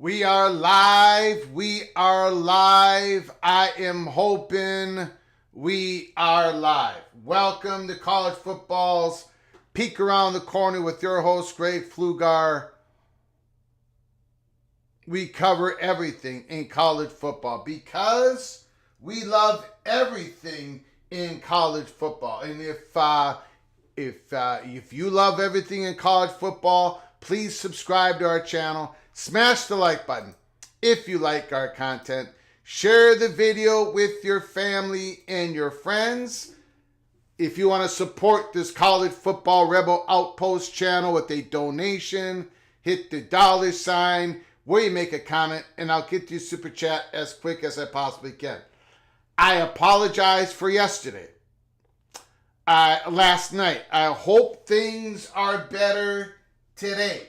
We are live. We are live. I am hoping we are live. Welcome to College Football's Peek Around the Corner with your host, Greg Pflugar. We cover everything in college football because we love everything in college football. And if you love everything in college football, please subscribe to our channel. Smash the like button if you like our content. Share the video with your family and your friends. If you want to support this College Football Rebel Outpost channel with a donation, hit the $ where you make a comment, and I'll get to super chat as quick as I possibly can. I apologize for yesterday. Last night. I hope things are better today.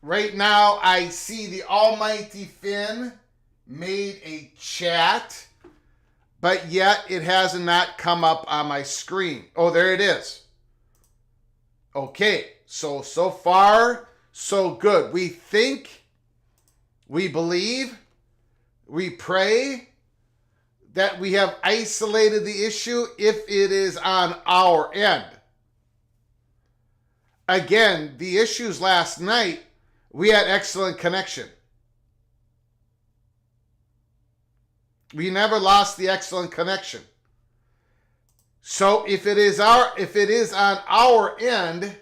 Right now, I see the almighty Finn made a chat, but yet it has not come up on my screen. Oh, there it is. Okay, so far, so good. We think, we believe, we pray that we have isolated the issue if it is on our end. Again, the issues last night, we had excellent connection. We never lost the excellent connection. So if it is on our end,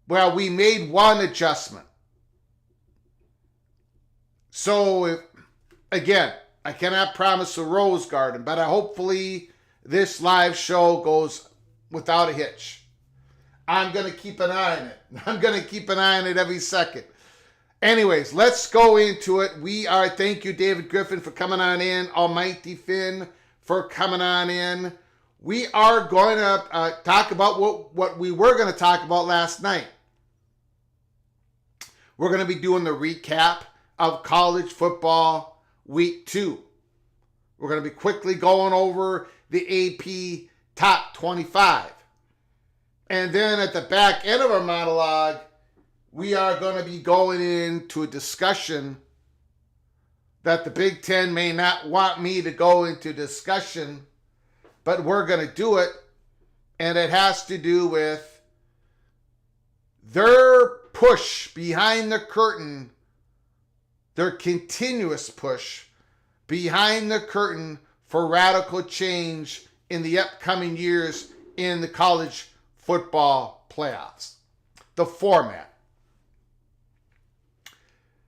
well, we made one adjustment. So again, I cannot promise a rose garden, but hopefully this live show goes without a hitch. I'm going to keep an eye on it. I'm going to keep an eye on it every second. Anyways, let's go into it. Thank you, David Griffin, for coming on in. Almighty Finn for coming on in. We are going to talk about what we were going to talk about last night. We're going to be doing the recap of college football week 2. We're going to be quickly going over the AP top 25. And then at the back end of our monologue, we are going to be going into a discussion that the Big Ten may not want me to go into discussion, but we're going to do it. And it has to do with their push behind the curtain, their continuous push behind the curtain for radical change in the upcoming years in the college football playoffs. The format.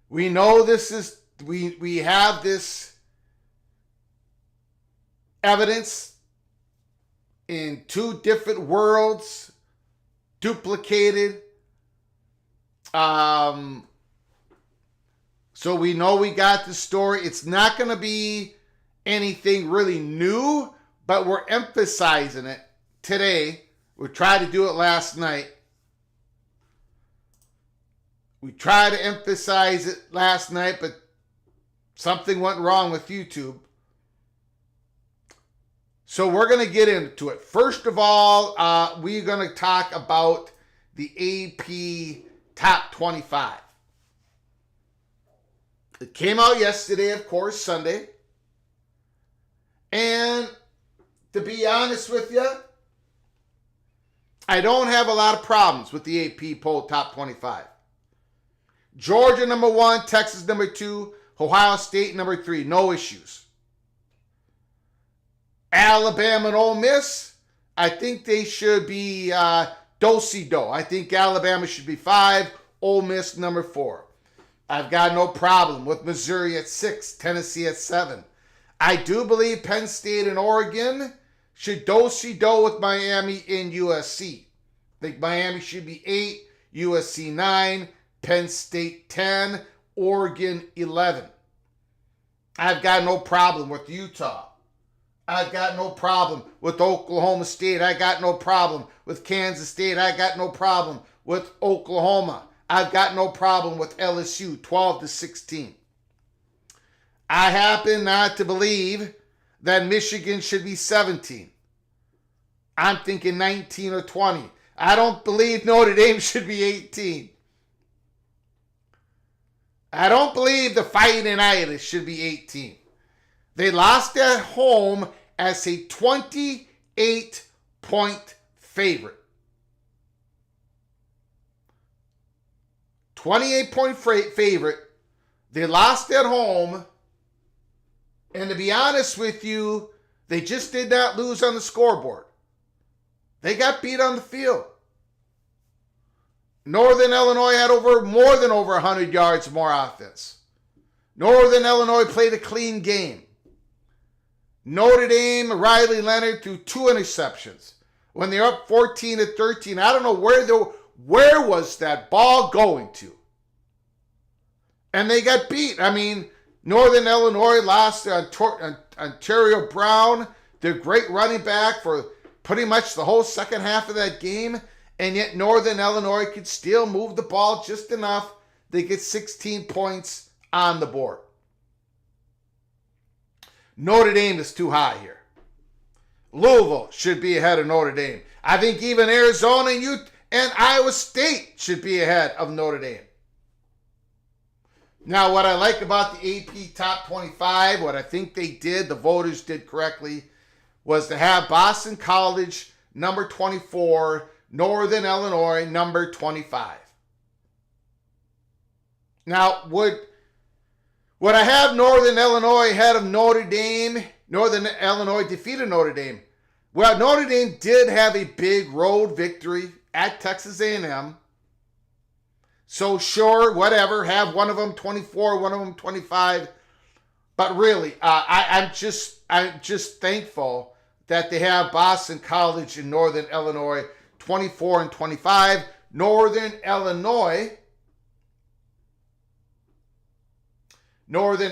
We know this is, we have this evidence in 2 different worlds, duplicated. So we know we got the story. It's not going to be anything really new, but we're emphasizing it today. We tried to do it last night. We tried to emphasize it last night, but something went wrong with YouTube. So we're going to get into it. First of all, we're going to talk about the AP top 25. It came out yesterday, of course, Sunday. And to be honest with you, I don't have a lot of problems with the AP poll top 25. Georgia number 1, Texas number 2, Ohio State number 3. No issues. Alabama and Ole Miss, I think they should be do-si-do. I think Alabama should be 5, Ole Miss number 4. I've got no problem with Missouri at 6, Tennessee at 7. I do believe Penn State and Oregon should do-si-do with Miami and USC. I think Miami should be 8, USC 9, Penn State 10, Oregon 11. I've got no problem with Utah. I've got no problem with Oklahoma State. I got no problem with Kansas State. I got no problem with Oklahoma. I've got no problem with LSU 12-16. I happen not to believe that Michigan should be 17. I'm thinking 19 or 20. I don't believe Notre Dame should be 18. I don't believe the Fighting Irish should be 18. They lost at home as a 28-point favorite. 28-point favorite. They lost at home. And to be honest with you, they just did not lose on the scoreboard. They got beat on the field. Northern Illinois had more than 100 yards more offense. Northern Illinois played a clean game. Notre Dame, Riley Leonard threw 2 interceptions. When they're up 14-13, I don't know where was that ball going to? And they got beat. I mean, Northern Illinois lost to Ontario Brown, their great running back, for pretty much the whole second half of that game. And yet Northern Illinois could still move the ball just enough. They get 16 points on the board. Notre Dame is too high here. Louisville should be ahead of Notre Dame. I think even Arizona and Iowa State should be ahead of Notre Dame. Now, what I like about the AP Top 25, what I think they did, the voters did correctly, was to have Boston College number 24, Northern Illinois number 25. Now, would I have Northern Illinois ahead of Notre Dame? Northern Illinois defeated Notre Dame. Well, Notre Dame did have a big road victory at Texas A&M. So sure, whatever, have one of them 24, one of them 25. But really, I'm just thankful that they have Boston College in Northern Illinois, 24-25. Northern Illinois. Now they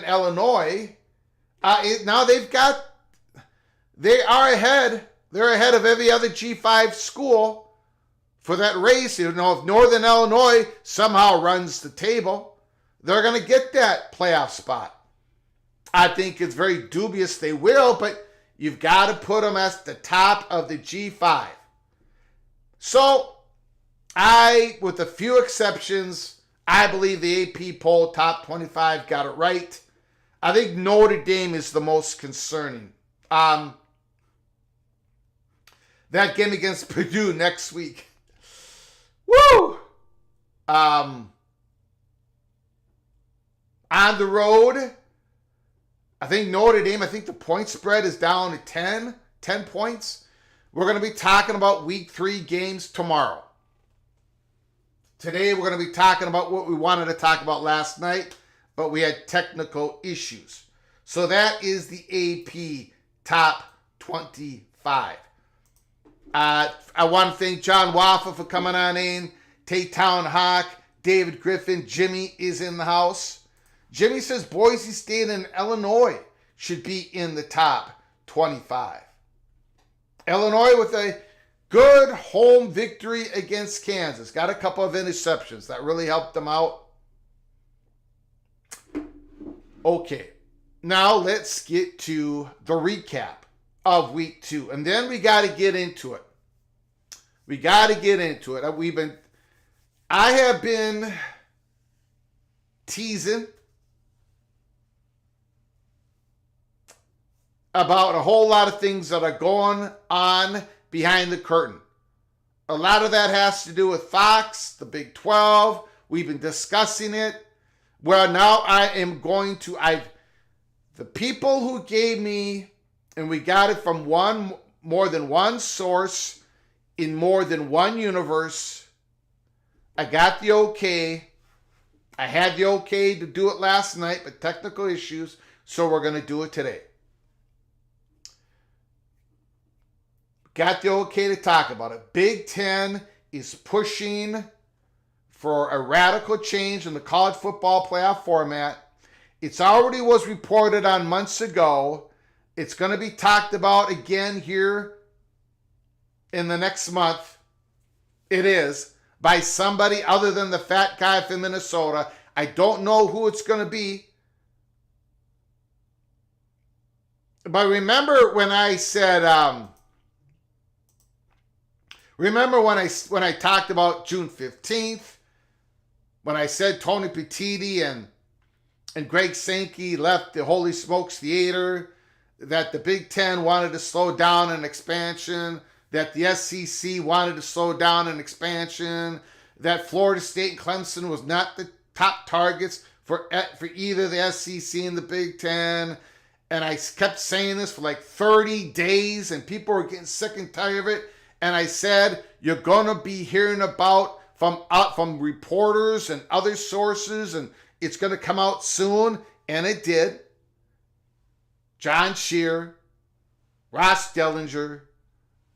are ahead. They're ahead of every other G5 school for that race. You know, if Northern Illinois somehow runs the table, they're going to get that playoff spot. I think it's very dubious they will, but you've got to put them at the top of the G5. So, with a few exceptions, I believe the AP poll top 25 got it right. I think Notre Dame is the most concerning. That game against Purdue next week. Woo! On the road, I think Notre Dame, I think the point spread is down to 10 points. We're going to be talking about week 3 games tomorrow. Today, we're going to be talking about what we wanted to talk about last night, but we had technical issues. So that is the AP top 25. I want to thank John Waffa for coming on in. Tate Town Hawk, David Griffin, Jimmy is in the house. Jimmy says Boise State and Illinois should be in the top 25. Illinois with a good home victory against Kansas. Got a couple of interceptions. That really helped them out. Okay, now let's get to the recap of week 2. And then we got to get into it. I have been teasing about a whole lot of things that are going on behind the curtain. A lot of that has to do with Fox, the Big 12. We've been discussing it. Well, now I am going to, the people who gave me, and we got it from more than one source in more than one universe. I got the okay. I had the okay to do it last night, but technical issues, so we're going to do it today. Got the okay to talk about it. Big Ten is pushing for a radical change in the college football playoff format. It's already was reported on months ago. It's going to be talked about again here in the next month. It is by somebody other than the fat guy from Minnesota. I don't know who it's going to be. But remember when I said, remember when I talked about June 15th, when I said Tony Petitti and Greg Sankey left the Holy Smokes Theater, that the Big Ten wanted to slow down an expansion, that the SEC wanted to slow down an expansion, that Florida State and Clemson was not the top targets for either the SEC and the Big Ten. And I kept saying this for like 30 days, and people were getting sick and tired of it. And I said, you're going to be hearing about from reporters and other sources, and it's going to come out soon. And it did. John Scheer, Ross Dellinger,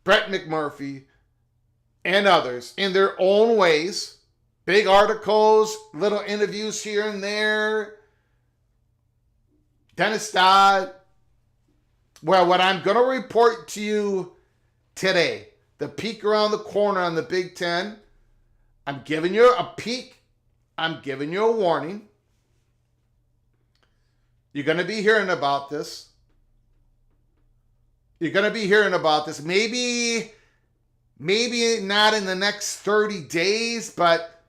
Brett McMurphy, and others in their own ways. Big articles, little interviews here and there. Dennis Dodd. Well, what I'm going to report to you today, the peek around the corner on the Big Ten, I'm giving you a peek. I'm giving you a warning. You're going to be hearing about this. Maybe not in the next 30 days, but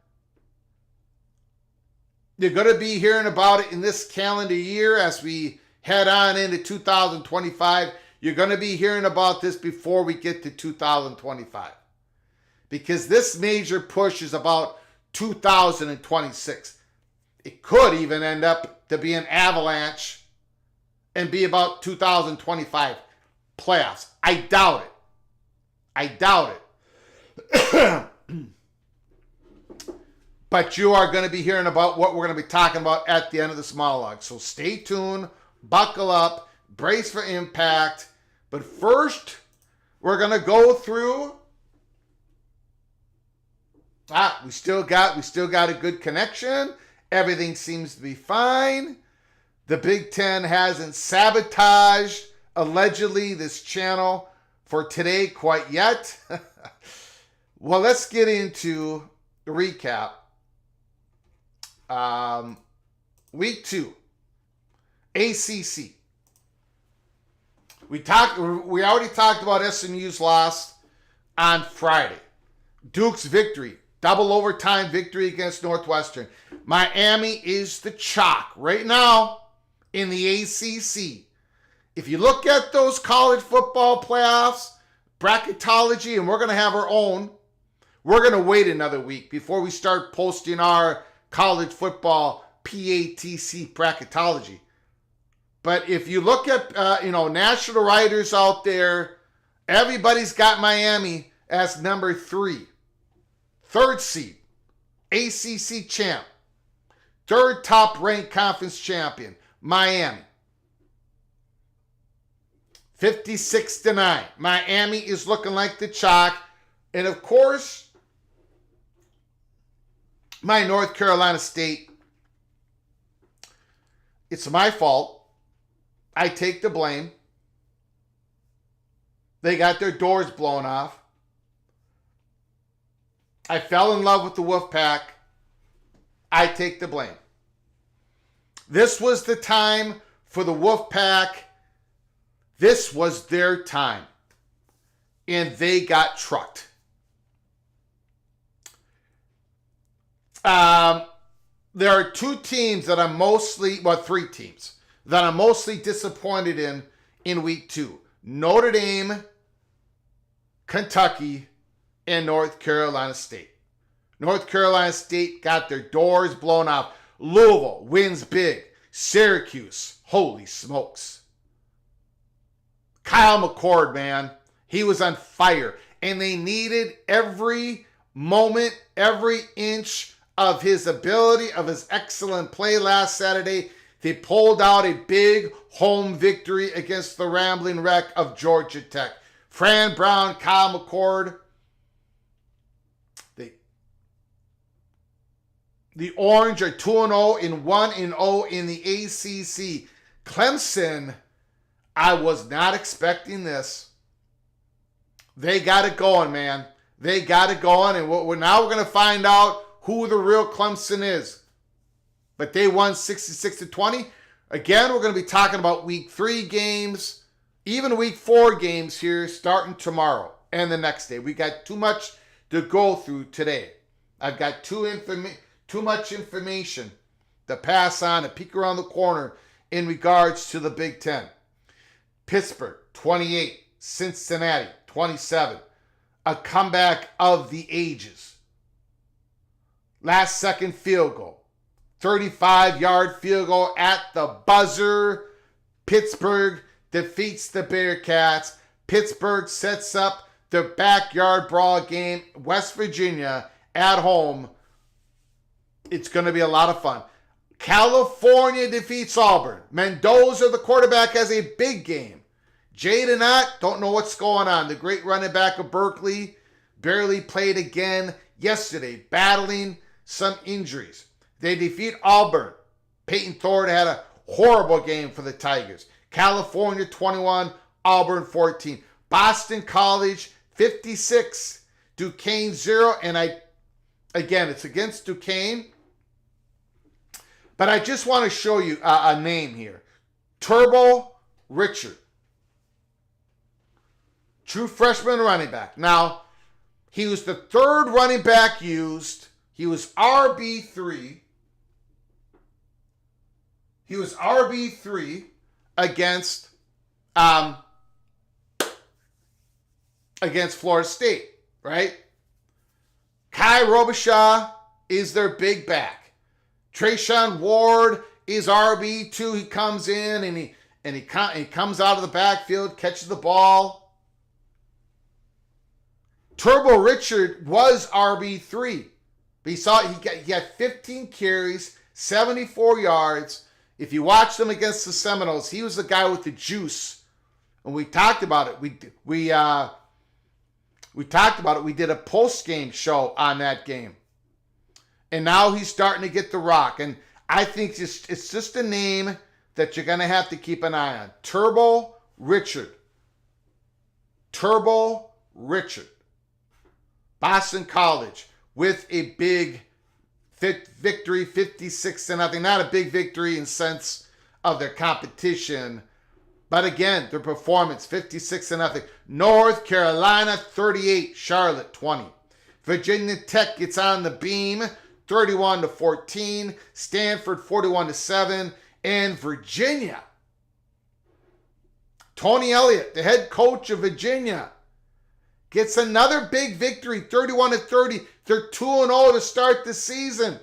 you're going to be hearing about it in this calendar year as we head on into 2025. You're going to be hearing about this before we get to 2025. Because this major push is about 2026. It could even end up to be an avalanche and be about 2025 playoffs. I doubt it. But you are going to be hearing about what we're going to be talking about at the end of this monologue. So stay tuned, buckle up, brace for impact. But first, we're going to go through. We still got a good connection. Everything seems to be fine. The Big Ten hasn't sabotaged, allegedly, this channel for today quite yet. Well, let's get into the recap. Week 2, ACC. We already talked about SMU's loss on Friday. Duke's victory, double overtime victory against Northwestern. Miami is the chalk right now in the ACC. If you look at those college football playoffs, bracketology, and we're going to have our own, we're going to wait another week before we start posting our college football PATC bracketology. But if you look at, national writers out there, everybody's got Miami as number 3. Third seed, ACC champ. Third top ranked conference champion, Miami. 56-9. Miami is looking like the chalk. And of course, my North Carolina State. It's my fault. I take the blame. They got their doors blown off. I fell in love with the Wolfpack. I take the blame. This was the time for the Wolfpack. This was their time. And they got trucked. There are 2 teams that I'm three teams that I'm mostly disappointed in week 2. Notre Dame, Kentucky, and North Carolina State. North Carolina State got their doors blown off. Louisville wins big. Syracuse, holy smokes. Kyle McCord, man, he was on fire. And they needed every moment, every inch of his ability, of his excellent play last Saturday. They pulled out a big home victory against the rambling wreck of Georgia Tech. Fran Brown, Kyle McCord. The Orange are 2-0 and 1-0 in the ACC. Clemson, I was not expecting this. They got it going, man. They got it going, and now we're going to find out who the real Clemson is. But they won 66-20. Again, we're going to be talking about week 3 games, even week 4 games here starting tomorrow and the next day. We got too much to go through today. I've got too much information to pass on and peek around the corner in regards to the Big Ten. Pittsburgh, 28. Cincinnati, 27. A comeback of the ages. Last second field goal. 35-yard field goal at the buzzer. Pittsburgh defeats the Bearcats. Pittsburgh sets up their backyard brawl game. West Virginia at home. It's going to be a lot of fun. California defeats Auburn. Mendoza, the quarterback, has a big game. Jaden Ott, don't know what's going on. The great running back of Berkeley barely played again yesterday, battling some injuries. They defeat Auburn. Peyton Thorne had a horrible game for the Tigers. California 21, Auburn 14. Boston College 56, Duquesne 0. And again, it's against Duquesne. But I just want to show you a name here. Turbo Richard. True freshman running back. Now, he was the 3rd running back used. He was RB3. He was RB3 against Florida State, right? Kai Robichaud is their big back. Trayshawn Ward is RB2. He comes in and he comes out of the backfield, catches the ball. Turbo Richard was RB3. But he had 15 carries, 74 yards. If you watch them against the Seminoles, he was the guy with the juice And we talked about it. We talked about it. We did a post-game show on that game. And now he's starting to get the rock. And I think it's just a name that you're going to have to keep an eye on. Turbo Richard. Turbo Richard. Boston College with a big victory, 56-0. Not a big victory in sense of their competition, but again, their performance, 56-0. North Carolina 38, Charlotte 20. Virginia Tech gets on the beam, 31-14. Stanford 41-7, and Virginia. Tony Elliott, the head coach of Virginia, gets another big victory, 31-30. They're 2-0 to start the season.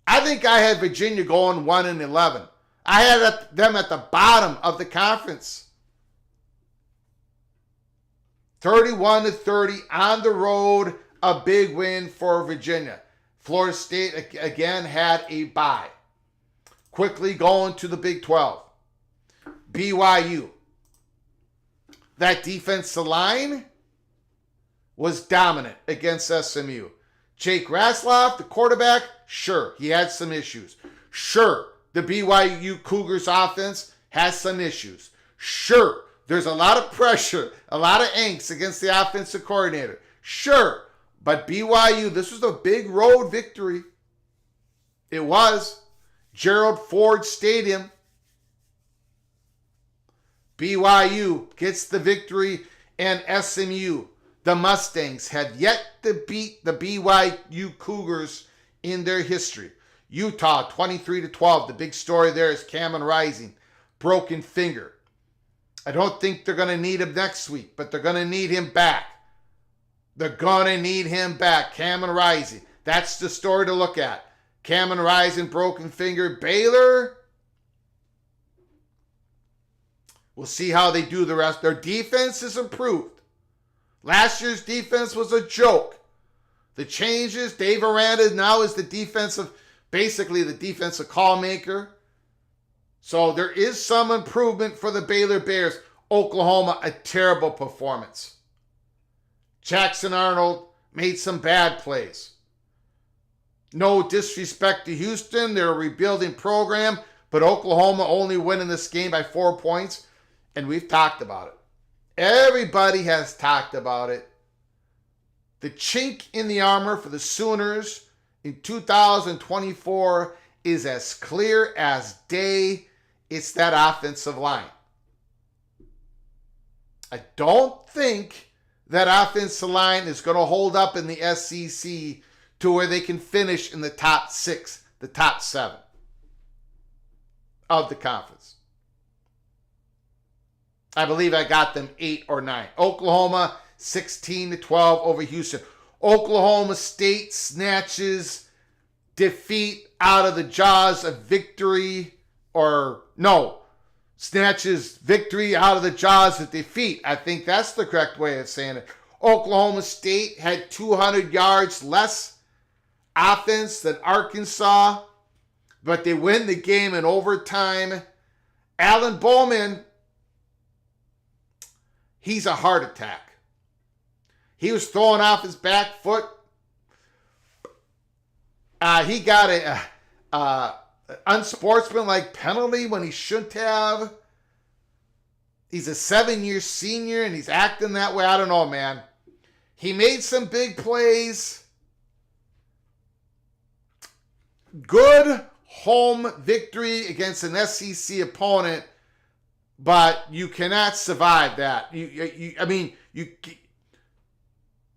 I think I had Virginia going 1-11. I had them at the bottom of the conference. 31-30 on the road, a big win for Virginia. Florida State again had a bye. Quickly going to the Big 12. BYU. That defensive line was dominant against SMU. Jake Rasloff, the quarterback, sure, he had some issues. Sure, the BYU Cougars offense has some issues. Sure, there's a lot of pressure, a lot of angst against the offensive coordinator. Sure, but BYU, this was a big road victory. It was. Gerald Ford Stadium. BYU gets the victory, and SMU, the Mustangs, have yet to beat the BYU Cougars in their history. Utah 23-12. The big story there is Cameron Rising, broken finger. I don't think they're going to need him next week, but they're going to need him back. They're going to need him back. Cameron Rising. That's the story to look at. Cameron Rising, broken finger. Baylor, we'll see how they do the rest. Their defense is improved. Last year's defense was a joke. The changes, Dave Aranda now is basically the defensive call maker. So there is some improvement for the Baylor Bears. Oklahoma, a terrible performance. Jackson Arnold made some bad plays. No disrespect to Houston. They're a rebuilding program, but Oklahoma only winning this game by 4 points, and we've talked about it. Everybody has talked about it. The chink in the armor for the Sooners in 2024 is as clear as day. It's that offensive line. I don't think that offensive line is going to hold up in the SEC to where they can finish in the top 6, the top 7 of the conference. I believe I got them 8 or 9. Oklahoma 16-12 over Houston. Oklahoma State snatches defeat out of the jaws of victory, snatches victory out of the jaws of defeat. I think that's the correct way of saying it. Oklahoma State had 200 yards less offense than Arkansas, but they win the game in overtime. Alan Bowman, he's a heart attack. He was throwing off his back foot. He got a unsportsmanlike penalty when he shouldn't have. He's a 7-year senior and he's acting that way. I don't know, man. He made some big plays. Good home victory against an SEC opponent, but you cannot survive that.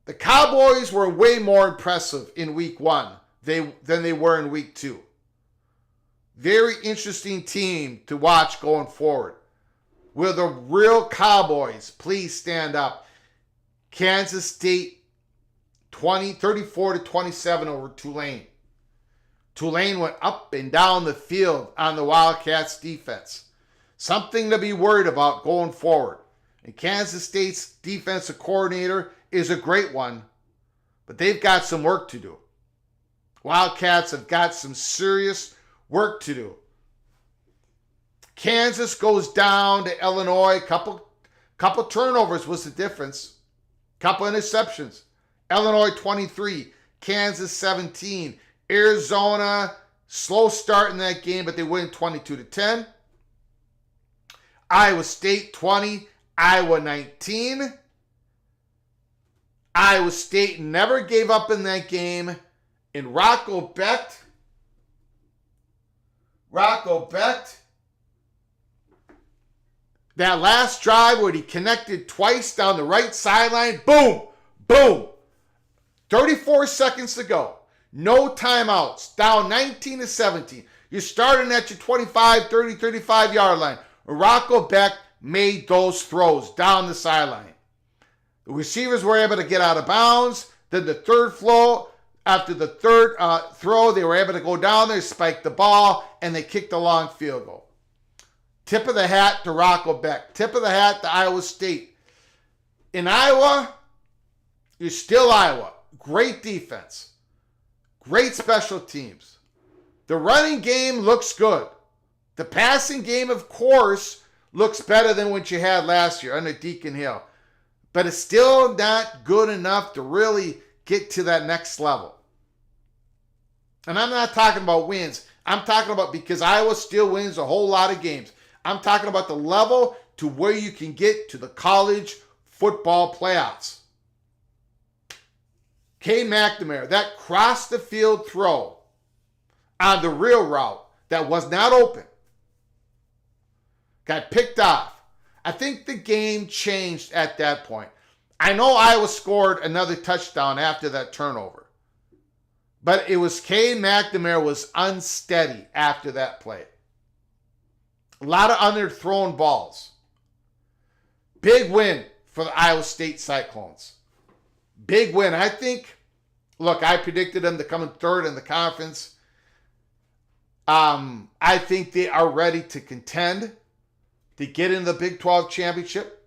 The Cowboys were way more impressive in week 1 than they were in week 2. Very interesting team to watch going forward. Will the real Cowboys please stand up? Kansas State 34-27 over Tulane. Tulane went up and down the field on the Wildcats defense. Something to be worried about going forward. And Kansas State's defensive coordinator is a great one, but they've got some work to do. Wildcats have got some serious work to do. Kansas goes down to Illinois. Couple turnovers was the difference. Couple interceptions. Illinois 23, Kansas 17. Arizona, slow start in that game, but they win 22-10. Iowa State 20, Iowa 19. Iowa State never gave up in that game. And Rocco Becht, that last drive where he connected twice down the right sideline, boom, boom. 34 seconds to go. No timeouts. Down 19-17. You're starting at your 25, 30, 35 yard line. Rocco Becht made those throws down the sideline. The receivers were able to get out of bounds. Then the third flow, after the third throw, they were able to go down there, spike the ball, and they kicked a long field goal. Tip of the hat to Rocco Becht. Tip of the hat to Iowa State. In Iowa, you're still Iowa. Great defense. Great special teams. The running game looks good. The passing game, of course, looks better than what you had last year under Deacon Hill. But it's still not good enough to really get to that next level. And I'm not talking about wins. I'm talking about because Iowa still wins a whole lot of games. I'm talking about the level to where you can get to the college football playoffs. Cade McNamara, that cross the field throw on the real route that was not open, got picked off. I think the game changed at that point. I know Iowa scored another touchdown after that turnover, but it was Cade McNamara was unsteady after that play. A lot of underthrown balls. Big win for the Iowa State Cyclones. Big win. I think, look, I predicted them to come in third in the conference. I think they are ready to contend to get in the Big 12 championship.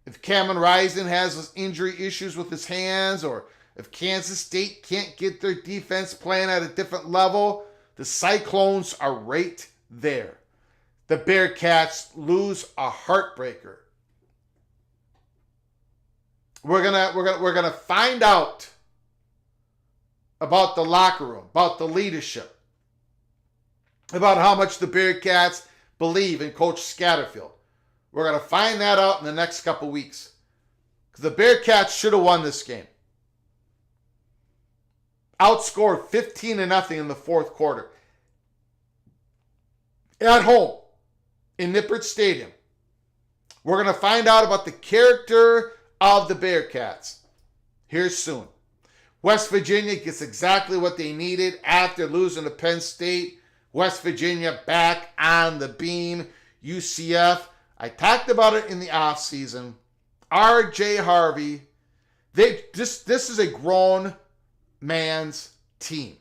If Cameron Rising has his injury issues with his hands, or if Kansas State can't get their defense playing at a different level, the Cyclones are right there. The Bearcats lose a heartbreaker. We're gonna find out about the locker room, about the leadership, about how much the Bearcats believe in Coach Scatterfield. We're gonna find that out in the next couple weeks. Because the Bearcats should have won this game. Outscored 15-0 in the fourth quarter. At home, in Nippert Stadium. We're gonna find out about the character of the Bearcats here soon. West Virginia gets exactly what they needed after losing to Penn State. West Virginia back on the beam. UCF, I talked about it in the offseason. R.J. Harvey, this is a grown man's team.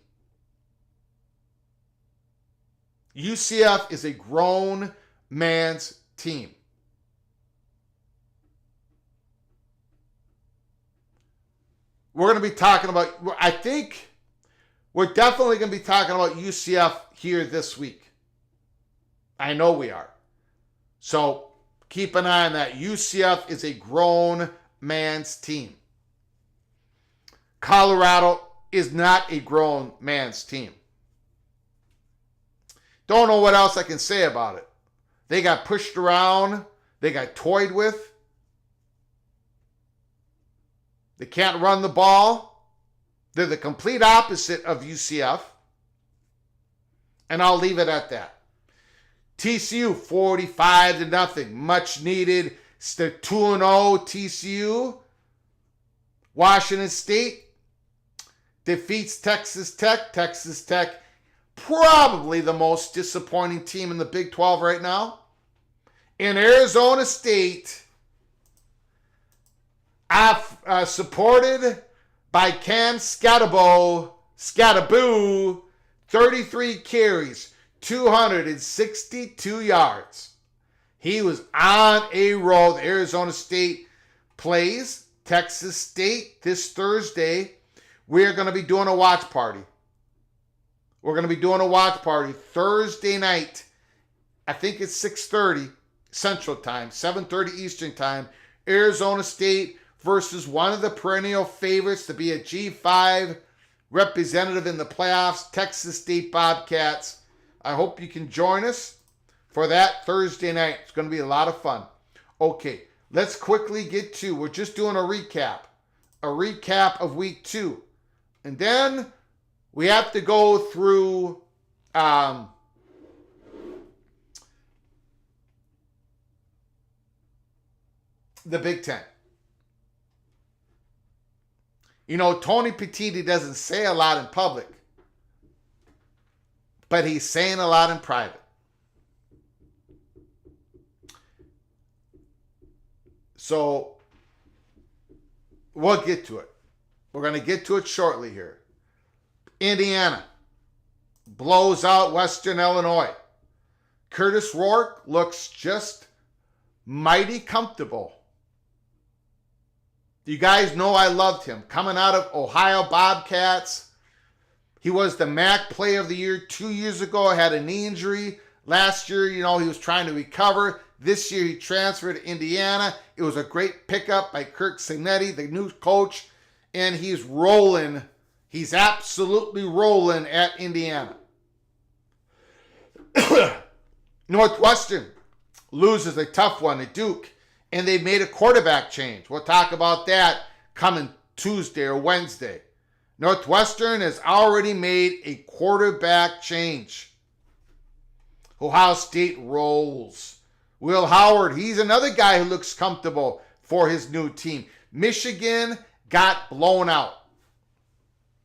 UCF is a grown man's team. We're going to be talking about, I think we're definitely going to be talking about UCF here this week. I know we are. So keep an eye on that. UCF is a grown man's team. Colorado is not a grown man's team. Don't know what else I can say about it. They got pushed around. They got toyed with. They can't run the ball. They're the complete opposite of UCF. And I'll leave it at that. TCU 45-0. Much needed. It's the 2-0 TCU. Washington State defeats Texas Tech. Texas Tech, probably the most disappointing team in the Big 12 right now. In Arizona State, supported by Cam Skattebo, 33 carries, 262 yards. He was on a roll. The Arizona State plays Texas State this Thursday. We're going to be doing a watch party. We're going to be doing a watch party Thursday night I think it's 6:30 Central Time, 7:30 Eastern Time. Arizona State versus one of the perennial favorites to be a G5 representative in the playoffs, Texas State Bobcats. I hope you can join us for that Thursday night. It's going to be a lot of fun. Okay, let's quickly get to, we're just doing a recap of week 2. And then we have to go through the Big Ten. You know, Tony Petitti doesn't say a lot in public, but he's saying a lot in private. So we'll get to it. We're going to get to it shortly here. Indiana blows out Western Illinois. Curtis Rourke looks just mighty comfortable. You guys know I loved him. Coming out of Ohio Bobcats. He was the MAC Player of the Year 2 years ago. Had a knee injury. Last year, you know, he was trying to recover. This year, he transferred to Indiana. It was a great pickup by Kirk Signetti, the new coach. And he's rolling. He's absolutely rolling at Indiana. Northwestern loses a tough one to Duke. And they've made a quarterback change. We'll talk about that coming Tuesday or Wednesday. Northwestern has already made a quarterback change. Ohio State rolls. Will Howard, he's another guy who looks comfortable for his new team. Michigan got blown out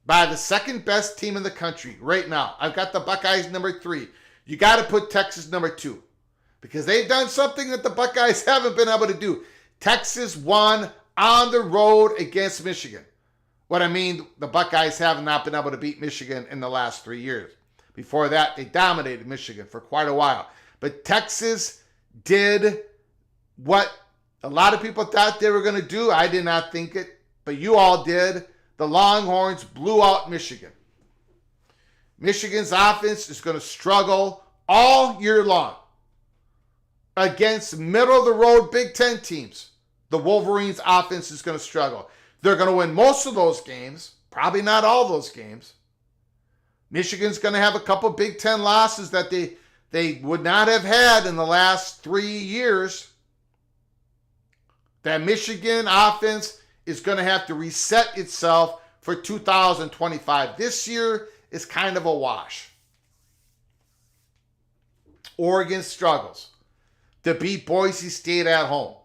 by the second best team in the country right now. I've got the Buckeyes number 3. You got to put Texas number 2. Because they've done something that the Buckeyes haven't been able to do. Texas won on the road against Michigan. What I mean, the Buckeyes have not been able to beat Michigan in the last 3 years. Before that, they dominated Michigan for quite a while. But Texas did what a lot of people thought they were going to do. I did not think it, but you all did. The Longhorns blew out Michigan. Michigan's offense is going to struggle all year long against middle-of-the-road Big Ten teams. The Wolverines' offense is going to struggle. They're going to win most of those games, probably not all those games. Michigan's going to have a couple Big Ten losses that they would not have had in the last 3 years. That Michigan offense is going to have to reset itself for 2025. This year is kind of a wash. Oregon struggles to beat Boise State at home.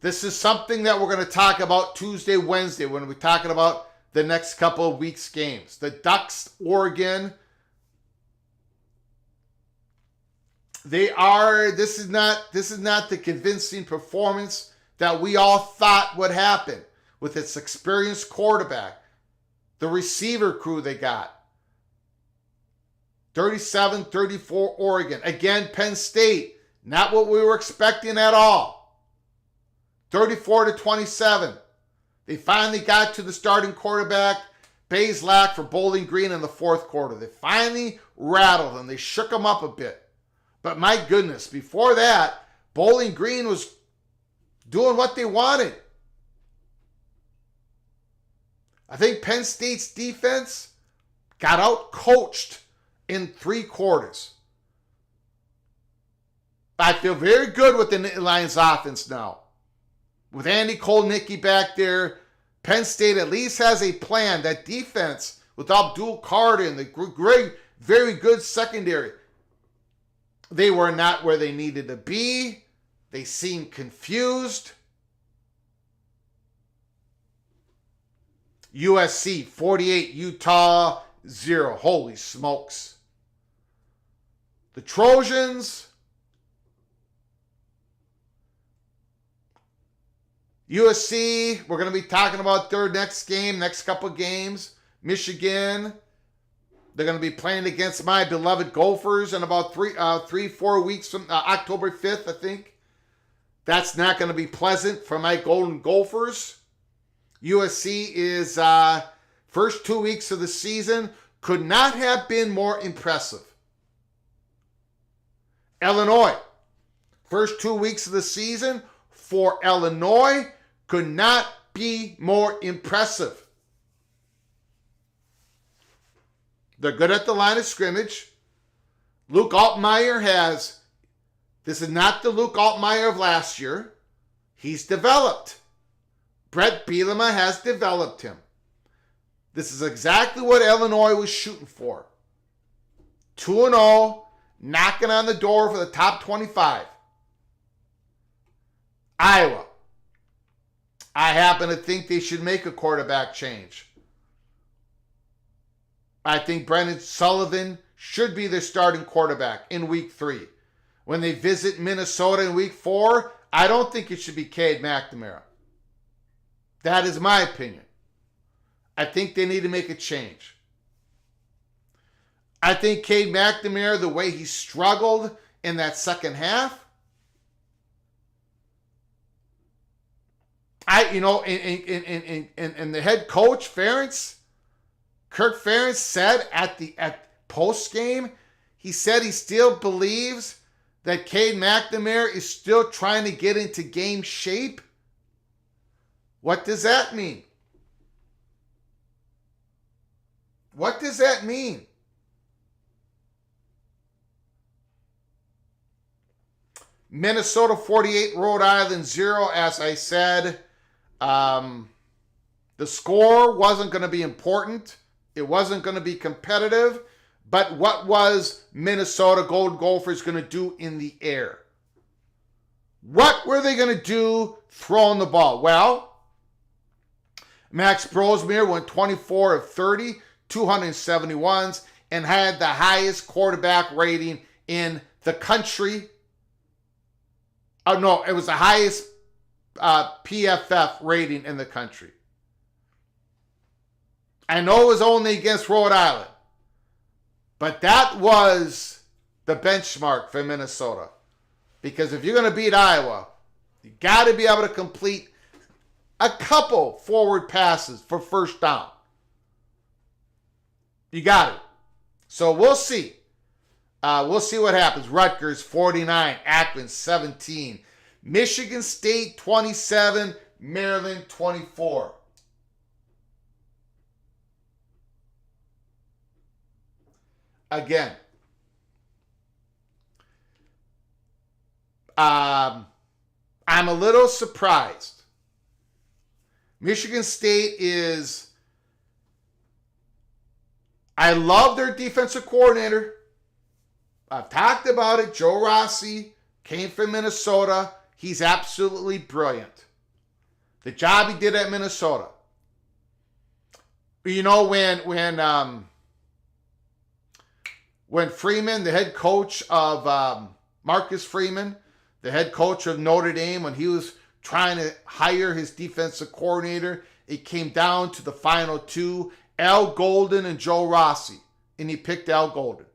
This is something that we're going to talk about Tuesday, Wednesday when we're talking about the next couple of weeks' games. The Ducks, Oregon, this is not the convincing performance that we all thought would happen with its experienced quarterback, the receiver crew they got. 37-34 Oregon. Again, Penn State, not what we were expecting at all. 34-27. They finally got to the starting quarterback, Bazelak for Bowling Green in the fourth quarter. They finally rattled him. They shook him up a bit. But my goodness, before that, Bowling Green was doing what they wanted. I think Penn State's defense got out-coached in 3 quarters. I feel very good with the Lions offense now. With Andy Kolnicki back there, Penn State at least has a plan. That defense with Abdul Carter and the great, very good secondary, they were not where they needed to be. They seemed confused. USC 48, Utah 0. Holy smokes. The Trojans, USC, we're going to be talking about their next couple games. Michigan, they're going to be playing against my beloved Gophers in about 4 weeks from October 5th, I think. That's not going to be pleasant for my Golden Gophers. USC is first 2 weeks of the season could not have been more impressive. Illinois. First 2 weeks of the season for Illinois could not be more impressive. They're good at the line of scrimmage. Luke Altmaier this is not the Luke Altmaier of last year. He's developed. Brett Bielema has developed him. This is exactly what Illinois was shooting for. 2-0, knocking on the door for the top 25. Iowa. I happen to think they should make a quarterback change. I think Brendan Sullivan should be their starting quarterback in week 3. When they visit Minnesota in week 4, I don't think it should be Cade McNamara. That is my opinion. I think they need to make a change. I think Cade McNamara, the way he struggled in that second half, and the head coach, Kirk Ferentz said at post game, he said he still believes that Cade McNamara is still trying to get into game shape. What does that mean? What does that mean? Minnesota 48, Rhode Island 0. As I said, the score wasn't going to be important. It wasn't going to be competitive. But what was Minnesota Golden Gophers going to do in the air? What were they going to do throwing the ball? Well, Max Brosmere went 24 of 30, 271s, and had the highest quarterback rating in the country. Oh, no, it was the highest PFF rating in the country. I know it was only against Rhode Island, but that was the benchmark for Minnesota. Because if you're going to beat Iowa, you got to be able to complete a couple forward passes for first down. You got it. So we'll see. We'll see what happens. Rutgers 49, Akron 17, Michigan State 27, Maryland 24. Again, I'm a little surprised. Michigan State I love their defensive coordinator. I've talked about it. Joe Rossi came from Minnesota. He's absolutely brilliant. The job he did at Minnesota. You know, when Freeman, the head coach of Marcus Freeman, the head coach of Notre Dame, when he was trying to hire his defensive coordinator, it came down to the final two, Al Golden and Joe Rossi, and he picked Al Golden.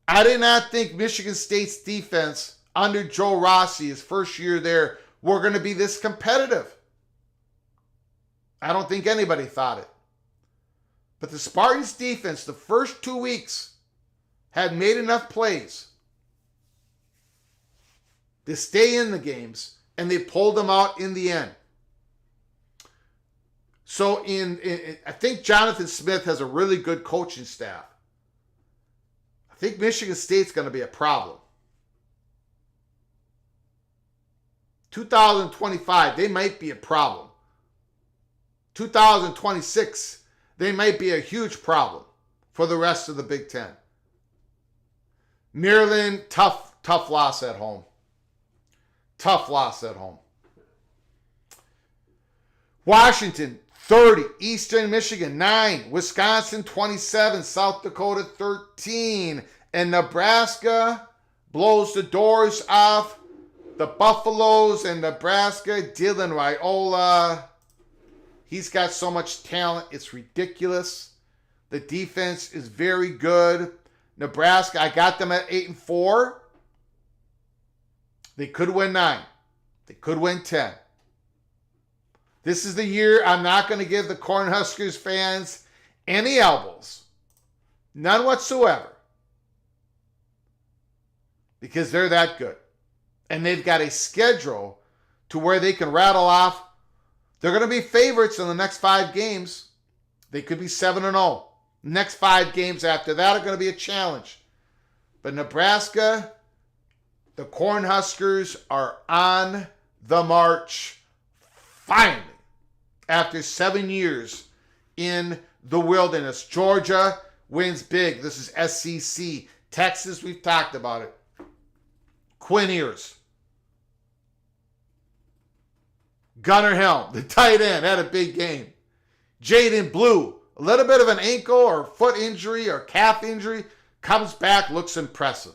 I did not think Michigan State's defense under Joe Rossi, his first year there, were going to be this competitive. I don't think anybody thought it. But the Spartans' defense, the first 2 weeks, had made enough plays to stay in the games, and they pulled them out in the end. So I think Jonathan Smith has a really good coaching staff. I think Michigan State's going to be a problem. 2025, they might be a problem. 2026, they might be a huge problem for the rest of the Big Ten. Maryland, tough loss at home. Tough loss at home. Washington, 30. Eastern Michigan, 9. Wisconsin, 27. South Dakota, 13. And Nebraska blows the doors off the Buffaloes and Nebraska. Dylan Raiola. He's got so much talent. It's ridiculous. The defense is very good. Nebraska, I got them at 8-4. They could win 9. They could win 10. This is the year I'm not going to give the Cornhuskers fans any elbows. None whatsoever. because they're that good. And they've got a schedule to where they can rattle off. They're going to be favorites in the next 5 games. They could be 7-0. Next 5 games after that are going to be a challenge. But Nebraska, the Cornhuskers are on the march finally after 7 years in the wilderness. Georgia wins big. This is SEC. Texas, we've talked about it. Quinn Ewers. Gunnar Helm, the tight end, had a big game. Jaden Blue, a little bit of an ankle or foot injury or calf injury, comes back, looks impressive.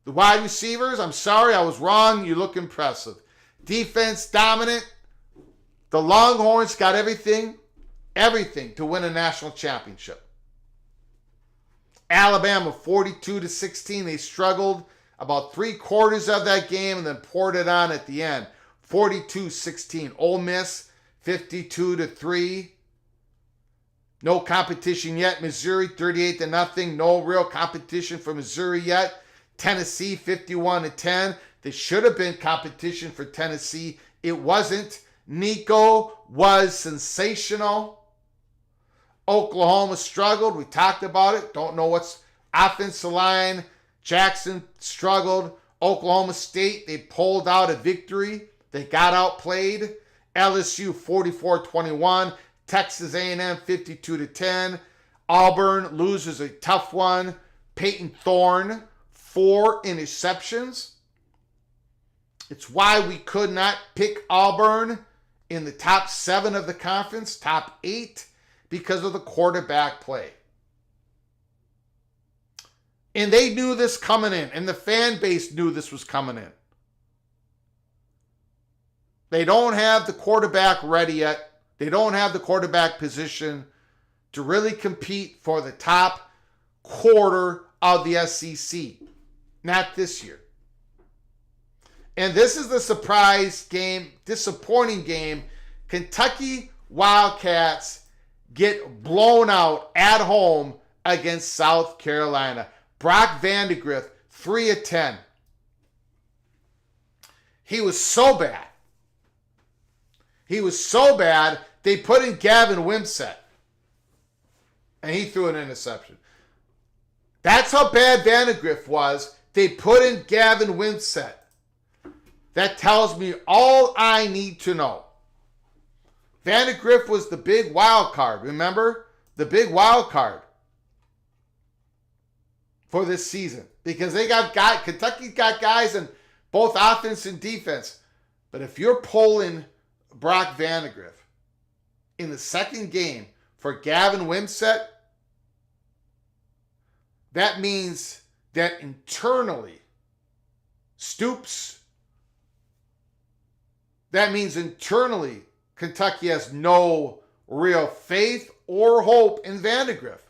The wide receivers, I'm sorry, I was wrong. You look impressive. Defense dominant. The Longhorns got everything to win a national championship. Alabama 42-16. They struggled about 3/4 of that game and then poured it on at the end. 42-16. Ole Miss 52-3. No competition yet. Missouri 38-0. No real competition for Missouri yet. Tennessee 51-10. There should have been competition for Tennessee. It wasn't. Nico was sensational. Oklahoma struggled. We talked about it. Don't know what's offensive line. Jackson struggled. Oklahoma State, they pulled out a victory. They got outplayed. LSU 44-21. Texas A&M 52-10. Auburn loses a tough one. Peyton Thorne, 4 interceptions. It's why we could not pick Auburn in the top 7 of the conference, top 8, because of the quarterback play. And they knew this coming in, and the fan base knew this was coming in. They don't have the quarterback ready yet. They don't have the quarterback position to really compete for the top quarter of the SEC. Not this year. And this is the surprise game, disappointing game. Kentucky Wildcats get blown out at home against South Carolina. Brock Vandegrift, 3 of 10. He was so bad. He was so bad, they put in Gavin Wimsatt. And he threw an interception. That's how bad Vandegrift was. They put in Gavin Wimsatt. That tells me all I need to know. Vandegrift was the big wild card. Remember? The big wild card for this season. Because they got guys, Kentucky's got guys in both offense and defense. But if you're pulling Brock Vandegrift in the second game for Gavin Wimsatt, that means that internally, Kentucky has no real faith or hope in Vandegrift.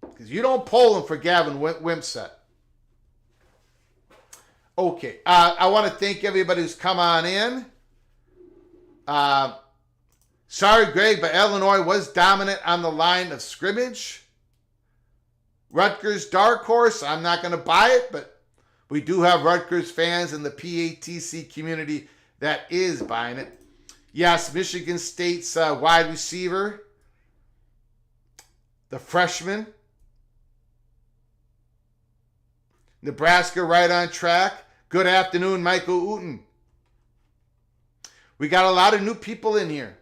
Because you don't pull him for Gavin Wimsatt. Okay, I want to thank everybody who's come on in. Sorry, Greg, but Illinois was dominant on the line of scrimmage. Rutgers dark horse, I'm not going to buy it, but we do have Rutgers fans in the PATC community that is buying it. Yes, Michigan State's wide receiver, the freshman. Nebraska right on track. Good afternoon, Michael Uten. We got a lot of new people in here.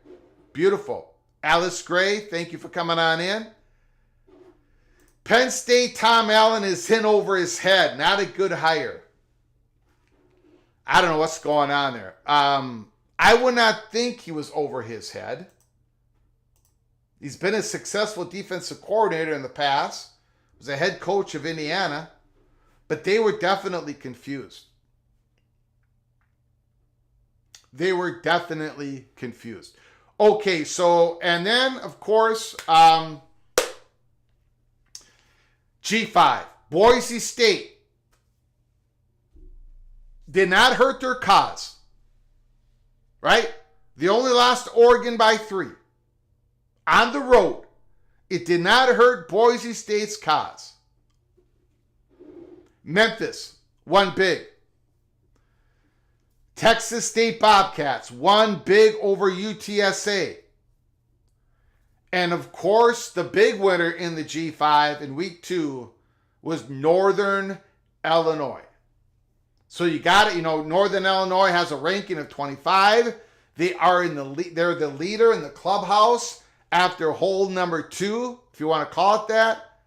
Beautiful. Alice Gray, thank you for coming on in. Penn State Tom Allen is in over his head. Not a good hire. I don't know what's going on there. I would not think he was over his head. He's been a successful defensive coordinator in the past. Was a head coach of Indiana. But they were definitely confused. They were definitely confused. Okay, so, and then, of course, G5. Boise State did not hurt their cause. Right? They only lost Oregon by 3. On the road. It did not hurt Boise State's cause. Memphis won big. Texas State Bobcats won big over UTSA. And of course, the big winner in the G5 in week 2 was Northern Illinois. So you got it. Northern Illinois has a ranking of 25. They are they're the leader in the clubhouse after hole number 2, if you want to call it that.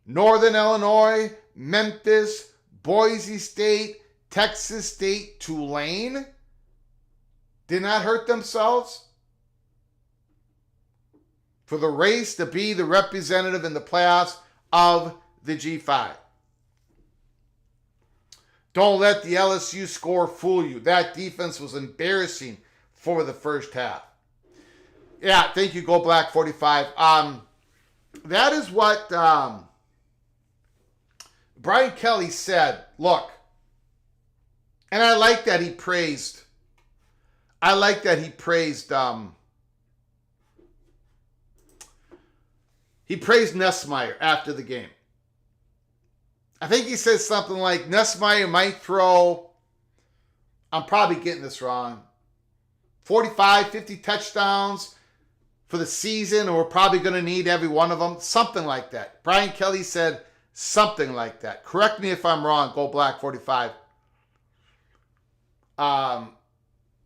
Northern Illinois, Memphis, Boise State, Texas State, Tulane did not hurt themselves for the race to be the representative in the playoffs of the G5. Don't let the LSU score fool you. That defense was embarrassing for the first half. Yeah, thank you, Go Black 45. That is what Brian Kelly said. Look, and I like that he praised. He praised Nussmeier after the game. I think he said something like Nussmeier might throw, I'm probably getting this wrong, 45, 50 touchdowns for the season, and we're probably going to need every one of them. Something like that. Brian Kelly said something like that. Correct me if I'm wrong, Go Black 45. I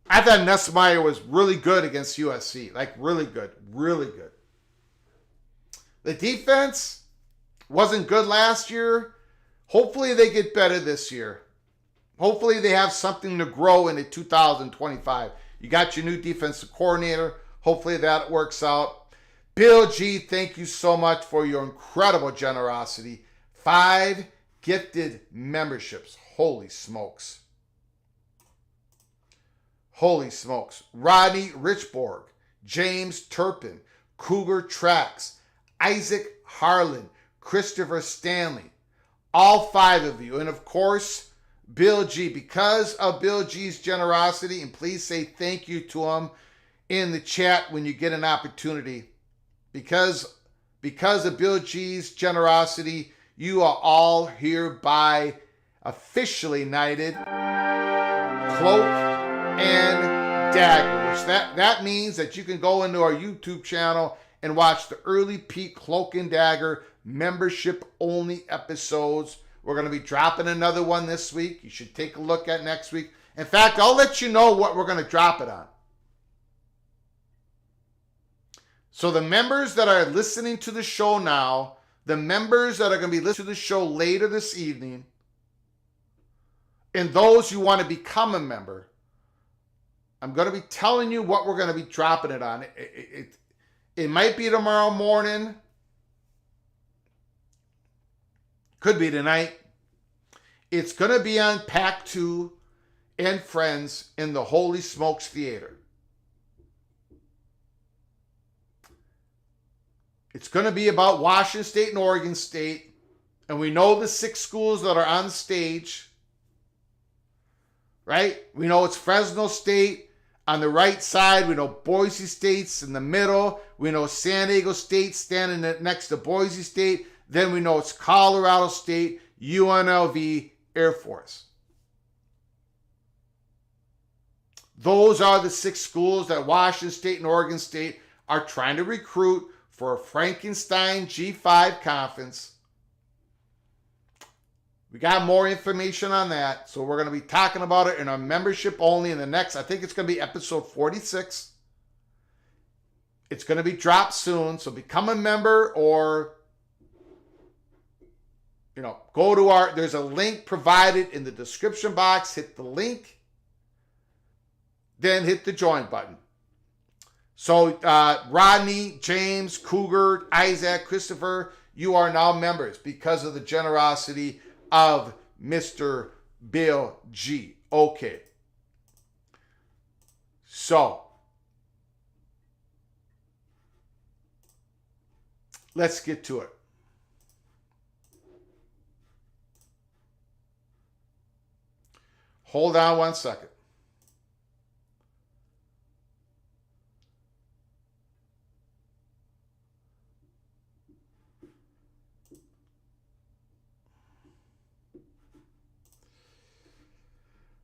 thought Nussmeier was really good against USC. Like, really good. Really good. The defense wasn't good last year. Hopefully they get better this year. Hopefully they have something to grow into 2025. You got your new defensive coordinator. Hopefully that works out. Bill G, thank you so much for your incredible generosity. 5 gifted memberships. Holy smokes. Holy smokes. Rodney Richborg, James Turpin, Cougar Tracks, Isaac Harlan, Christopher Stanley. All 5 of you. And of course, Bill G. Because of Bill G's generosity, and please say thank you to him in the chat when you get an opportunity. Because of Bill G's generosity, you are all hereby officially knighted Cloak and Dagger. Which that means that you can go into our YouTube channel and watch the early peak Cloak and Dagger membership only episodes. We're going to be dropping another one this week. You should take a look at next week. In fact, I'll let you know what we're going to drop it on. So the members that are listening to the show now, the members that are going to be listening to the show later this evening, and those who want to become a member, I'm going to be telling you what we're going to be dropping it on. It might be tomorrow morning. Could be tonight. It's going to be on Pack 2 and Friends in the Holy Smokes Theater. It's going to be about Washington State and Oregon State. And we know the 6 schools that are on stage. Right? We know it's Fresno State on the right side. We know Boise State's in the middle. We know San Diego State standing next to Boise State. Then we know it's Colorado State, UNLV, Air Force. Those are the 6 schools that Washington State and Oregon State are trying to recruit for a Frankenstein G5 conference. We got more information on that, so we're going to be talking about it in our membership only in the next, I think it's going to be episode 46. It's going to be dropped soon, so become a member or, go to there's a link provided in the description box. Hit the link, then hit the join button. So Rodney, James, Cougar, Isaac, Christopher, you are now members because of the generosity of Mr. Bill G. Okay. So, let's get to it. Hold on one second.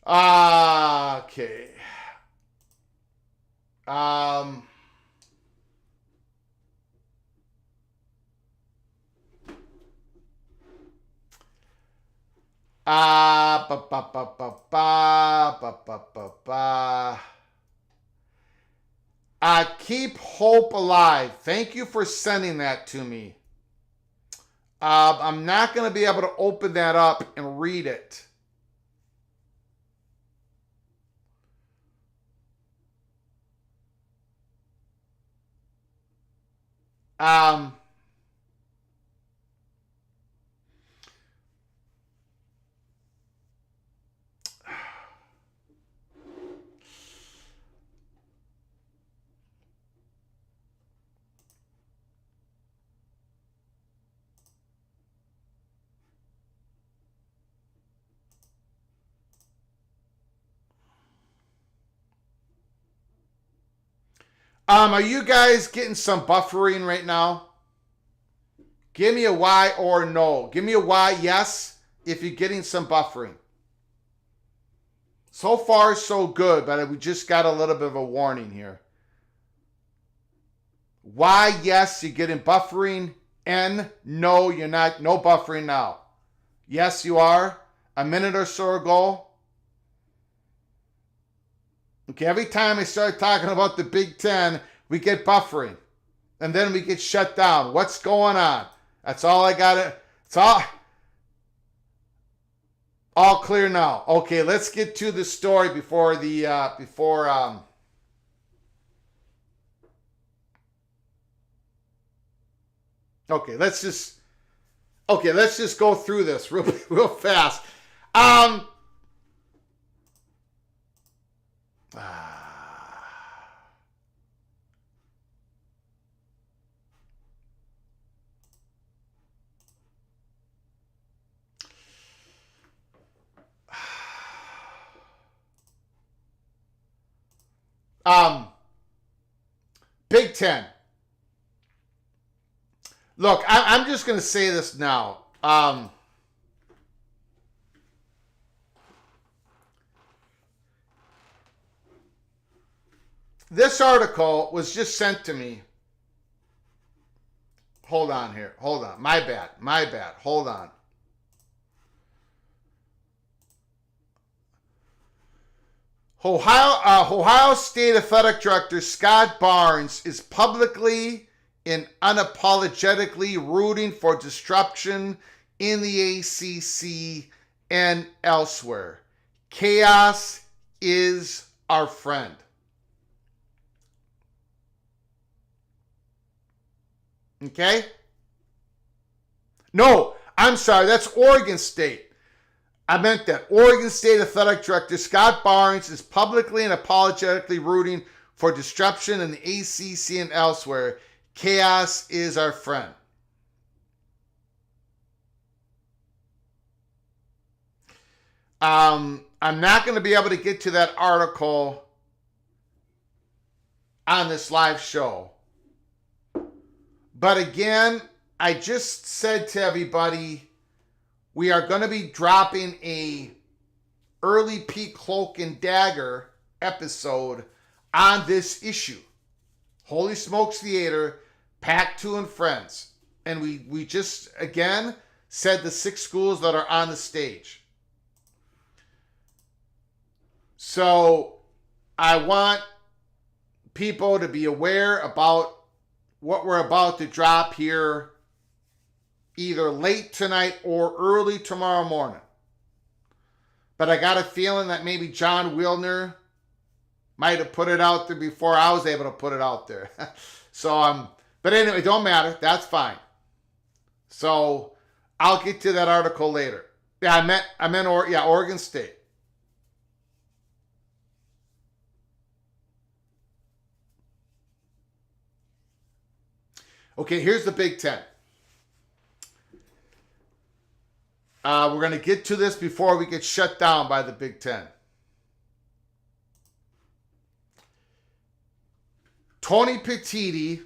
Okay. Um. Ba, ba, ba, ba, ba, ba, ba, ba, ba. Keep hope alive. Thank you for sending that to me. I'm not going to be able to open that up and read it. Um, are you guys getting some buffering right now? Give me a Y or no. Give me a Y, yes, if you're getting some buffering. So far, so good, but we just got a little bit of a warning here. Y, yes, you're getting buffering. N, no, you're not. No buffering now. Yes, you are. A minute or so ago. Okay, every time I start talking about the Big Ten, we get buffering. And then we get shut down. What's going on? That's all I got. It's all clear now. Okay, let's get to the story before okay, let's just go through this real fast. Um um Big Ten. Look, I'm just going to say this now. This article was just sent to me. Hold on here. Hold on. My bad. Hold on. Ohio State Athletic Director Scott Barnes is publicly and unapologetically rooting for disruption in the ACC and elsewhere. Chaos is our friend. Okay? No, I'm sorry. That's Oregon State. I meant that. Oregon State Athletic Director Scott Barnes is publicly and apologetically rooting for disruption in the ACC and elsewhere. Chaos is our friend. I'm not going to be able to get to that article on this live show. But again, I just said to everybody, we are going to be dropping a early peak Cloak and Dagger episode on this issue. Holy Smokes Theater, Pac-2 and Friends. And we just, again, said the 6 schools that are on the stage. So I want people to be aware about what we're about to drop here either late tonight or early tomorrow morning. But I got a feeling that maybe John Wilner might have put it out there before I was able to put it out there. But anyway, it don't matter. That's fine. So I'll get to that article later. Yeah, I meant Oregon State. Okay, here's the Big Ten. We're going to get to this before we get shut down by the Big Ten. Tony Petitti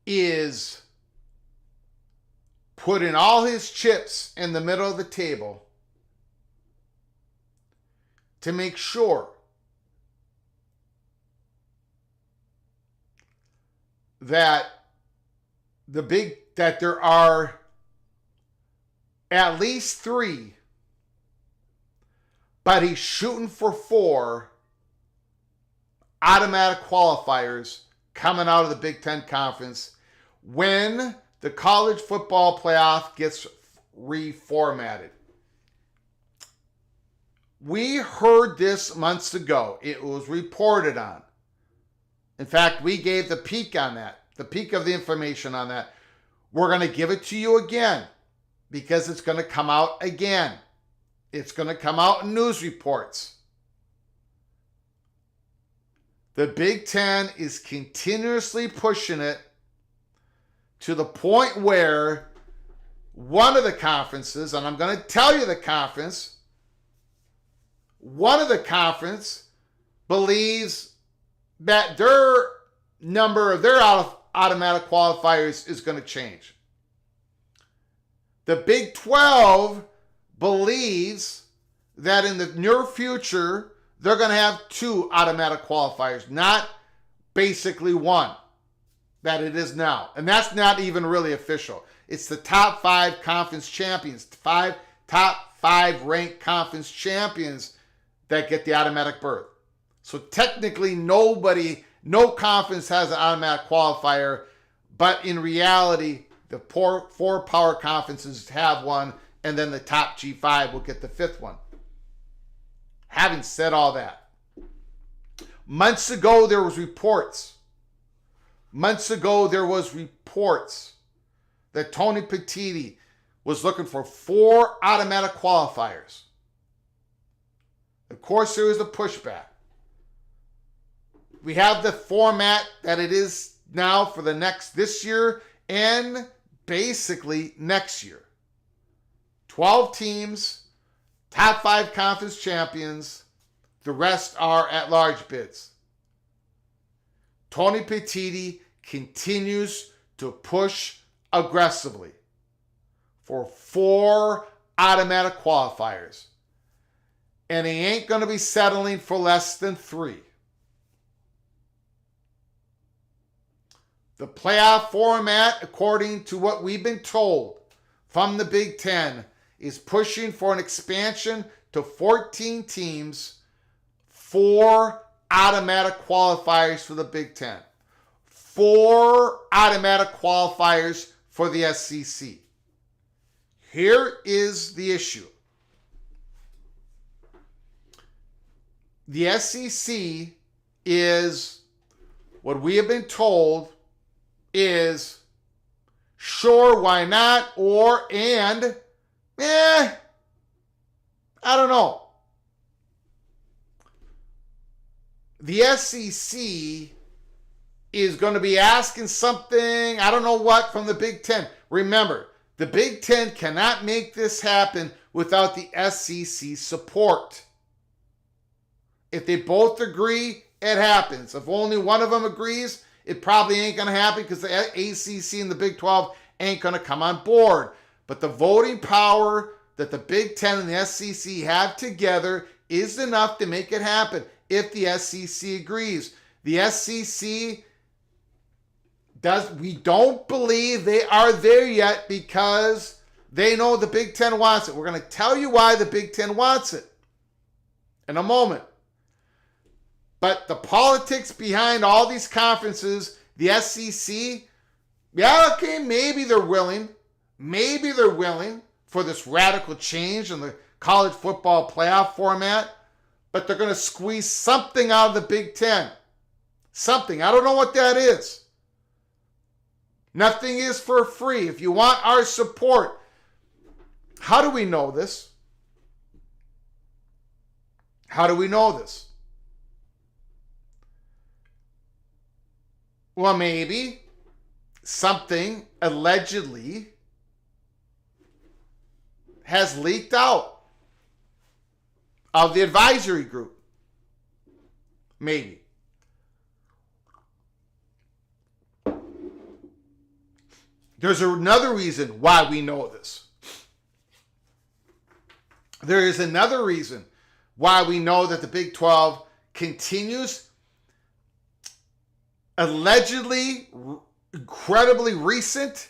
is putting all his chips in the middle of the table to make sure that there are at least 3, but he's shooting for 4 automatic qualifiers coming out of the Big Ten Conference when the college football playoff gets reformatted. We heard this months ago. It was reported on. In fact, we gave the peak on that, the peak of the information on that. We're going to give it to you again because it's going to come out again. It's going to come out in news reports. The Big Ten is continuously pushing it to the point where one of the conferences, and I'm going to tell you the conference, one of the conference believes that their number of their automatic qualifiers is going to change. The Big 12 believes that in the near future, they're going to have 2 automatic qualifiers, not basically 1 that it is now. And that's not even really official. It's the top 5 conference champions, top 5 ranked conference champions that get the automatic berth. So technically no conference has an automatic qualifier, but in reality, the 4 power conferences have one, and then the top G5 will get the 5th one. Having said all that, months ago there was reports that Tony Petitti was looking for 4 automatic qualifiers. Of course, there was a pushback. We have the format that it is now for this year and basically next year. 12 teams, top 5 conference champions, the rest are at-large bids. Tony Petitti continues to push aggressively for 4 automatic qualifiers. And he ain't going to be settling for less than 3. The playoff format, according to what we've been told from the Big Ten, is pushing for an expansion to 14 teams, 4 automatic qualifiers for the Big Ten, 4 automatic qualifiers for the SEC. Here is the issue. The SEC is, what we have been told, is sure, why not, I don't know. The SEC is going to be asking something, I don't know what, from the Big Ten. Remember, the Big Ten cannot make this happen without the SEC support. If they both agree, it happens. If only one of them agrees, it probably ain't going to happen because the ACC and the Big 12 ain't going to come on board. But the voting power that the Big Ten and the SEC have together is enough to make it happen if the SEC agrees. The SEC we don't believe they are there yet because they know the Big Ten wants it. We're going to tell you why the Big Ten wants it in a moment. But the politics behind all these conferences, the SEC, yeah, okay, maybe they're willing for this radical change in the college football playoff format, but they're going to squeeze something out of the Big Ten. Something. I don't know what that is. Nothing is for free. If you want our support, how do we know this? How do we know this? Well, maybe something allegedly has leaked out of the advisory group. Maybe. There's another reason why we know this. There is another reason why we know that the Big 12 continues, allegedly, incredibly recent,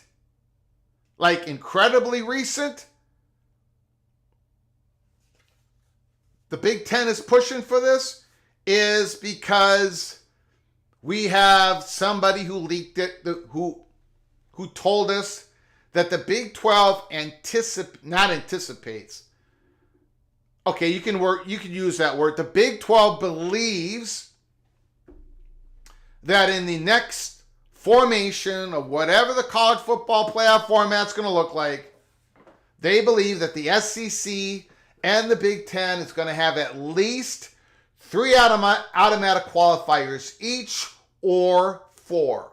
the Big 10 is pushing for this, is because we have somebody who leaked it, who told us that the Big 12 anticipates. Okay, you can use that word. The Big 12 believes that in the next formation of whatever the college football playoff format's going to look like, they believe that the SEC and the Big 10 is going to have at least 3 automatic qualifiers each, or 4.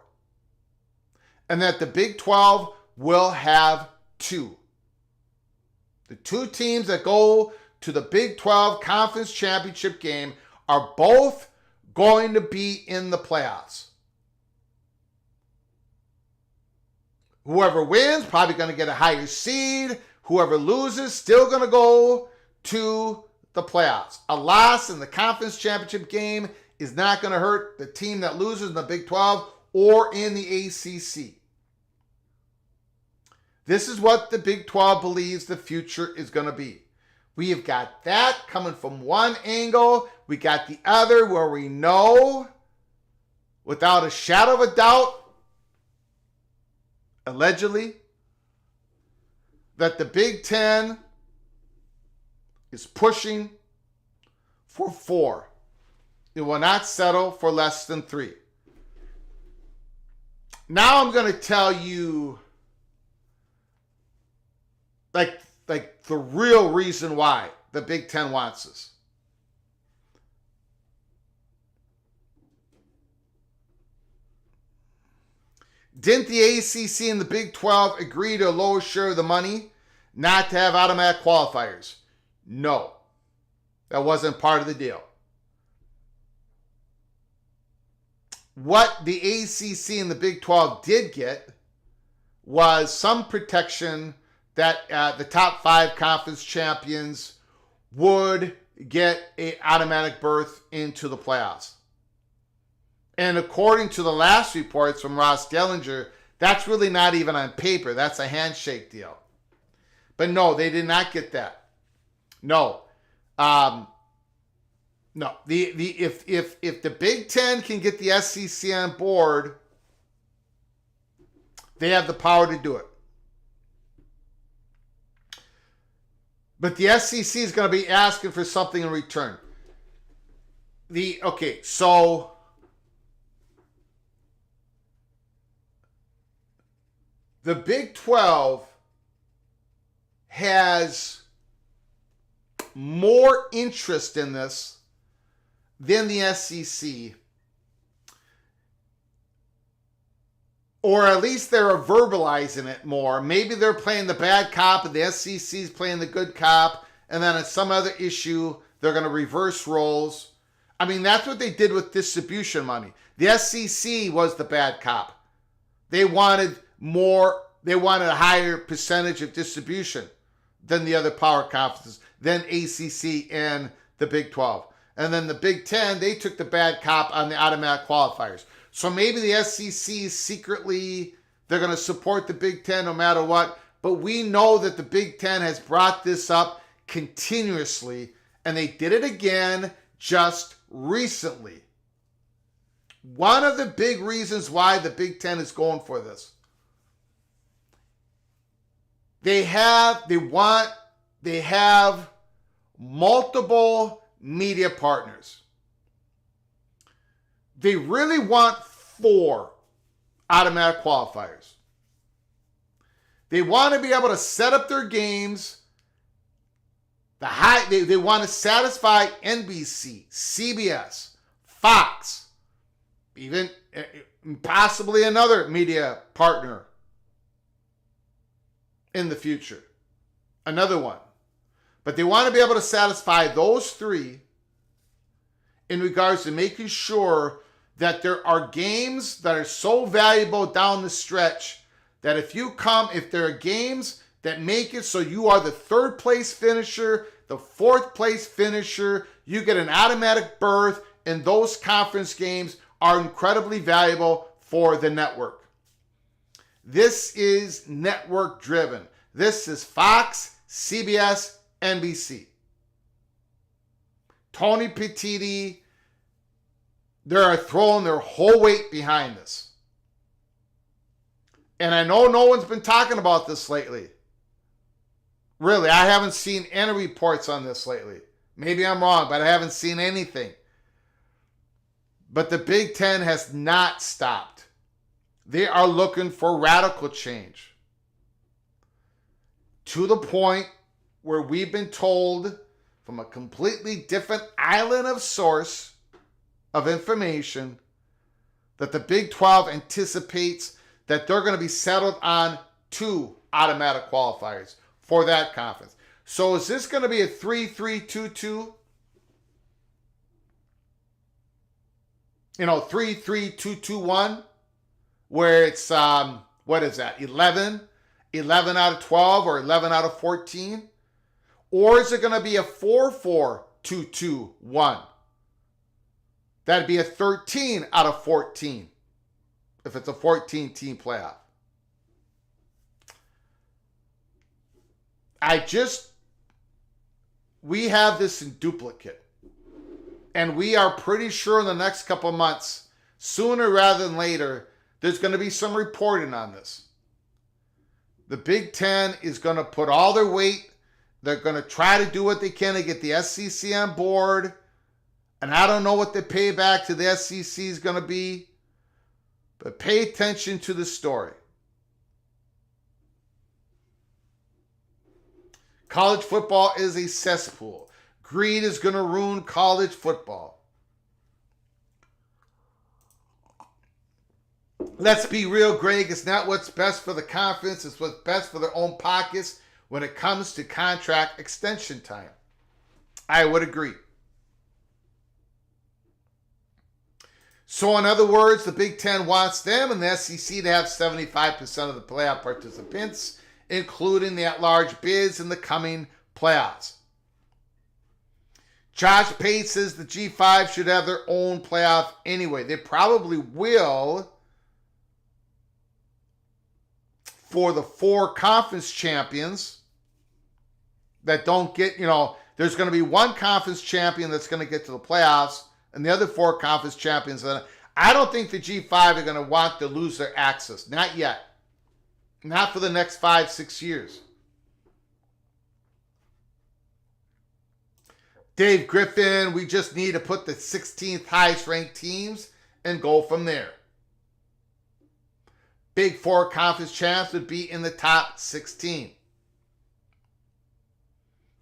And that the Big 12 will have 2. The 2 teams that go to the Big 12 Conference Championship game are both going to be in the playoffs. Whoever wins, probably going to get a higher seed. Whoever loses, still going to go to the playoffs. A loss in the Conference Championship game is not going to hurt the team that loses in the Big 12 or in the ACC. This is what the Big 12 believes the future is going to be. We have got that coming from one angle. We got the other where we know, without a shadow of a doubt, allegedly, that the Big 10 is pushing for 4. It will not settle for less than 3. Now I'm going to tell you like the real reason why the Big 10 wants this. Didn't the ACC and the Big 12 agree to a lower share of the money not to have automatic qualifiers? No. That wasn't part of the deal. What the ACC and the Big 12 did get was some protection that the top 5 conference champions would get an automatic berth into the playoffs. And according to the last reports from Ross Dellinger, that's really not even on paper. That's a handshake deal. But no, they did not get that. No. No. If the Big 10 can get the SEC on board, they have the power to do it. But the SEC is going to be asking for something in return. So the Big 12 has more interest in this than the SEC, or at least they're verbalizing it more. Maybe they're playing the bad cop and the SEC is playing the good cop, and then on some other issue, they're going to reverse roles. I mean, that's what they did with distribution money. The SEC was the bad cop. They wanted a higher percentage of distribution than the other power conferences, than ACC and the Big 12. And then the Big 10, they took the bad cop on the automatic qualifiers. So maybe the SEC secretly, they're going to support the Big 10 no matter what. But we know that the Big 10 has brought this up continuously, and they did it again just recently. One of the big reasons why the Big 10 is going for this. They have multiple media partners. They really want 4 automatic qualifiers. They want to be able to set up their games. They want to satisfy NBC, CBS, Fox, even possibly another media partner in the future. Another one. But they want to be able to satisfy those 3 in regards to making sure that there are games that are so valuable down the stretch that if there are games that make it so you are the third place finisher, the fourth place finisher, you get an automatic berth, and those conference games are incredibly valuable for the network. This is network driven. This is Fox, CBS, NBC. Tony Petitti, they're throwing their whole weight behind this. And I know no one's been talking about this lately. Really, I haven't seen any reports on this lately. Maybe I'm wrong, but I haven't seen anything. But the Big Ten has not stopped. They are looking for radical change. To the point where we've been told from a completely different island of source of information that the Big 12 anticipates that they're going to be settled on 2 automatic qualifiers for that conference. So is this going to be a 3-3-2-2? 3-3-2-2-1, where it's, what is that, 11 out of 12 or 11 out of 14? Or is it going to be a 4-4-2-2-1? That'd be a 13 out of 14 if it's a 14-team playoff. We have this in duplicate. And we are pretty sure in the next couple of months, sooner rather than later, there's going to be some reporting on this. The Big Ten is going to put all their weight. They're going to try to do what they can to get the SEC on board. And I don't know what the payback to the SEC is going to be. But pay attention to the story. College football is a cesspool. Greed is going to ruin college football. Let's be real, Greg. It's not what's best for the conference. It's what's best for their own pockets when it comes to contract extension time. I would agree. So in other words, the Big Ten wants them and the SEC to have 75% of the playoff participants, including the at-large bids in the coming playoffs. Josh Pate says the G5 should have their own playoff anyway. They probably will for the 4 conference champions that don't get, there's going to be 1 conference champion that's going to get to the playoffs and the other 4 conference champions. I don't think the G5 are going to want to lose their access. Not yet. Not for the next 5-6 years. Dave Griffin, we just need to put the 16th highest ranked teams and go from there. Big 4 conference champs would be in the top 16.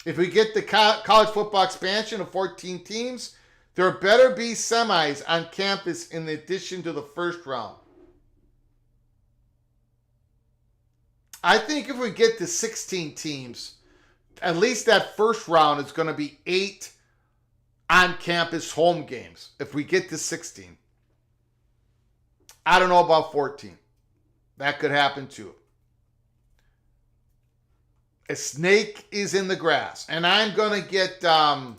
If we get the college football expansion of 14 teams, there better be semis on campus in addition to the first round. I think if we get to 16 teams, at least that first round is going to be 8 on-campus home games if we get to 16. I don't know about 14. That could happen too. A snake is in the grass. And I'm going to get... I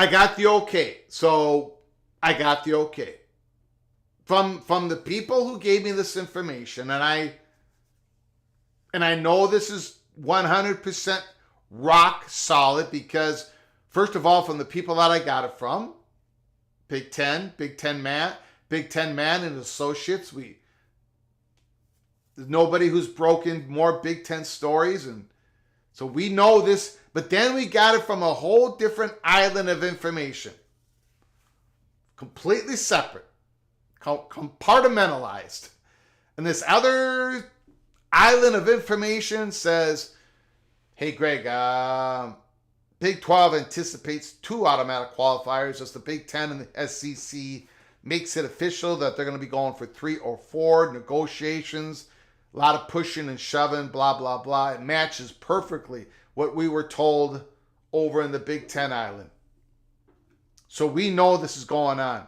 got the okay. So I got the okay. From the people who gave me this information, and I know this is 100% rock solid because, first of all, from the people that I got it from, Big Ten Man and Associates, there's nobody who's broken more Big Ten stories, and so we know this, but then we got it from a whole different island of information. Completely separate. Compartmentalized. And this other island of information says, hey, Greg, Big 12 anticipates 2 automatic qualifiers as the Big 10 and the SEC makes it official that they're going to be going for 3 or 4 negotiations, a lot of pushing and shoving, blah, blah, blah. It matches perfectly what we were told over in the Big 10 island. So we know this is going on.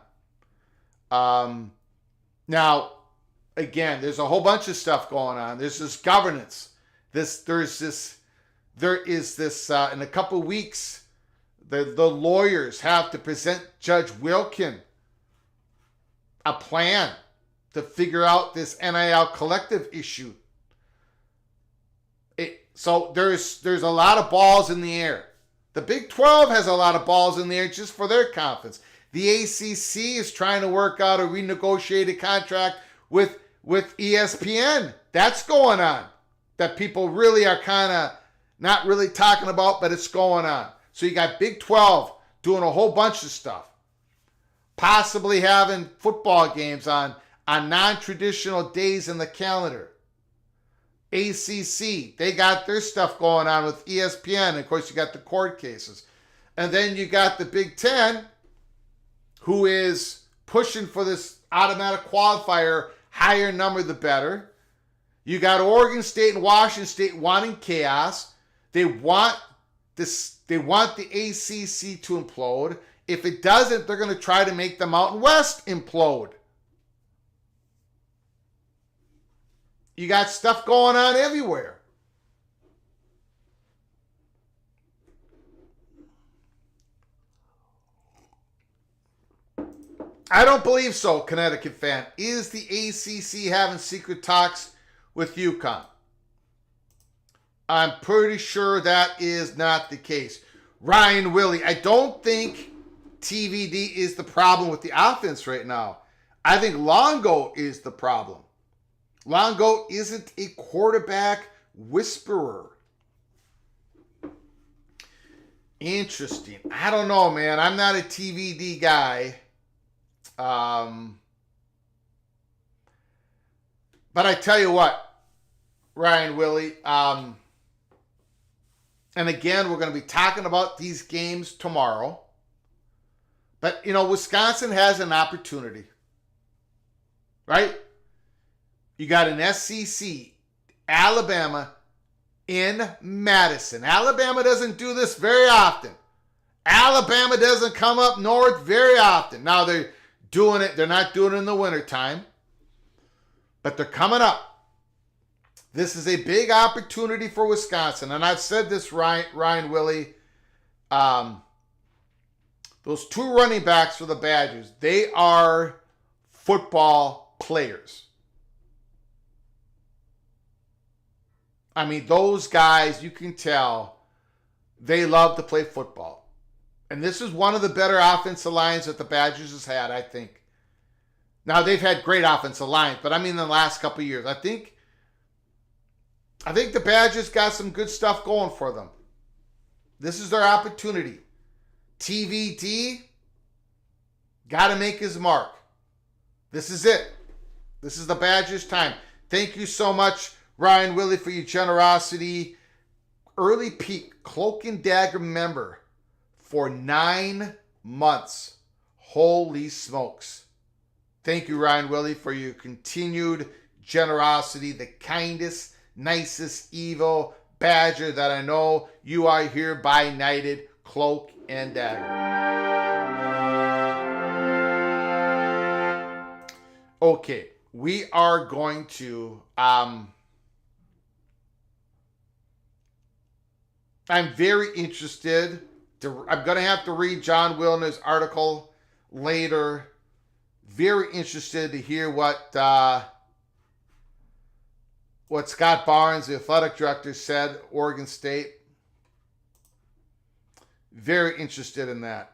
Now, again, there's a whole bunch of stuff going on. There's this governance. There is this, in a couple of weeks, the lawyers have to present Judge Wilkin a plan to figure out this NIL collective issue. So there's a lot of balls in the air. The Big 12 has a lot of balls in the air just for their conference. The ACC is trying to work out a renegotiated contract with ESPN. That's going on. That people really are kind of not really talking about, but it's going on. So you got Big 12 doing a whole bunch of stuff. Possibly having football games on non-traditional days in the calendar. ACC, they got their stuff going on with ESPN. And of course, you got the court cases. And then you got the Big 10, who is pushing for this automatic qualifier, higher number the better. You got Oregon State and Washington State wanting chaos. They want the ACC to implode. If it doesn't, they're going to try to make the Mountain West implode. You got stuff going on everywhere. I don't believe so, Connecticut fan. Is the ACC having secret talks with UConn? I'm pretty sure that is not the case. Ryan Willie, I don't think TVD is the problem with the offense right now. I think Longo is the problem. Longo isn't a quarterback whisperer. Interesting. I don't know, man. I'm not a TVD guy. But I tell you what, Ryan Willie, and again, we're going to be talking about these games tomorrow. But, Wisconsin has an opportunity, right? You got an SEC, Alabama in Madison. Alabama doesn't do this very often. Alabama doesn't come up north very often. Now they're doing it. They're not doing it in the wintertime, but they're coming up. This is a big opportunity for Wisconsin. And I've said this, Ryan Willie, those two running backs for the Badgers, they are football players. I mean, those guys, you can tell, they love to play football. And this is one of the better offensive lines that the Badgers has had, I think. Now, they've had great offensive lines, but I mean in the last couple of years. I think the Badgers got some good stuff going for them. This is their opportunity. TVD got to make his mark. This is it. This is the Badgers' time. Thank you so much, Ryan Willie, for your generosity. Early Peak Cloak and Dagger member for 9 months. Holy smokes. Thank you, Ryan Willie, for your continued generosity. The kindest, nicest, evil Badger that I know. You are hereby knighted, Cloak and Dagger. Okay, we are going to... I'm very interested. I'm going to have to read John Wilner's article later. Very interested to hear what Scott Barnes, the athletic director, said, Oregon State. Very interested in that.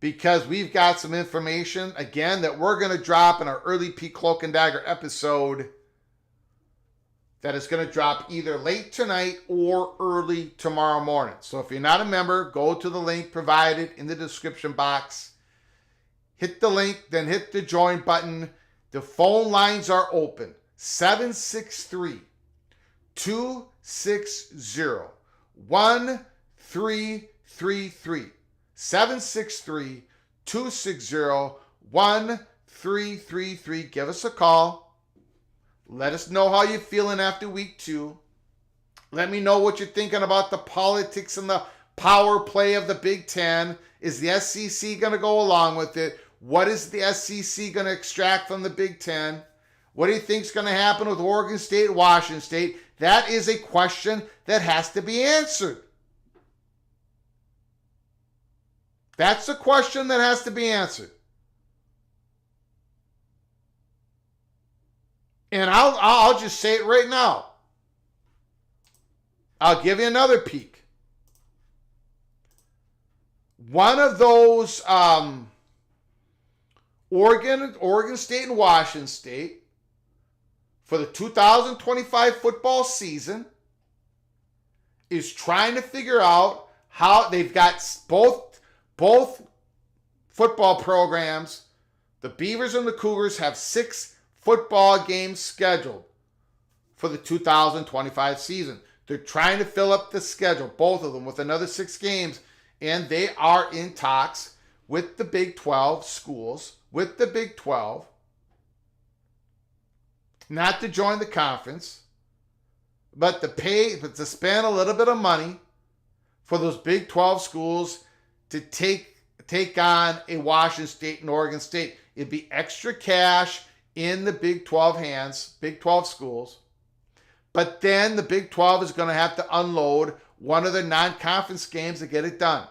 Because we've got some information, again, that we're going to drop in our Early Peak Cloak and Dagger episode that is going to drop either late tonight or early tomorrow morning. So if you're not a member, go to the link provided in the description box. Hit the link, then hit the join button. The phone lines are open. 763-260-1333. 763-260-1333. Give us a call. Let us know how you're feeling after week 2. Let me know what you're thinking about the politics and the power play of the Big Ten. Is the SEC going to go along with it? What is the SEC going to extract from the Big Ten? What do you think is going to happen with Oregon State and Washington State? That is a question that has to be answered. That's the question that has to be answered. And I'll just say it right now. I'll give you another peek. One of those Oregon State and Washington State for the 2025 football season is trying to figure out how they've got both football programs. The Beavers and the Cougars have 6 football games scheduled for the 2025 season. They're trying to fill up the schedule, both of them, with another 6 games, and they are in talks with the Big 12 schools, with the Big 12, not to join the conference, but to spend a little bit of money for those Big 12 schools to take on a Washington State and Oregon State. It'd be extra cash in the Big 12 hands, Big 12 schools. But then the Big 12 is going to have to unload one of their non-conference games to get it done.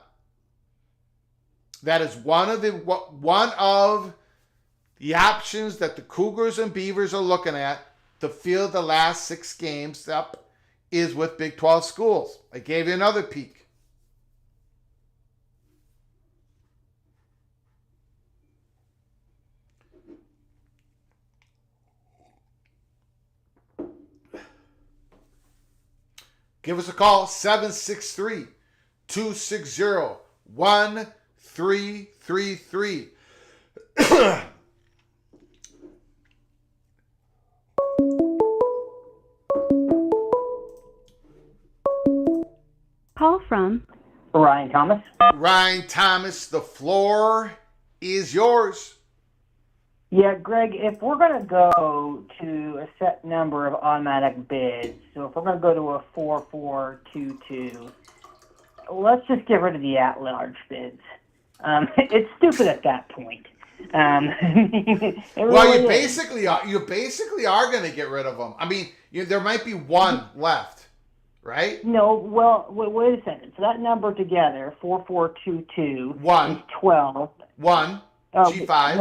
That is one of the options that the Cougars and Beavers are looking at to fill the last 6 games up is with Big 12 schools. I gave you another peek. Give us a call, 763-260-1333. Call from Ryan Thomas. Ryan Thomas, the floor is yours. Yeah, Greg, if we're going to go to a set number of automatic bids, so if we're going to go to a 4-4-2-2, let's just get rid of the at-large bids. It's stupid at that point. Well, you basically are going to get rid of them. I mean, there might be one left, right? No, well, wait a second. So that number together, 4-4-2-2, is 12. One, G5.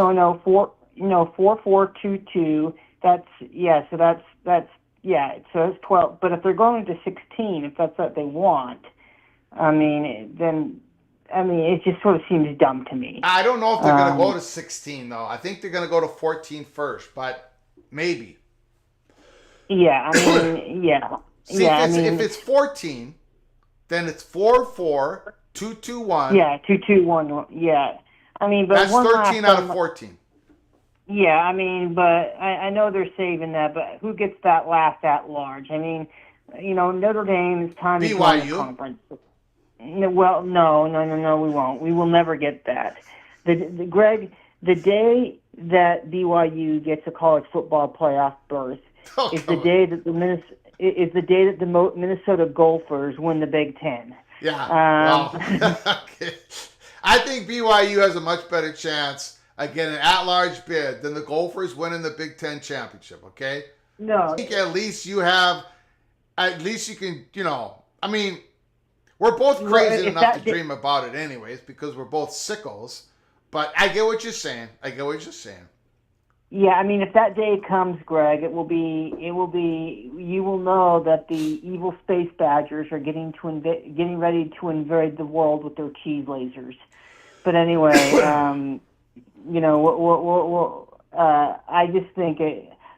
No, 4-4-2-2. That's so that's so it's 12. But if they're going to 16, if that's what they want, then it just sort of seems dumb to me. I don't know if they're going to go to 16 though. I think they're going to go to 14 first, but maybe. Yeah, yeah. See, if it's 14, then it's 4-4-2-2-1. Yeah, 2-2-1. Yeah, but that's 13 out of 14. Yeah, but I know they're saving that, but who gets that last at large? Notre Dame is time to join the conference. Well, no, we won't. We will never get that. Greg, the day that BYU gets a college football playoff berth is the day that the Minnesota Gophers win the Big Ten. Yeah. Okay. I think BYU has a much better chance again an at-large bid than the Gophers winning the Big Ten championship. Okay. No. I think at least you can. We're both crazy enough to dream about it anyways because we're both sickos. But I get what you're saying. Yeah, if that day comes, Greg, you will know that the evil space badgers are getting ready to invade the world with their cheese lasers. But anyway, I just think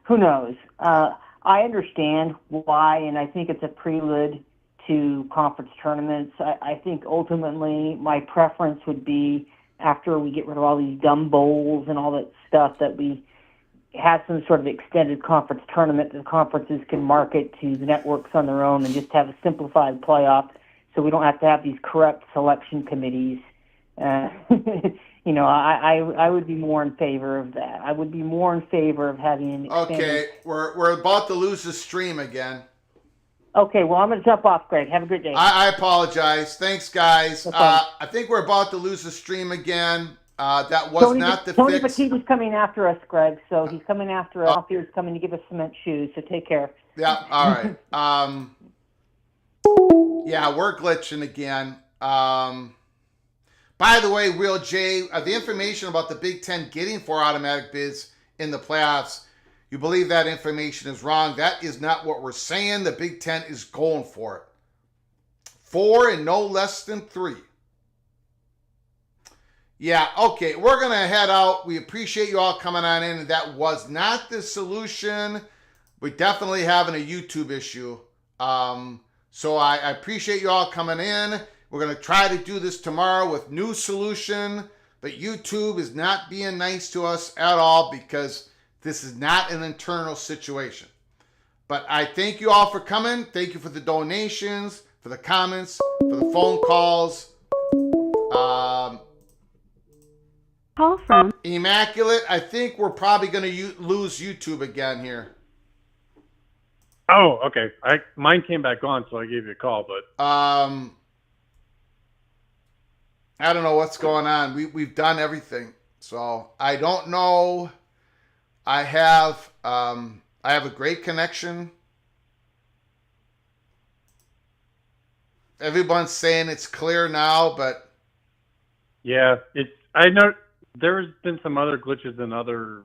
who knows? I understand why, and I think it's a prelude to conference tournaments. I think ultimately my preference would be after we get rid of all these dumb bowls and all that stuff that we have some sort of extended conference tournament that the conferences can market to the networks on their own and just have a simplified playoff so we don't have to have these corrupt selection committees. I would be more in favor of that. I would be more in favor of having an extended... Okay, we're about to lose the stream again. Okay, well, I'm going to jump off, Greg. Have a good day. I apologize. Thanks, guys. Okay. I think we're about to lose the stream again. That was not the Tony fix. Batita's coming after us, Greg. So he's coming after us. He's coming to give us cement shoes. So take care. Yeah. All right. Yeah, we're glitching again. By the way, Real J, the information about the Big Ten getting 4 automatic bids in the playoffs, you believe that information is wrong. That is not what we're saying. The Big Ten is going for it. 4 and no less than 3. Yeah, okay, we're going to head out. We appreciate you all coming on in. That was not the solution. We're definitely having a YouTube issue. So I appreciate you all coming in. We're going to try to do this tomorrow with new solution. But YouTube is not being nice to us at all because this is not an internal situation. But I thank you all for coming. Thank you for the donations, for the comments, for the phone calls. Call from Immaculate, I think we're probably going to lose YouTube again here. Oh, okay. Mine came back on, so I gave you a call, but I don't know what's going on. We've done everything, so I don't know. I have a great connection. Everyone's saying it's clear now, but yeah, I know there's been some other glitches in other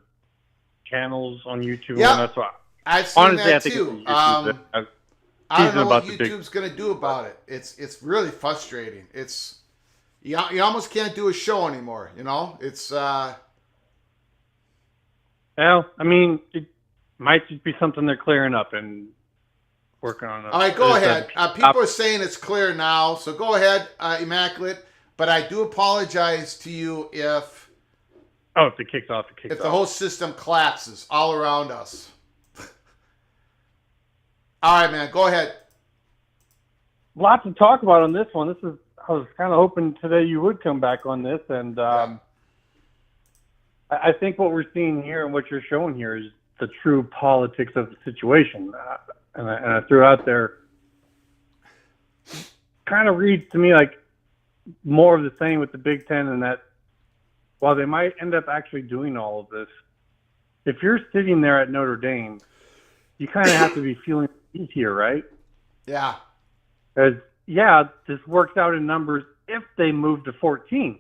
channels on YouTube, yeah, and that's why. I've seen Honestly, that I think too. it's I don't know what YouTube's going to do about it. It's really frustrating. It's you almost can't do a show anymore. You know, it's. Well, I mean, it might just be something they're clearing up and working on. All right, go ahead. People are saying it's clear now, so go ahead, Immaculate. But I do apologize to you if it kicks off, if the whole system collapses all around us. All right, man, go ahead. Lots to talk about on this one. I was kind of hoping today you would come back on this, and I think what we're seeing here and what you're showing here is the true politics of the situation. And I threw out there, kind of reads to me like more of the same with the Big Ten, and that while they might end up actually doing all of this, if you're sitting there at Notre Dame, you kind of have to be feeling easier, right? Yeah. Because, yeah, this works out in numbers if they move to 14.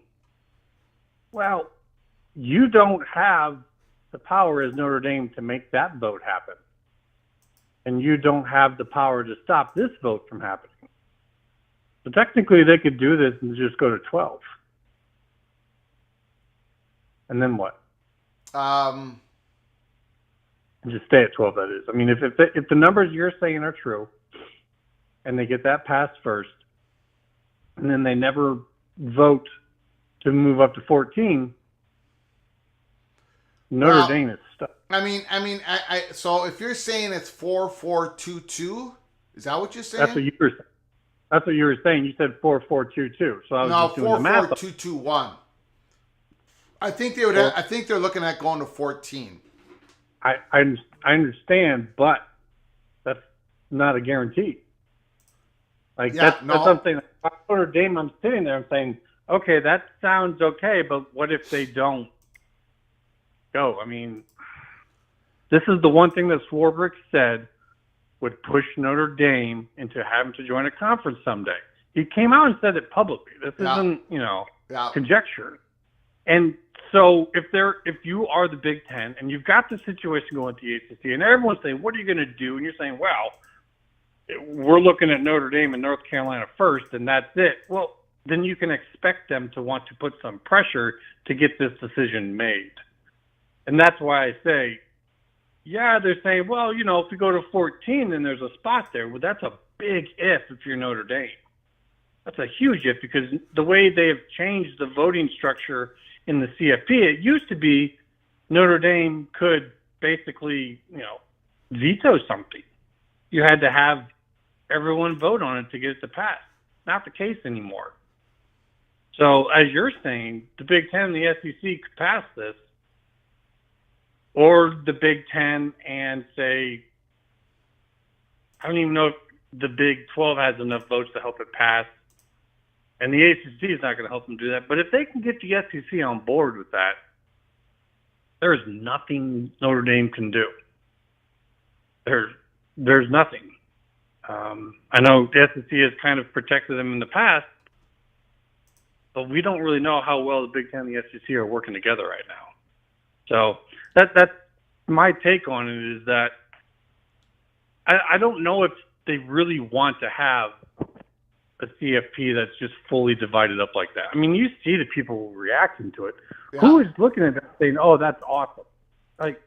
Well, you don't have the power as Notre Dame to make that vote happen. And you don't have the power to stop this vote from happening. So technically they could do this and just go to 12. And then what? And just stay at 12, that is. I mean, if the numbers you're saying are true, and they get that passed first, and then they never vote to move up to 14, Notre Dame is stuck. I so if you're saying it's 4-4-2-2, is that what you're saying? That's what you were saying. That's what you were saying. You said 4-4-2-2. So I was just doing the math. 4-4-2-2-1. I think they would. I think they're looking at going to 14. I understand, but that's not a guarantee. Like that's something. If Notre Dame, I'm sitting there and saying, okay, that sounds okay, but what if they don't go? I mean, this is the one thing that Swarbrick said would push Notre Dame into having to join a conference someday. He came out and said it publicly. This isn't, conjecture. And so if you are the Big Ten and you've got the situation going to the ACC and everyone's saying, what are you going to do? And you're saying, well, we're looking at Notre Dame and North Carolina first, and that's it. Well, then you can expect them to want to put some pressure to get this decision made. And that's why I say, yeah, they're saying, well, if we go to 14, then there's a spot there. Well, that's a big if you're Notre Dame. That's a huge if, because the way they have changed the voting structure in the CFP, it used to be Notre Dame could basically, veto something. You had to have everyone vote on it to get it to pass. Not the case anymore. So as you're saying, the Big Ten and the SEC could pass this, or the Big Ten and say, I don't even know if the Big 12 has enough votes to help it pass, And the ACC is not going to help them do that. But if they can get the SEC on board with that, there's nothing Notre Dame can do. There's nothing. I know the SEC has kind of protected them in the past, but we don't really know how well the Big Ten and the SEC are working together right now. So that's my take on it, is that I don't know if they really want to have a CFP that's just fully divided up like that. I mean, you see the people reacting to it. Yeah. Who is looking at that saying, "Oh, that's awesome"? Like,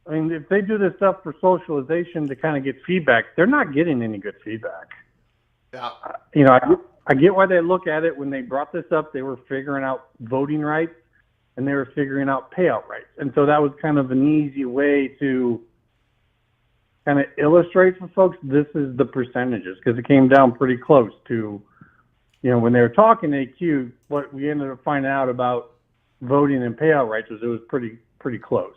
I mean, if they do this stuff for socialization to kind of get feedback, they're not getting any good feedback. Yeah. I get why they look at it. When they brought this up, they were figuring out voting rights and they were figuring out payout rights. And so that was kind of an easy way to kind of illustrate for folks, this is the percentages, because it came down pretty close to, when they were talking AQ, what we ended up finding out about voting and payout rights was it was pretty close.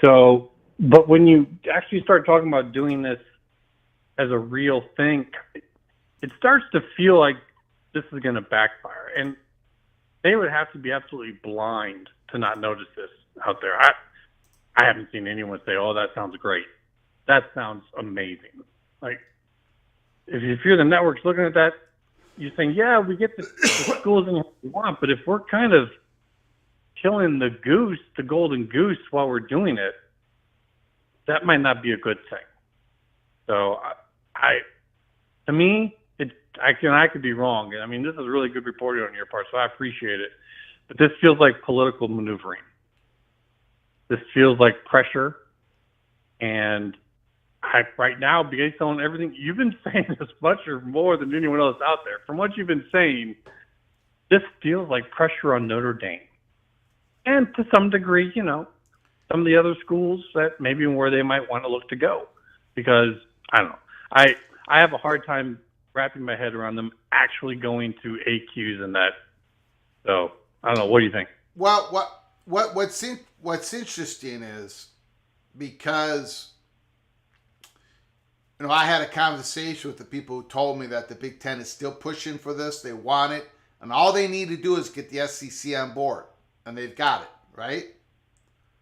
So, but when you actually start talking about doing this as a real thing, it starts to feel like this is going to backfire. And they would have to be absolutely blind to not notice this out there. I haven't seen anyone say, "Oh, that sounds great. That sounds amazing." Like, if you're the networks looking at that, you're saying, yeah, we get the schools in we want, but if we're kind of killing the golden goose while we're doing it, that might not be a good thing. So to me, I could be wrong. I mean, this is really good reporting on your part, so I appreciate it. But this feels like political maneuvering. This feels like pressure. And right now, based on everything you've been saying, as much or more than anyone else out there, from what you've been saying, this feels like pressure on Notre Dame. And to some degree, some of the other schools that maybe where they might want to look to go. Because, I don't know, I have a hard time wrapping my head around them actually going to AQs and that. So, I don't know. What do you think? Well, what's interesting is because I had a conversation with the people who told me that the Big Ten is still pushing for this. They want it. And all they need to do is get the SEC on board. And they've got it, right?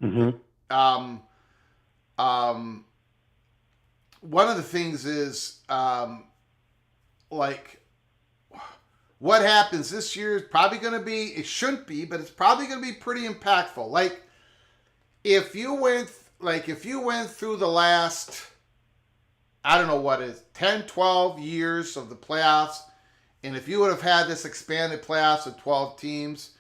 Mm-hmm. One of the things is, what happens this year is probably going to be, it shouldn't be, but it's probably going to be pretty impactful. Like, if you went through the last, I don't know what it is, 10, 12 years of the playoffs, and if you would have had this expanded playoffs of 12 teams,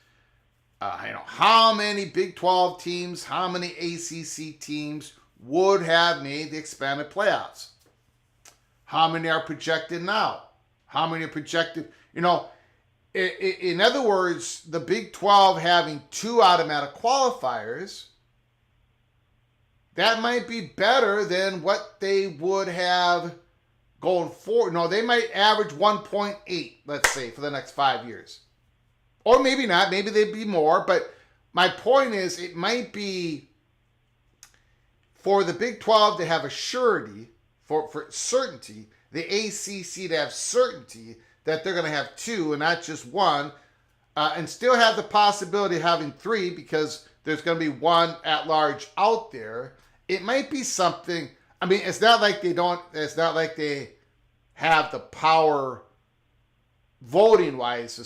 how many Big 12 teams, how many ACC teams would have made the expanded playoffs? How many are projected now? How many are projected? In other words, the Big 12 having 2 automatic qualifiers, that might be better than what they would have going forward. No, they might average 1.8, let's say, for the next 5 years. Or maybe not. Maybe they'd be more. But my point is, it might be for the Big 12 to have a surety, for certainty, the ACC to have certainty that they're going to have 2 and not just 1, and still have the possibility of having 3 because there's going to be 1 at large out there. It might be something. I mean, it's not like they have the power voting wise to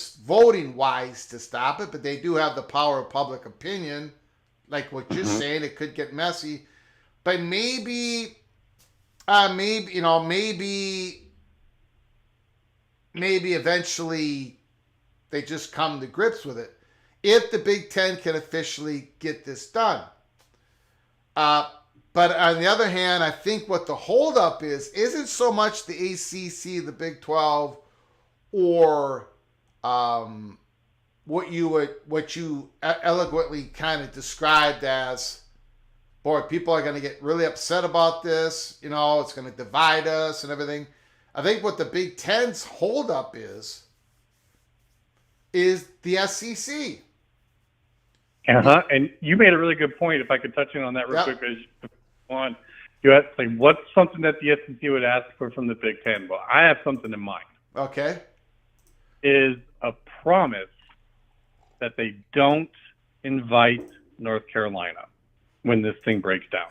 stop it, but they do have the power of public opinion. Like what you're saying, it could get messy. But maybe eventually they just come to grips with it. If the Big Ten can officially get this done. But on the other hand, I think what the holdup isn't so much the ACC, the Big 12, or what you eloquently kind of described as, boy, people are going to get really upset about this. It's going to divide us and everything. I think what the Big Ten's holdup is the SEC. And you made a really good point. If I could touch in on that real quick, you asked, what's something that the SEC would ask for from the Big Ten? Well, I have something in mind. Okay. is a promise that they don't invite North Carolina when this thing breaks down.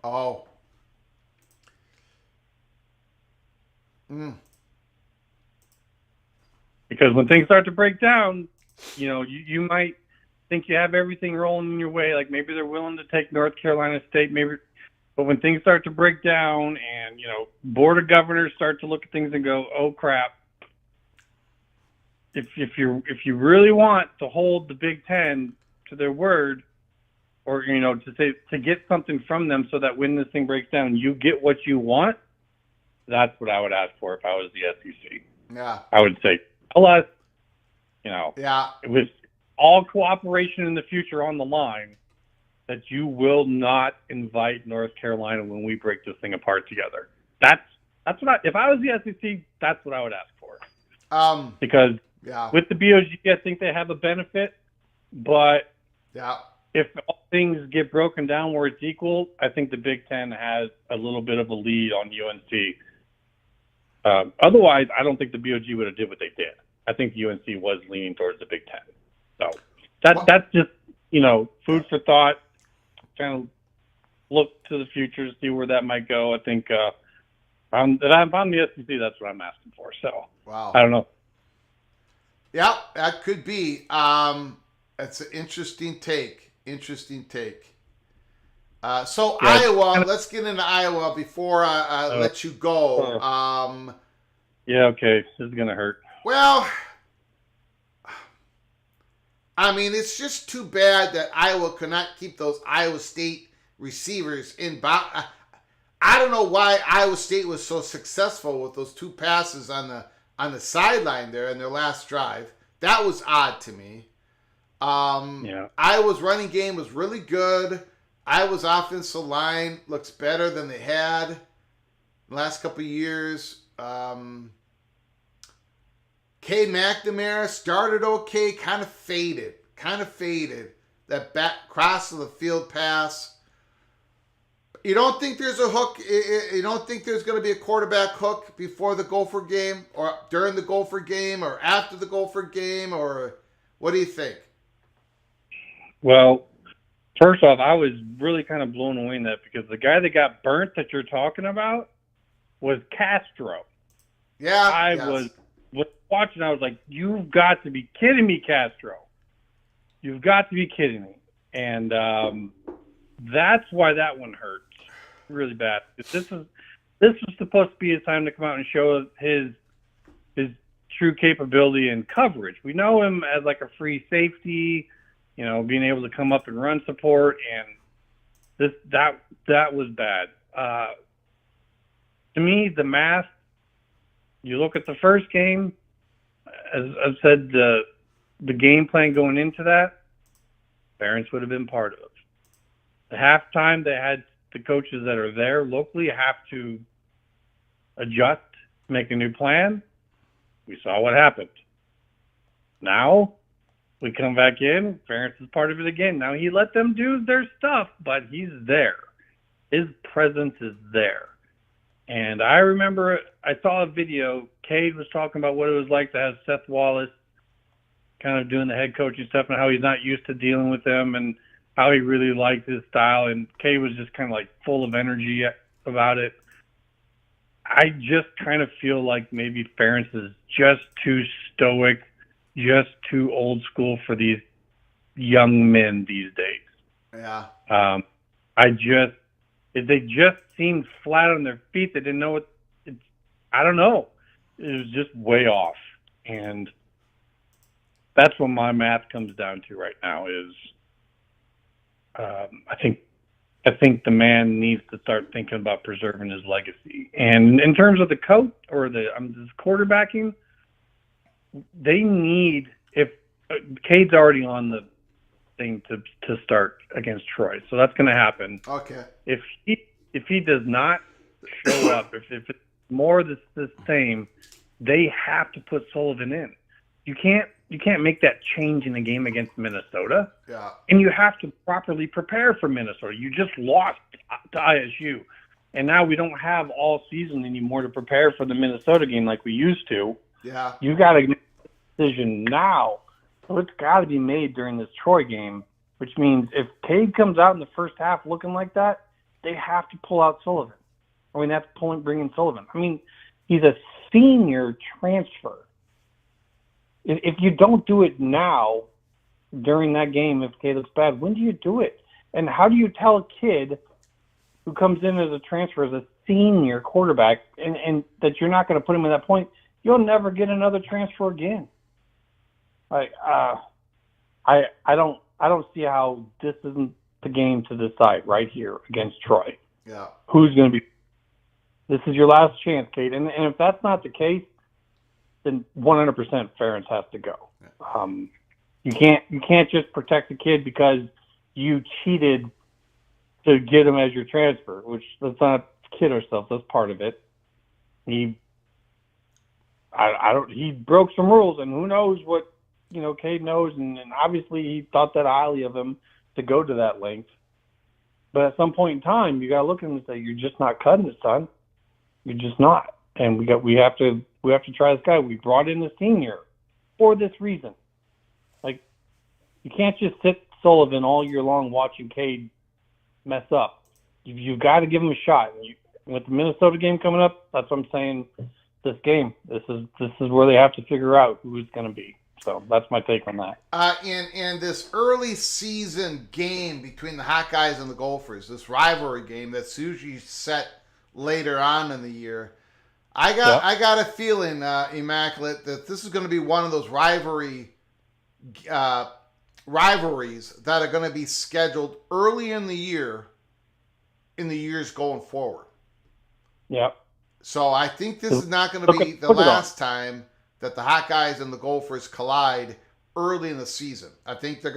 Oh. Because when things start to break down, you might think you have everything rolling in your way. Like maybe they're willing to take North Carolina State, but when things start to break down and, board of governors start to look at things and go, oh crap. If you really want to hold the Big Ten to their word, or to get something from them so that when this thing breaks down, you get what you want, that's what I would ask for if I was the SEC. Yeah. I would say, tell us, yeah, with all cooperation in the future on the line, that you will not invite North Carolina when we break this thing apart together. That's what if I was the SEC, that's what I would ask for. Because with the BOG, I think they have a benefit, but if all things get broken down where it's equal, I think the Big Ten has a little bit of a lead on UNC. Otherwise, I don't think the BOG would have did what they did. I think UNC was leaning towards the Big Ten. So that's just, food for thought, kind of look to the future to see where that might go. I think if I'm the SEC, that's what I'm asking for. So I don't know. Yeah, that could be. That's an interesting take. Iowa, let's get into Iowa before I let you go. Yeah, okay. This is going to hurt. Well, I mean, it's just too bad that Iowa could not keep those Iowa State receivers in bounds. I don't know why Iowa State was so successful with those two passes on the sideline there in their last drive. That was odd to me. Iowa's running game was really good. Iowa's offensive line looks better than they had the last couple of years. Cade McNamara started okay, kind of faded. That back cross of the field pass. You don't think there's a hook? You don't think there's going to be a quarterback hook before the Gopher game, or during the Gopher game, or after the Gopher game, or what do you think? Well, first off, I was really kind of blown away in that because the guy that got burnt that you're talking about was Castro. Yeah, I was watching. I was like, "You've got to be kidding me, Castro! You've got to be kidding me!" And that's why that one hurts really bad. This was supposed to be his time to come out and show his true capability in coverage. We know him as like a free safety, being able to come up and run support, and that was bad. To me, the math. You look at the first game, as I've said, the game plan going into that, parents would have been part of it. The halftime, they had the coaches that are there locally have to adjust, make a new plan. We saw what happened. Now, we come back in, Ferentz is part of it again. Now, he let them do their stuff, but he's there. His presence is there. And I remember I saw a video. Cade was talking about what it was like to have Seth Wallace kind of doing the head coaching stuff and how he's not used to dealing with them and how he really liked his style. And Cade was just kind of like full of energy about it. I just kind of feel like maybe Ferentz is just too stoic, just too old school for these young men these days. Yeah. They just seemed flat on their feet. They didn't know what. I don't know. It was just way off, and that's what my math comes down to right now. Is I think the man needs to start thinking about preserving his legacy. And in terms of the coach or this quarterbacking, they need if Cade's already on the thing to start against Troy, so that's going to happen. Okay. If he does not show up, if it's more the same, they have to put Sullivan in. You can't make that change in the game against Minnesota. Yeah. And you have to properly prepare for Minnesota. You just lost to ISU, and now we don't have all season anymore to prepare for the Minnesota game like we used to. Yeah. You got to make a decision now. So it's got to be made during this Troy game, which means if Cade comes out in the first half looking like that, they have to pull out Sullivan. I mean, they have to bring in Sullivan. I mean, he's a senior transfer. If you don't do it now during that game, if Cade looks bad, when do you do it? And how do you tell a kid who comes in as a transfer, as a senior quarterback, and that you're not going to put him at that point? You'll never get another transfer again. Like, I don't see how this isn't the game to decide right here against Troy. Yeah. Who's going to be? This is your last chance, Kate. And if that's not the case, then 100% Ferentz has to go. You can't just protect the kid because you cheated to get him as your transfer, which let's not kid ourselves. That's part of it. He broke some rules, and who knows what Cade knows, and obviously he thought that highly of him to go to that length. But at some point in time, you got to look at him and say, "You're just not cutting it, son. You're just not." And we have to try this guy. We brought in the senior for this reason. Like, you can't just sit Sullivan all year long watching Cade mess up. You've got to give him a shot. With the Minnesota game coming up, that's what I'm saying. This game, this is where they have to figure out who it's going to be. So that's my take on that. In this early season game between the Hawkeyes and the Gophers, this rivalry game that's usually set later on in the year, I got a feeling, Immaculate, that this is going to be one of those rivalries that are going to be scheduled early in the year, in the years going forward. Yep. So I think this is not going to be the last time that the Hawkeyes and the Gophers collide early in the season. I think this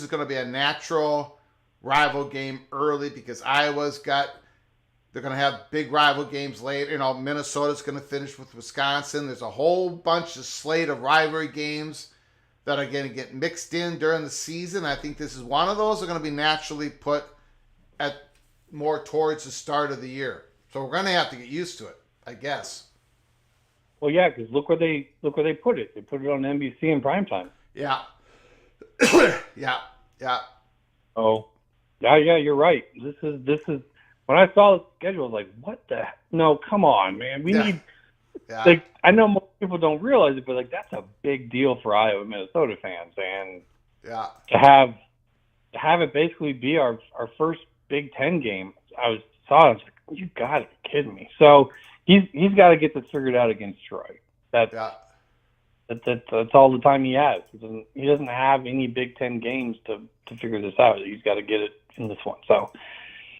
is going to be a natural rival game early because they're going to have big rival games later. Minnesota's going to finish with Wisconsin. There's a whole bunch of slate of rivalry games that are going to get mixed in during the season. I think this is one of those that are going to be naturally put at more towards the start of the year. So we're going to have to get used to it, I guess. Well, yeah, because look where they put it. They put it on NBC in primetime. Yeah. yeah. Oh, yeah, you're right. This is when I saw the schedule, I was like, what the? No, come on, man. We need. Yeah. Like, I know most people don't realize it, but like that's a big deal for Iowa Minnesota fans, and to have it basically be our first Big Ten game. I was like, you got to be kidding me. So he's got to get this figured out against Troy. That's all the time he has. He doesn't have any Big Ten games to figure this out. He's got to get it in this one. So,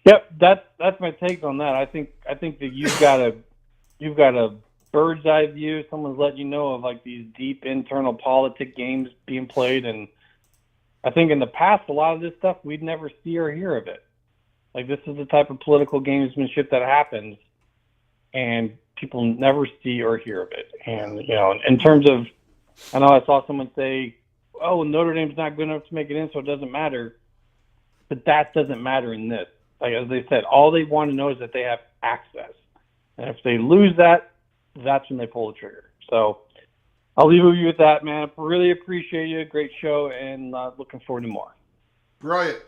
yep, that's my take on that. I think that you've got a bird's eye view. Someone's letting you know of like these deep internal politic games being played, and I think in the past a lot of this stuff we'd never see or hear of it. Like, this is the type of political gamesmanship that happens, and people never see or hear of it. And, in terms of, I know I saw someone say, oh, Notre Dame's not good enough to make it in, so it doesn't matter. But that doesn't matter in this. Like, as they said, all they want to know is that they have access. And if they lose that, that's when they pull the trigger. So I'll leave it with you with that, man. Really appreciate you. Great show, and looking forward to more. Brilliant.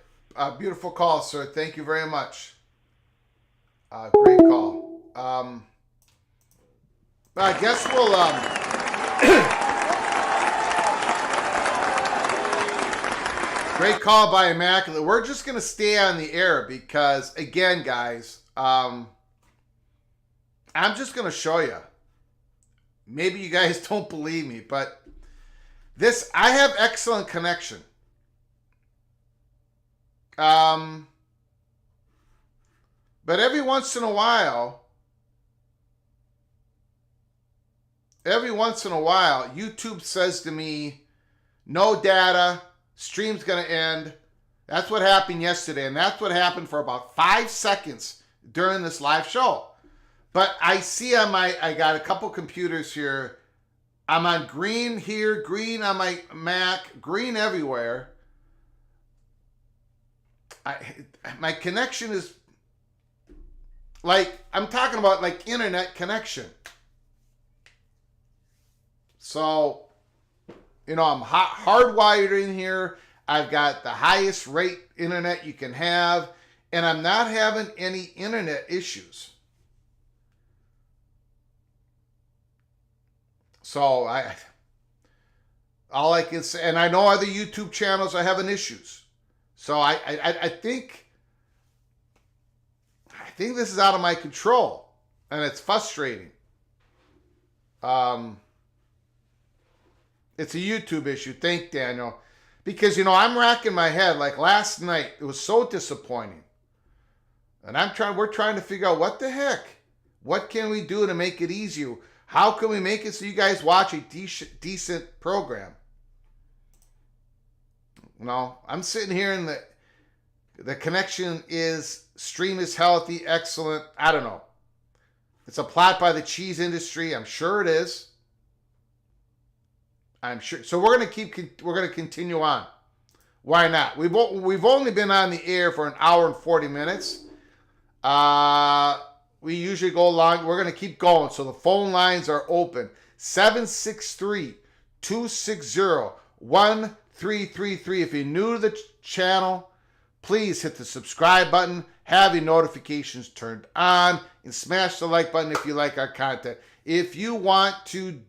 Beautiful call, sir. Thank you very much. Great call. I guess we'll... Great call by Immaculate. We're just going to stay on the air because, again, guys, I'm just going to show you. Maybe you guys don't believe me, but I have excellent connection. But every once in a while, YouTube says to me, no data, stream's going to end. That's what happened yesterday, and that's what happened for about 5 seconds during this live show. But I see I got a couple computers here. I'm on green here, green on my Mac, green everywhere. My connection is like, I'm talking about like internet connection. So, you know, I'm hardwired in here. I've got the highest rate internet you can have, and I'm not having any internet issues. So all I can say, and I know other YouTube channels are having issues. So I think this is out of my control, and it's frustrating. It's a YouTube issue. Thank Daniel. Because, you know, I'm racking my head. Like last night, it was so disappointing. And we're trying to figure out what the heck. What can we do to make it easier? How can we make it so you guys watch a decent program? You know, I'm sitting here and the connection stream is healthy, excellent. I don't know. It's a plot by the cheese industry. I'm sure it is. I'm sure. So we're gonna continue on. Why not? We've only been on the air for an hour and 40 minutes. We usually go long. We're gonna keep going. So the phone lines are open. 763-260-1333. If you're new to the channel, please hit the subscribe button, have your notifications turned on, and smash the like button if you like our content. If you want to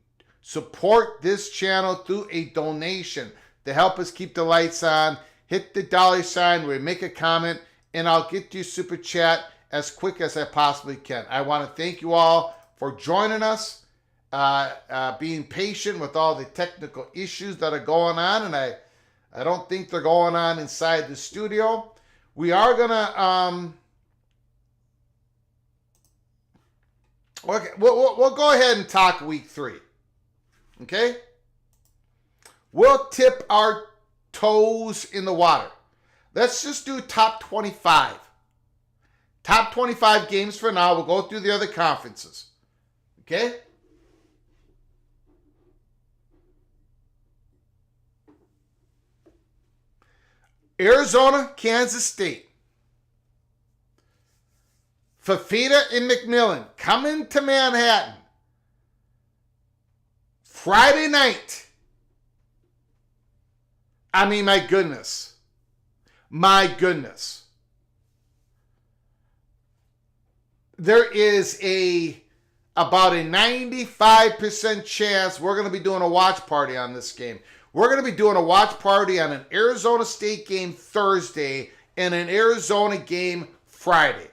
support this channel through a donation to help us keep the lights on, hit the $sign where you make a comment, and I'll get to your super chat as quick as I possibly can. I want to thank you all for joining us, being patient with all the technical issues that are going on, and I don't think they're going on inside the studio. We are gonna okay, we'll go ahead and talk week 3. Okay? We'll tip our toes in the water. Let's just do top 25. Top 25 games for now. We'll go through the other conferences. Okay? Arizona, Kansas State. Fafita and McMillan coming to Manhattan. Friday night. I mean, my goodness. My goodness. There is about a 95% chance we're going to be doing a watch party on this game. We're going to be doing a watch party on an Arizona State game Thursday and an Arizona game Friday.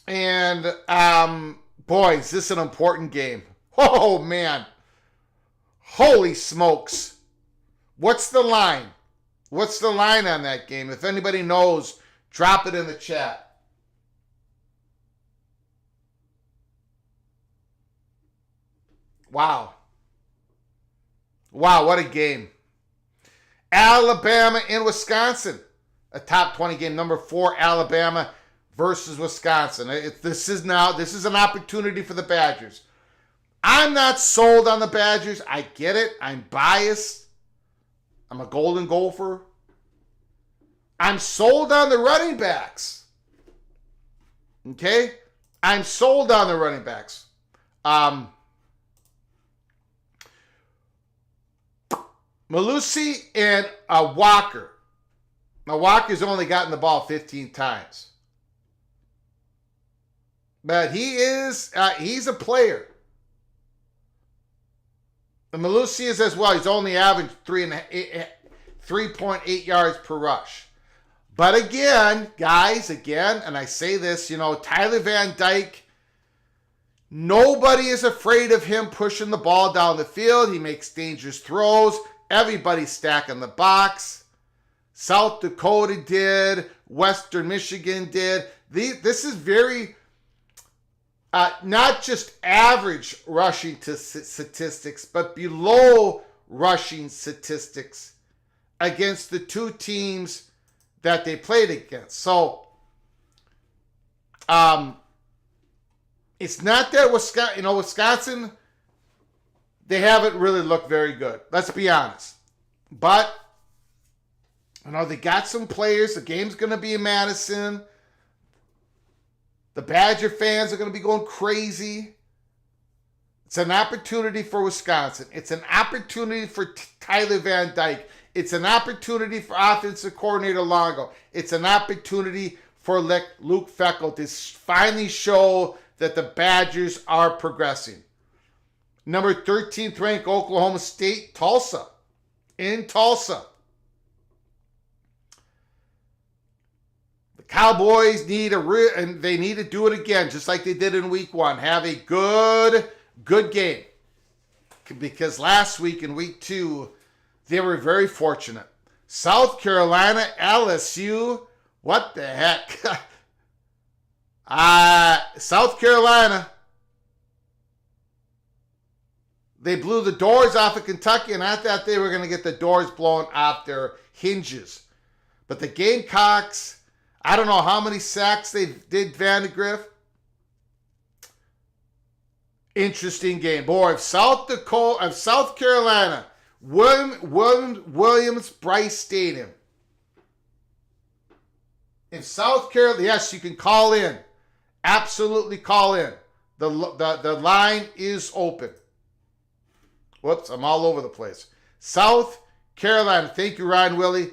And, boys, this is an important game. Oh, man. Holy smokes. What's the line? What's the line on that game? If anybody knows, drop it in the chat. Wow. Wow, what a game. Alabama and Wisconsin. A top 20 game. Number 4, Alabama versus Wisconsin. This is an opportunity for the Badgers. I'm not sold on the Badgers. I get it. I'm biased. I'm a Golden Gopher. I'm sold on the running backs. Okay? I'm sold on the running backs. Malusi and Walker. Now, Walker's only gotten the ball 15 times. But he's a player. And Malusi is as well. He's only averaged 3.8 yards per rush. But again, guys, and I say this, Tyler Van Dyke, nobody is afraid of him pushing the ball down the field. He makes dangerous throws. Everybody's stacking the box. South Dakota did. Western Michigan did. This is very... not just average rushing statistics, but below rushing statistics against the two teams that they played against. So, it's not that Wisconsin, they haven't really looked very good. Let's be honest. But, they got some players. The game's going to be in Madison. The Badger fans are going to be going crazy. It's an opportunity for Wisconsin. It's an opportunity for Tyler Van Dyke. It's an opportunity for offensive coordinator Longo. It's an opportunity for Luke Fickell to finally show that the Badgers are progressing. Number 13th ranked Oklahoma State, Tulsa. In Tulsa. The Cowboys need and they need to do it again, just like they did in week 1. Have a good game. Because last week in week 2, they were very fortunate. South Carolina, LSU. What the heck? South Carolina. They blew the doors off of Kentucky, and I thought they were going to get the doors blown off their hinges. But the Gamecocks, I don't know how many sacks they did Vandegrift. Interesting game. Boy, if South Carolina, Williams-Brice Stadium. If South Carolina, yes, you can call in. Absolutely call in. The line is open. Whoops, I'm all over the place. South Carolina. Thank you, Ryan Willie.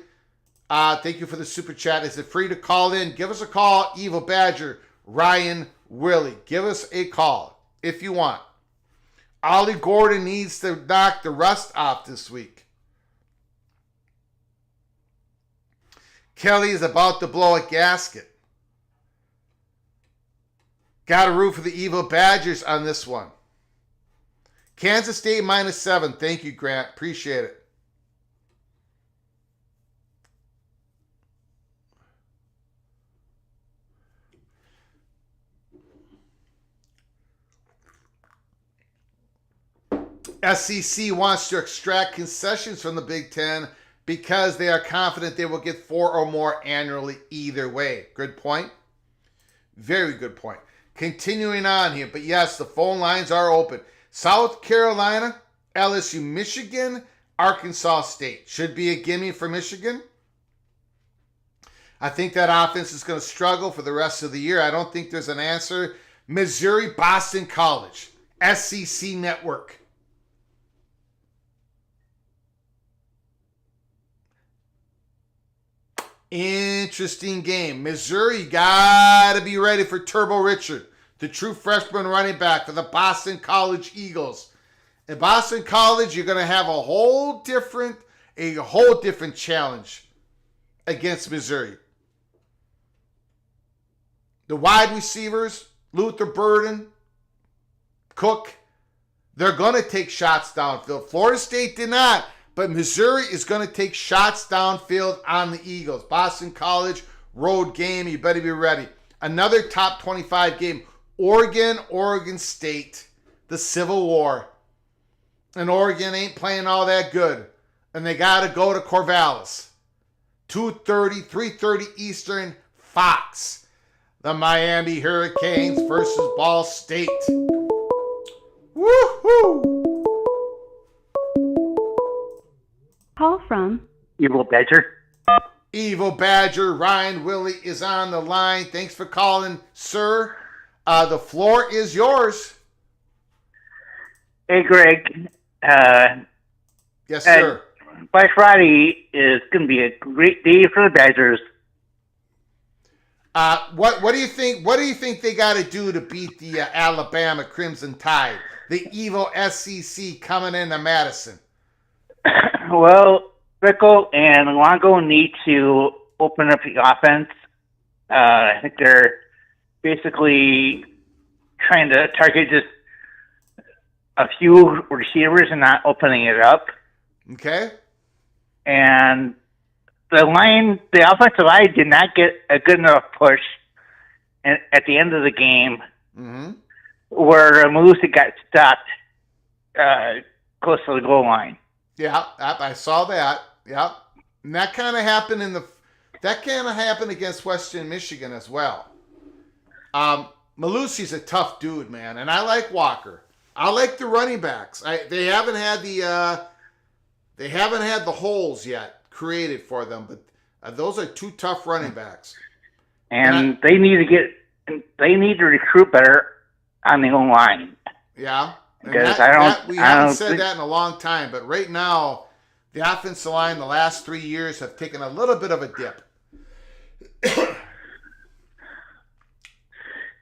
Thank you for the super chat. Is it free to call in? Give us a call. Evil Badger, Ryan Willie. Give us a call if you want. Ollie Gordon needs to knock the rust off this week. Kelly is about to blow a gasket. Got to root for the Evil Badgers on this one. Kansas State -7. Thank you, Grant. Appreciate it. SEC wants to extract concessions from the Big Ten because they are confident they will get 4 or more annually either way. Good point. Very good point. Continuing on here, but yes, the phone lines are open. South Carolina, LSU, Michigan, Arkansas State. Should be a gimme for Michigan. I think that offense is going to struggle for the rest of the year. I don't think there's an answer. Missouri, Boston College, SEC Network. Interesting game. Missouri got to be ready for Turbo Richard, the true freshman running back for the Boston College Eagles. In Boston College, you're going to have a whole different challenge against Missouri. The wide receivers, Luther Burden, Cook, they're going to take shots downfield. Florida State did not. But Missouri is going to take shots downfield on the Eagles. Boston College, road game. You better be ready. Another top 25 game. Oregon State. The Civil War. And Oregon ain't playing all that good. And they got to go to Corvallis. 2:30, 3:30 Eastern, Fox. The Miami Hurricanes versus Ball State. Woohoo! Call from Evil Badger. Evil Badger, Ryan Willie is on the line. Thanks for calling, sir. The floor is yours. Hey, Greg. Yes, sir. Black Friday is going to be a great day for the Badgers. What do you think? What do you think they got to do to beat the Alabama Crimson Tide, the evil SEC coming into Madison? Well, Fickell and Longo need to open up the offense. I think they're basically trying to target just a few receivers and not opening it up. Okay. And the offensive line did not get a good enough push at the end of the game, where Malusi got stopped close to the goal line. Yeah, I saw that. Yeah, and that kind of happened against Western Michigan as well. Malusi's a tough dude, man, and I like Walker. I like the running backs. They haven't had the holes yet created for them, but those are two tough running backs. And they need to recruit better on the O line. Yeah, Because we haven't said that in a long time, but right now, the offensive line the last 3 years have taken a little bit of a dip.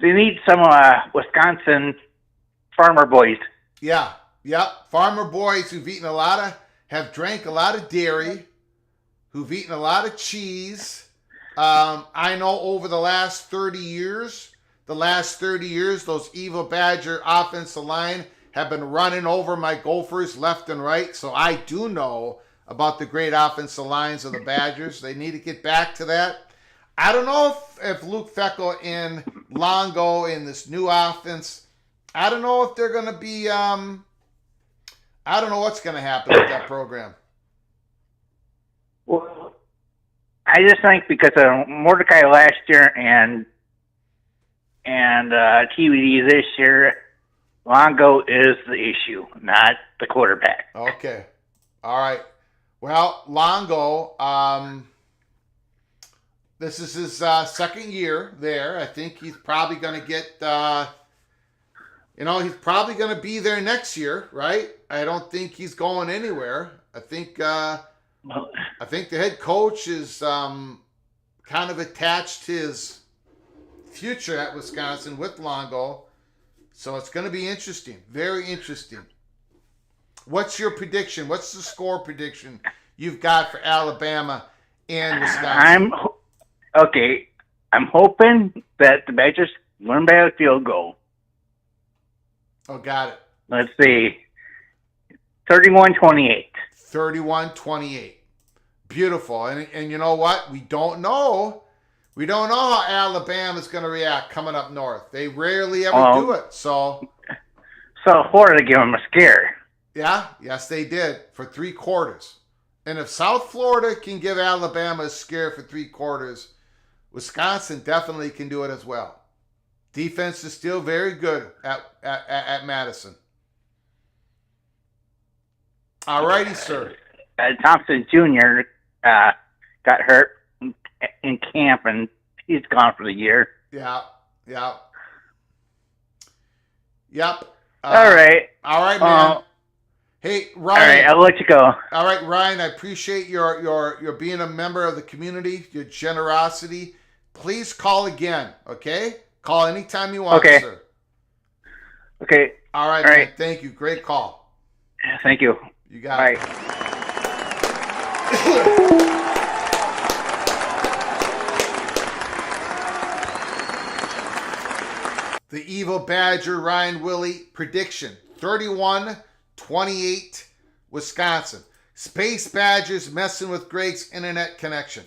They need some Wisconsin farmer boys. Yeah. Farmer boys who've eaten have drank a lot of dairy, who've eaten a lot of cheese. I know over the last 30 years, those evil Badger offensive line have been running over my Gophers left and right. So I do know about the great offensive lines of the Badgers. They need to get back to that. I don't know if Luke Fickell and Longo in this new offense, I don't know if they're going to be, I don't know what's going to happen with that program. Well, I just think because of Mordecai last year and TBD this year, Longo is the issue, not the quarterback. Okay. All right. Well, Longo, this is his second year there. I think he's probably going to get, he's probably going to be there next year, right? I don't think he's going anywhere. I think the head coach is kind of attached his future at Wisconsin with Longo. So it's going to be interesting. Very interesting. What's your prediction? What's the score prediction you've got for Alabama and Wisconsin? I'm hoping that the Badgers win by a field goal. Oh, got it. Let's see. 31-28. 31-28. Beautiful. And you know what? We don't know. We don't know how Alabama's going to react coming up north. They rarely ever do it. So Florida gave them a scare. Yeah, yes, they did for 3 quarters. And if South Florida can give Alabama a scare for 3 quarters, Wisconsin definitely can do it as well. Defense is still very good at Madison. All righty, sir. Thompson Jr. Got hurt in camp, and he's gone for the year. Yeah. Yep. All right, man. Hey, Ryan. All right, I'll let you go. All right, Ryan, I appreciate your being a member of the community, your generosity. Please call again, okay? Call anytime you want, sir. Okay. All right, man. Thank you. Great call. Thank you. You got it. The evil Badger, Ryan Willie, prediction, 31-28, Wisconsin. Space Badgers messing with Greg's internet connection.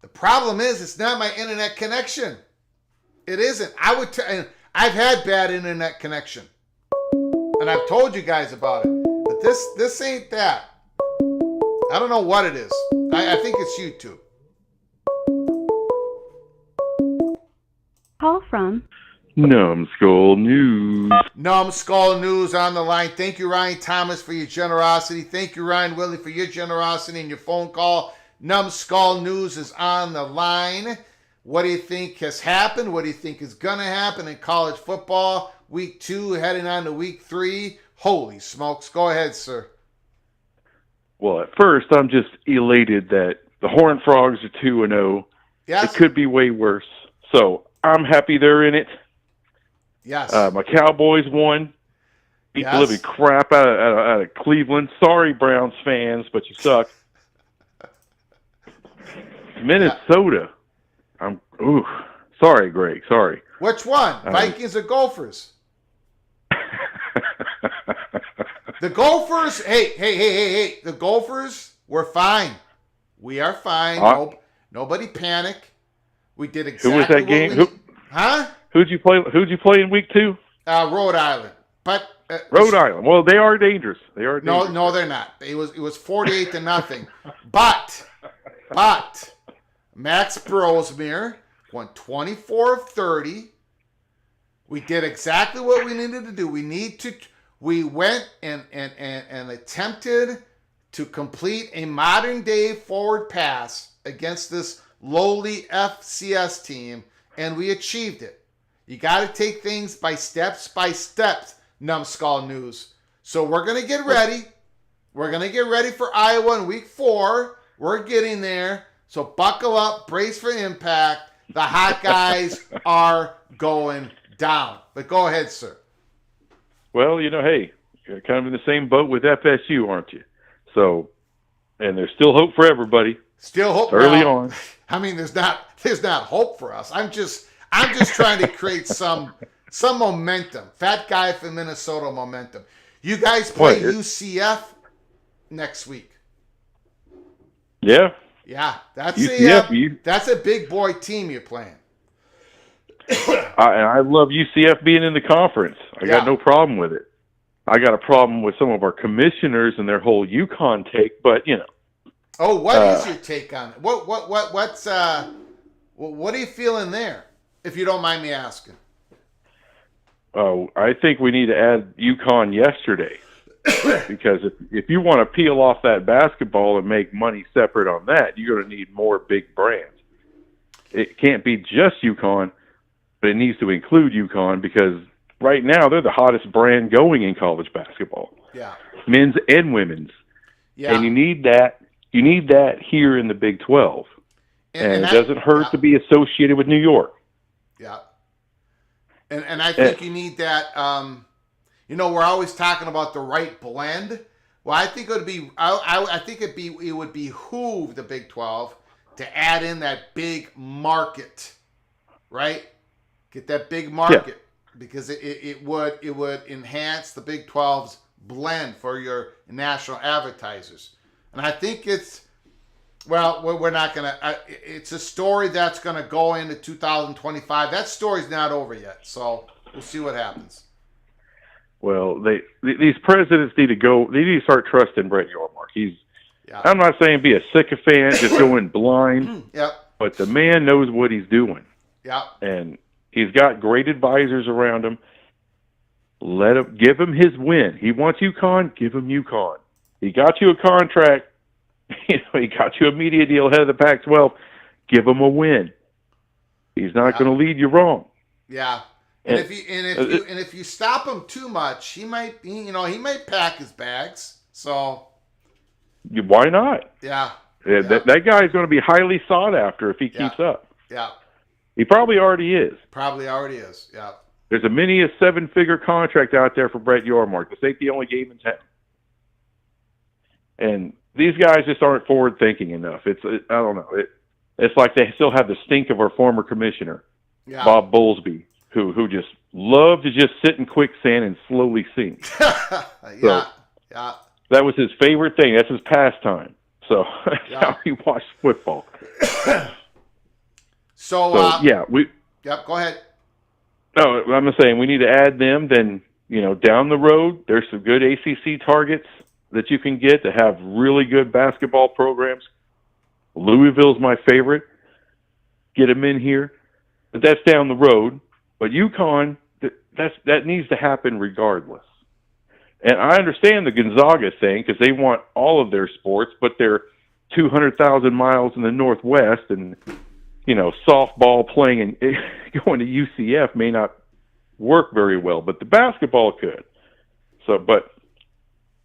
The problem is, it's not my internet connection. It isn't. I've had bad internet connection. And I've told you guys about it. But this ain't that. I don't know what it is. I think it's YouTube. Call from Numbskull News. Numbskull News on the line. Thank you, Ryan Thomas, for your generosity. Thank you, Ryan Willie, for your generosity and your phone call. Numbskull News is on the line. What do you think has happened? What do you think is going to happen in college football? Week 2, heading on to week 3. Holy smokes. Go ahead, sir. Well, at first, I'm just elated that the Horned Frogs are 2-0. Yes. It could be way worse. So I'm happy they're in it. Yes. My Cowboys won. Beat the living crap out of Cleveland. Sorry, Browns fans, but you suck. Minnesota. Sorry, Greg. Sorry. Which one? Vikings or Gophers? The Gophers. Hey. The Gophers were fine. We are fine. Nobody panic. We did exactly. Who was that game? Who'd you play in week 2? Rhode Island. But Rhode Island. Well, they are dangerous. No, they're not. It was 48-0. But Max Brosmere won 24 of 30. We did exactly what we needed to do. We went and attempted to complete a modern day forward pass against this lowly FCS team, and we achieved it. You got to take things by steps, numbskull news. So we're going to get ready. We're going to get ready for Iowa in week 4. We're getting there. So buckle up, brace for impact. The hot guys are going down. But go ahead, sir. Well, hey, you're kind of in the same boat with FSU, aren't you? So, and there's still hope for everybody. Still hope early on. I mean, there's not hope for us. I'm just trying to create some momentum. Fat guy from Minnesota momentum. You guys play UCF next week. Yeah. Yeah, that's UCF, that's a big boy team you're playing. I love UCF being in the conference. I got no problem with it. I got a problem with some of our commissioners and their whole UConn take, but Oh, what is your take on it? What are you feeling there? If you don't mind me asking. Oh, I think we need to add UConn yesterday. Because if you want to peel off that basketball and make money separate on that, you're going to need more big brands. It can't be just UConn, but it needs to include UConn because right now they're the hottest brand going in college basketball. Yeah. Men's and women's. Yeah. And you need that. You need that here in the Big 12. And it doesn't hurt to be associated with New York. Yeah. And I think you need that. We're always talking about the right blend. Well, I think it would be. I think it would behoove the Big 12 to add in that big market, right? Get that big market because it would enhance the Big 12's blend for your national advertisers. And I think we're not going to, it's a story that's going to go into 2025. That story's not over yet, so we'll see what happens. Well, these presidents need to go, they need to start trusting Brett Yormark. I'm not saying be a sycophant, just going blind, but the man knows what he's doing. Yeah. And he's got great advisors around him. Give him his win. He wants UConn, give him UConn. He got you a contract. He got you a media deal ahead of the Pac-12. Give him a win. He's not going to lead you wrong. Yeah, and if you stop him too much, he might pack his bags. So why not? Yeah. That guy is going to be highly sought after if he keeps up. Yeah. He probably already is. Yeah. There's a 7-figure contract out there for Brett Yormark. This ain't the only game in town. And these guys just aren't forward thinking enough. I don't know. It's like they still have the stink of our former commissioner, Bob Bowlesby, who just loved to just sit in quicksand and slowly sink. Yeah. That was his favorite thing. That's his pastime. So that's how he watched football. So go ahead. No, I'm saying we need to add them. Then down the road, there's some good ACC targets that you can get to have really good basketball programs. Louisville's my favorite. Get them in here. But that's down the road. But UConn, that needs to happen regardless. And I understand the Gonzaga thing because they want all of their sports, but they're 200,000 miles in the Northwest and, softball playing and going to UCF may not work very well, but the basketball could. So, but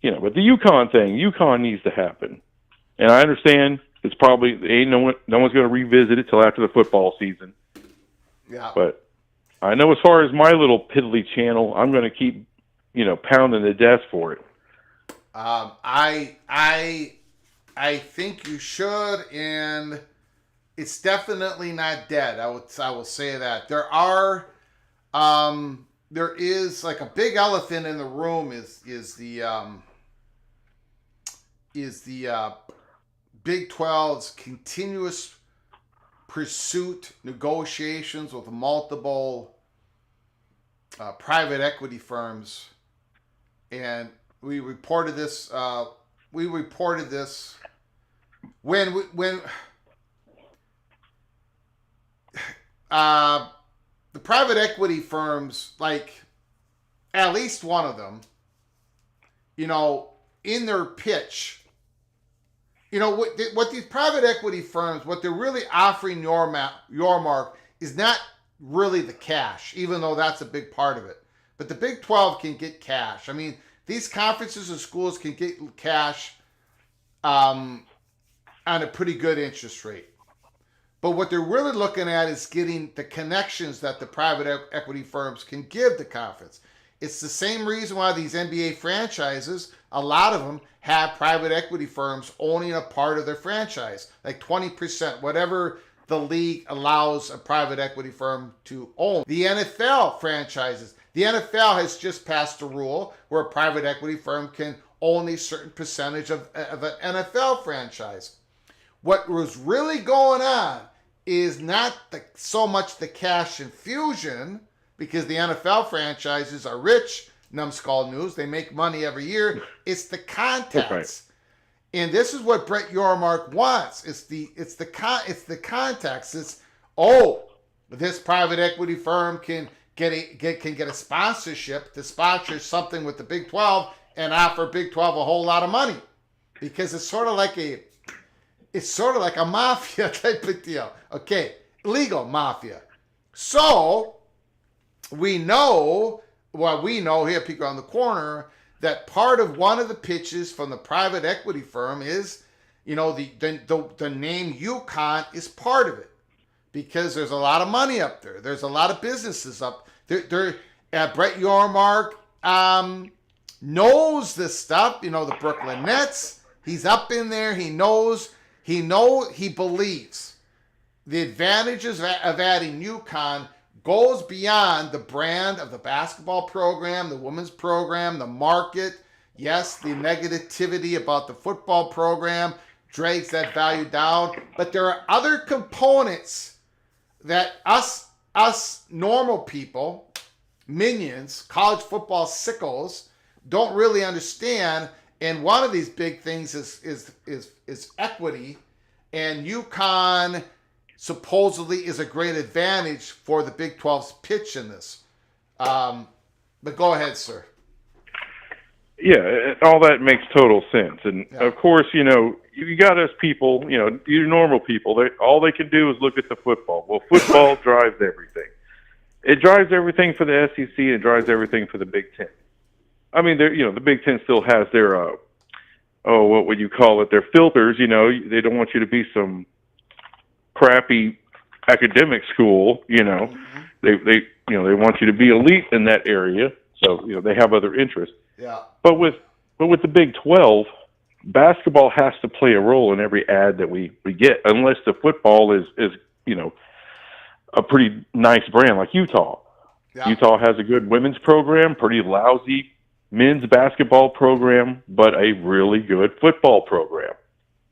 the UConn thing, UConn needs to happen. And I understand it's probably no one's going to revisit it till after the football season. Yeah. But I know as far as my little piddly channel, I'm going to keep, pounding the desk for it. I think you should, and it's definitely not dead. I will say that there is like a big elephant in the room is the Big 12's continuous pursuit negotiations with multiple private equity firms, and we reported this when the private equity firms, like at least one of them, in their pitch, what these private equity firms, what they're really offering Yormark is not really the cash, even though that's a big part of it. but the Big 12 can get cash. I mean, these conferences and schools can get cash on a pretty good interest rate. But what they're really looking at is getting the connections that the private equity firms can give the conference. It's the same reason why these NBA franchises, a lot of them have private equity firms owning a part of their franchise, like 20%, whatever the league allows a private equity firm to own. The NFL franchises, the NFL has just passed a rule where a private equity firm can own a certain percentage of an NFL franchise. What was really going on is not so much the cash infusion, because the NFL franchises are rich, numbskull news. They make money every year. It's the contacts. Right. And this is what Brett Yormark wants. It's the contacts. It's, this private equity firm can get a sponsorship to sponsor something with the Big 12 and offer Big 12 a whole lot of money, because it's sort of like a mafia type of deal. Okay, legal mafia. So we know here, Peek Around the Corner, that part of one of the pitches from the private equity firm is, the name UConn is part of it, because there's a lot of money up there. There's a lot of businesses up there. Brett Yormark knows this stuff. The Brooklyn Nets. He's up in there. He knows. He believes the advantages of adding UConn goes beyond the brand of the basketball program, the women's program, the market. Yes, the negativity about the football program drags that value down. But there are other components that us normal people, minions, college football sickos, don't really understand. And one of these big things is equity, and UConn supposedly is a great advantage for the Big 12's pitch in this. But go ahead, sir. Yeah, all that makes total sense. And, of course, you got us people, you normal people, all they can do is look at the football. Well, football drives everything. It drives everything for the SEC, and it drives everything for the Big Ten. I mean, the Big Ten still has their, what would you call it? Their filters. They don't want you to be some crappy academic school. Mm-hmm. They want you to be elite in that area. So they have other interests. Yeah. But with the Big 12, basketball has to play a role in every ad that we get, unless the football is a pretty nice brand like Utah. Yeah. Utah has a good women's program, pretty lousy men's basketball program, but a really good football program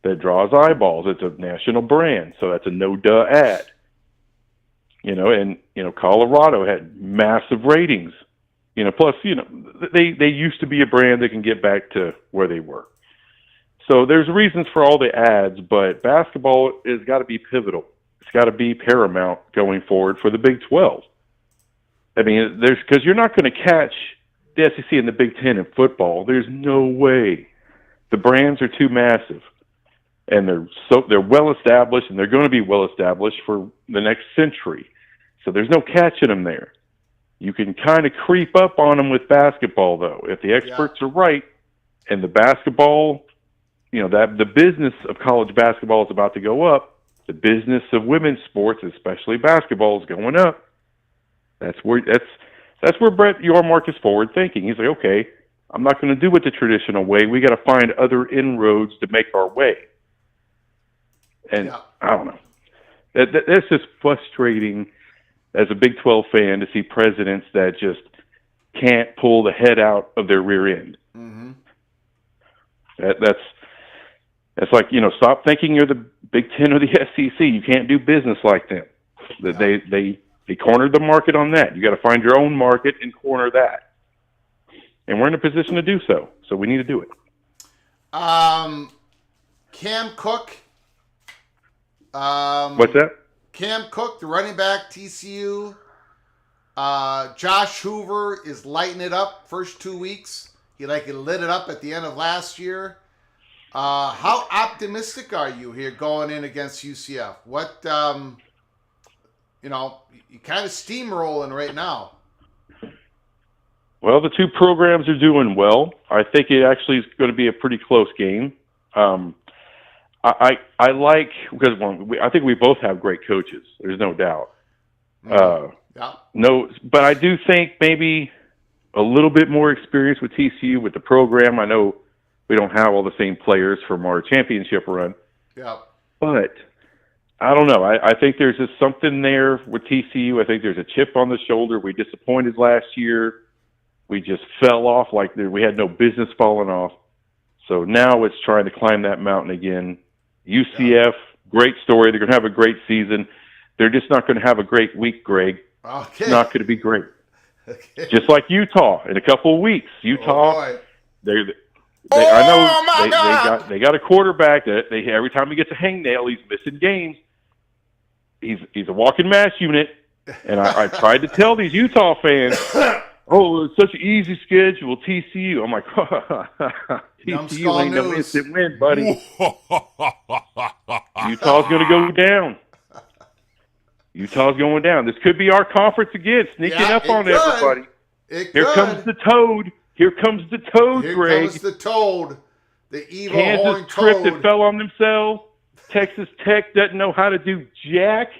that draws eyeballs. It's a national brand, so that's a no-duh ad. Colorado had massive ratings. Plus, they used to be a brand that can get back to where they were. So there's reasons for all the ads, but basketball has got to be pivotal. It's got to be paramount going forward for the Big 12. I mean, because you're not going to catch the SEC and the Big Ten in football. There's no way. The brands are too massive, and they're well established, and they're going to be well established for the next century. So there's no catching them there. You can kind of creep up on them with basketball, though, if the experts are right, and the basketball, that the business of college basketball is about to go up. The business of women's sports, especially basketball, is going up. That's where Brett Yormark is forward thinking. He's like, okay, I'm not going to do it the traditional way. We got to find other inroads to make our way. And I don't know. That's just frustrating as a Big 12 fan to see presidents that just can't pull the head out of their rear end. Mm-hmm. That's like, stop thinking you're the Big Ten or the SEC. You can't do business like them. They cornered the market on that. You got to find your own market and corner that. And we're in a position to do so. So we need to do it. Cam Cook. What's that? Cam Cook, the running back, TCU. Josh Hoover is lighting it up first 2 weeks. He lit it up at the end of last year. How optimistic are you here going in against UCF? What, you kind of steamrolling right now. Well, the two programs are doing well. I think it actually is going to be a pretty close game. I like, because I think we both have great coaches. There's no doubt. Yeah. No, but I do think maybe a little bit more experience with TCU with the program. I know we don't have all the same players from our championship run. Yeah. But I don't know. I think there's just something there with TCU. I think there's a chip on the shoulder. We disappointed last year. We just fell off like we had no business falling off. So now it's trying to climb that mountain again. UCF, great story. They're going to have a great season. They're just not going to have a great week, Greg. Okay. It's not going to be great. Okay. Just like Utah in a couple of weeks. Utah, Oh, they got a quarterback that every time he gets a hangnail, he's missing games. He's a walking mass unit, and I tried to tell these Utah fans, "Oh, it's such an easy schedule, TCU." I'm like, TCU ain't no instant win, buddy. Utah's going to go down. Utah's going down. This could be our conference again, sneaking up on everybody. Here comes the toad. Here comes the toad, Greg. Here comes the toad. The evil Kansas horned tripped toad. and fell on themselves. Texas Tech doesn't know how to do jack.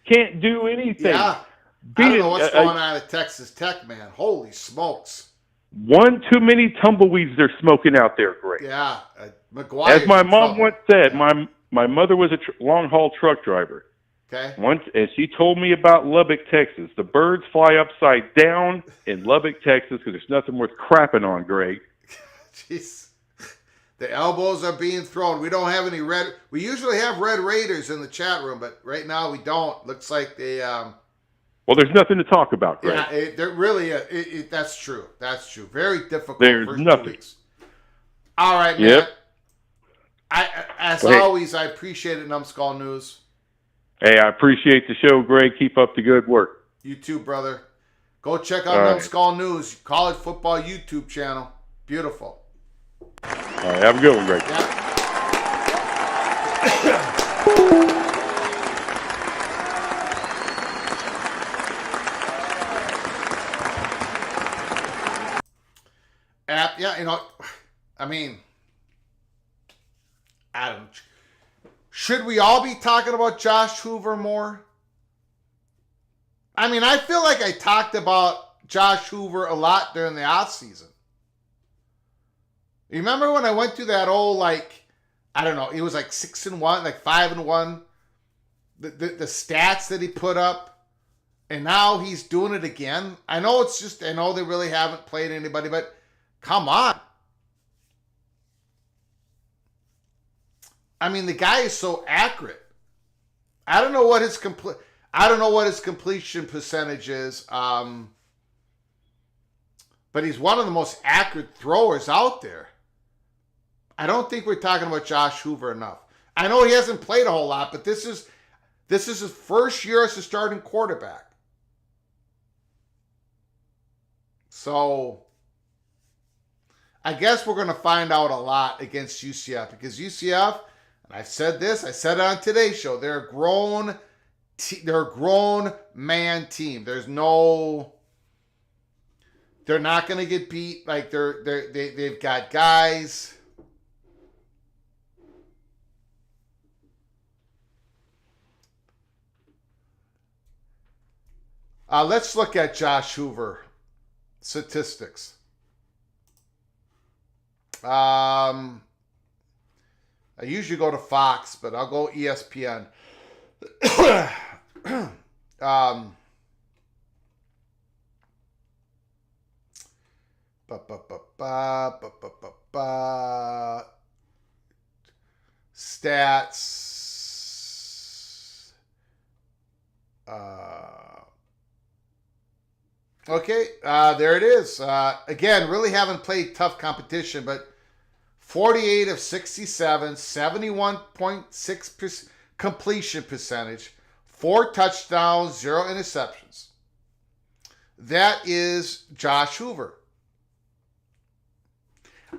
Can't do anything. Yeah. I don't know what's going on at Texas Tech, man. Holy smokes. One too many tumbleweeds they're smoking out there, Greg. Yeah. McGuire. As my mom once said, my mother was a long-haul truck driver. Okay. Once, and she told me about Lubbock, Texas. The birds fly upside down in Lubbock, Texas, because there's nothing worth crapping on, Greg. Jeez. The elbows are being thrown. We don't have any red. We usually have Red Raiders in the chat room, but right now we don't. Looks like they. Well, there's nothing to talk about, Greg. Yeah, there really. That's true. That's true. Very difficult. There's first nothing. 2 weeks. All right, man. Yep. As always, I appreciate it, Numbskull News. Hey, I appreciate the show, Greg. Keep up the good work. You too, brother. Go check out All right. Numbskull News, college football YouTube channel. Beautiful. All right, have a good one, Greg. I mean, Adam, should we all be talking about Josh Hoover more? I mean, I feel like I talked about Josh Hoover a lot during the offseason. You remember when I went through that old, I don't know, it was like 6-1, like 5-1, the stats that he put up, and now he's doing it again. I know they really haven't played anybody, but come on. I mean, the guy is so accurate. I don't know what his completion percentage is, but he's one of the most accurate throwers out there. I don't think we're talking about Josh Hoover enough. I know he hasn't played a whole lot, but this is his first year as a starting quarterback. So I guess we're going to find out a lot against UCF, because UCF, and I've said this, I said it on today's show, they're a grown man team. They're not going to get beat. Like they've got guys. Let's look at Josh Hoover statistics. I usually go to Fox, but I'll go ESPN. Stats. Okay, there it is. Again, really haven't played tough competition, but 48 of 67, 71.6% completion percentage, 4 touchdowns, 0 interceptions. That is Josh Hoover.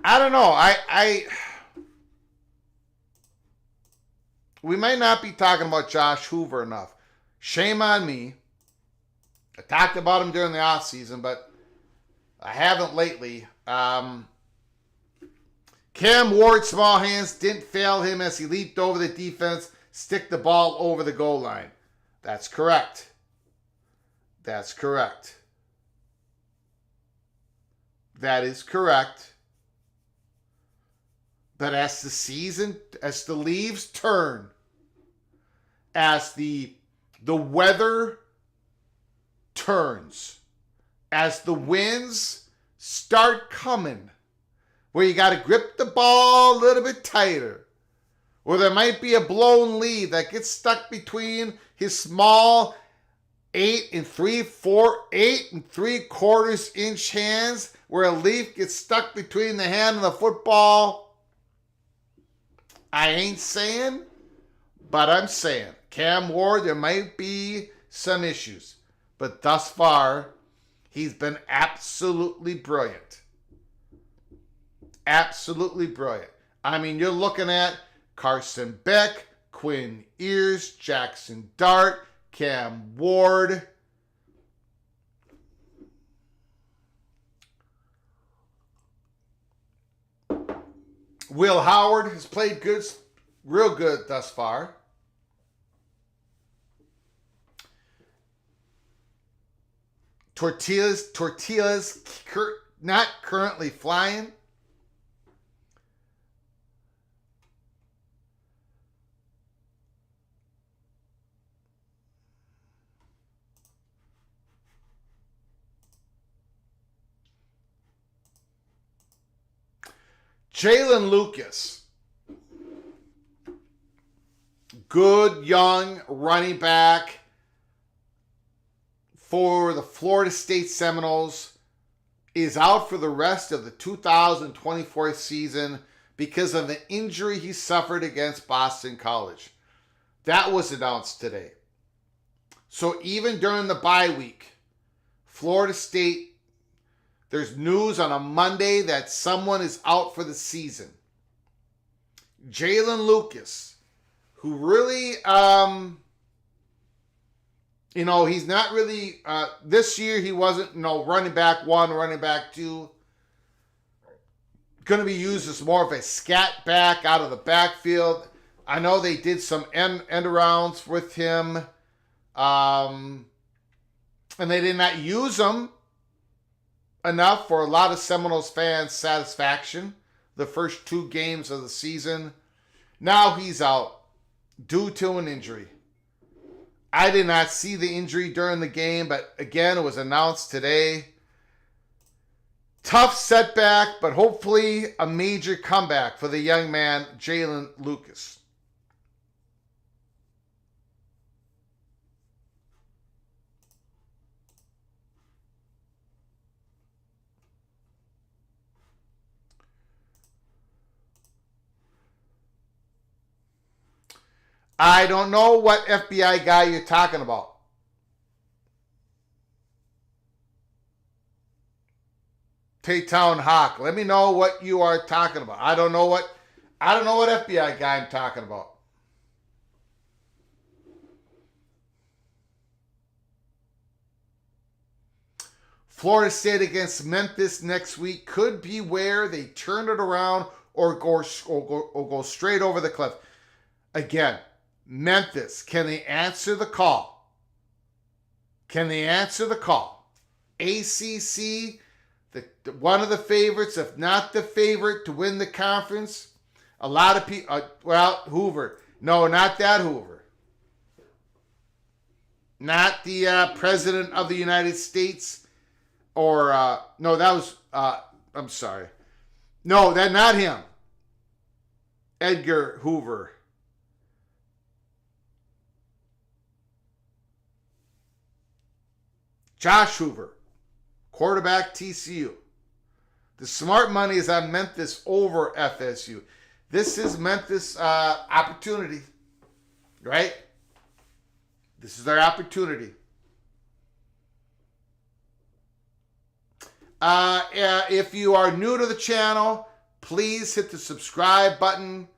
I don't know. We might not be talking about Josh Hoover enough. Shame on me. I talked about him during the offseason, but I haven't lately. Cam Ward, small hands, didn't fail him as he leaped over the defense, stick the ball over the goal line. That's correct. That's correct. That is correct. But as the leaves turn, as the weather turns, as the winds start coming, where you got to grip the ball a little bit tighter, or there might be a blown leaf that gets stuck between his small 8 3/4 inch hands, where a leaf gets stuck between the hand and the football. I ain't saying, but I'm saying, Cam Ward, there might be some issues, but thus far, he's been absolutely brilliant. Absolutely brilliant. I mean, you're looking at Carson Beck, Quinn Ears, Jackson Dart, Cam Ward. Will Howard has played good, real good thus far. Tortillas, not currently flying. Jalen Lucas, good young running back for the Florida State Seminoles, is out for the rest of the 2024 season because of the injury he suffered against Boston College. That was announced today. So even during the bye week, Florida State, there's news on a Monday that someone is out for the season. Jalen Lucas, who really, he's not really, this year he wasn't, running back 1, running back 2. Going to be used as more of a scat back out of the backfield. I know they did some end arounds with him, and they did not use him enough for a lot of Seminoles fans' satisfaction the first 2 games of the season. Now he's out due to an injury. I did not see the injury during the game, but again, it was announced today. Tough setback, but hopefully a major comeback for the young man, Jalen Lucas. I don't know what FBI guy you're talking about. Taytown Hawk. Let me know what you are talking about. I don't know what FBI guy I'm talking about. Florida State against Memphis next week could be where they turn it around or go straight over the cliff. Again, Memphis, can they answer the call? Can they answer the call? ACC, one of the favorites, if not the favorite, to win the conference. A lot of people, Hoover. No, not that Hoover. Not the President of the United States. Or, no, that was, I'm sorry. No, not him. Edgar Hoover. Josh Hoover, quarterback TCU. The smart money is on Memphis over FSU. This is Memphis' opportunity, right? This is their opportunity. If you are new to the channel, please hit the subscribe button,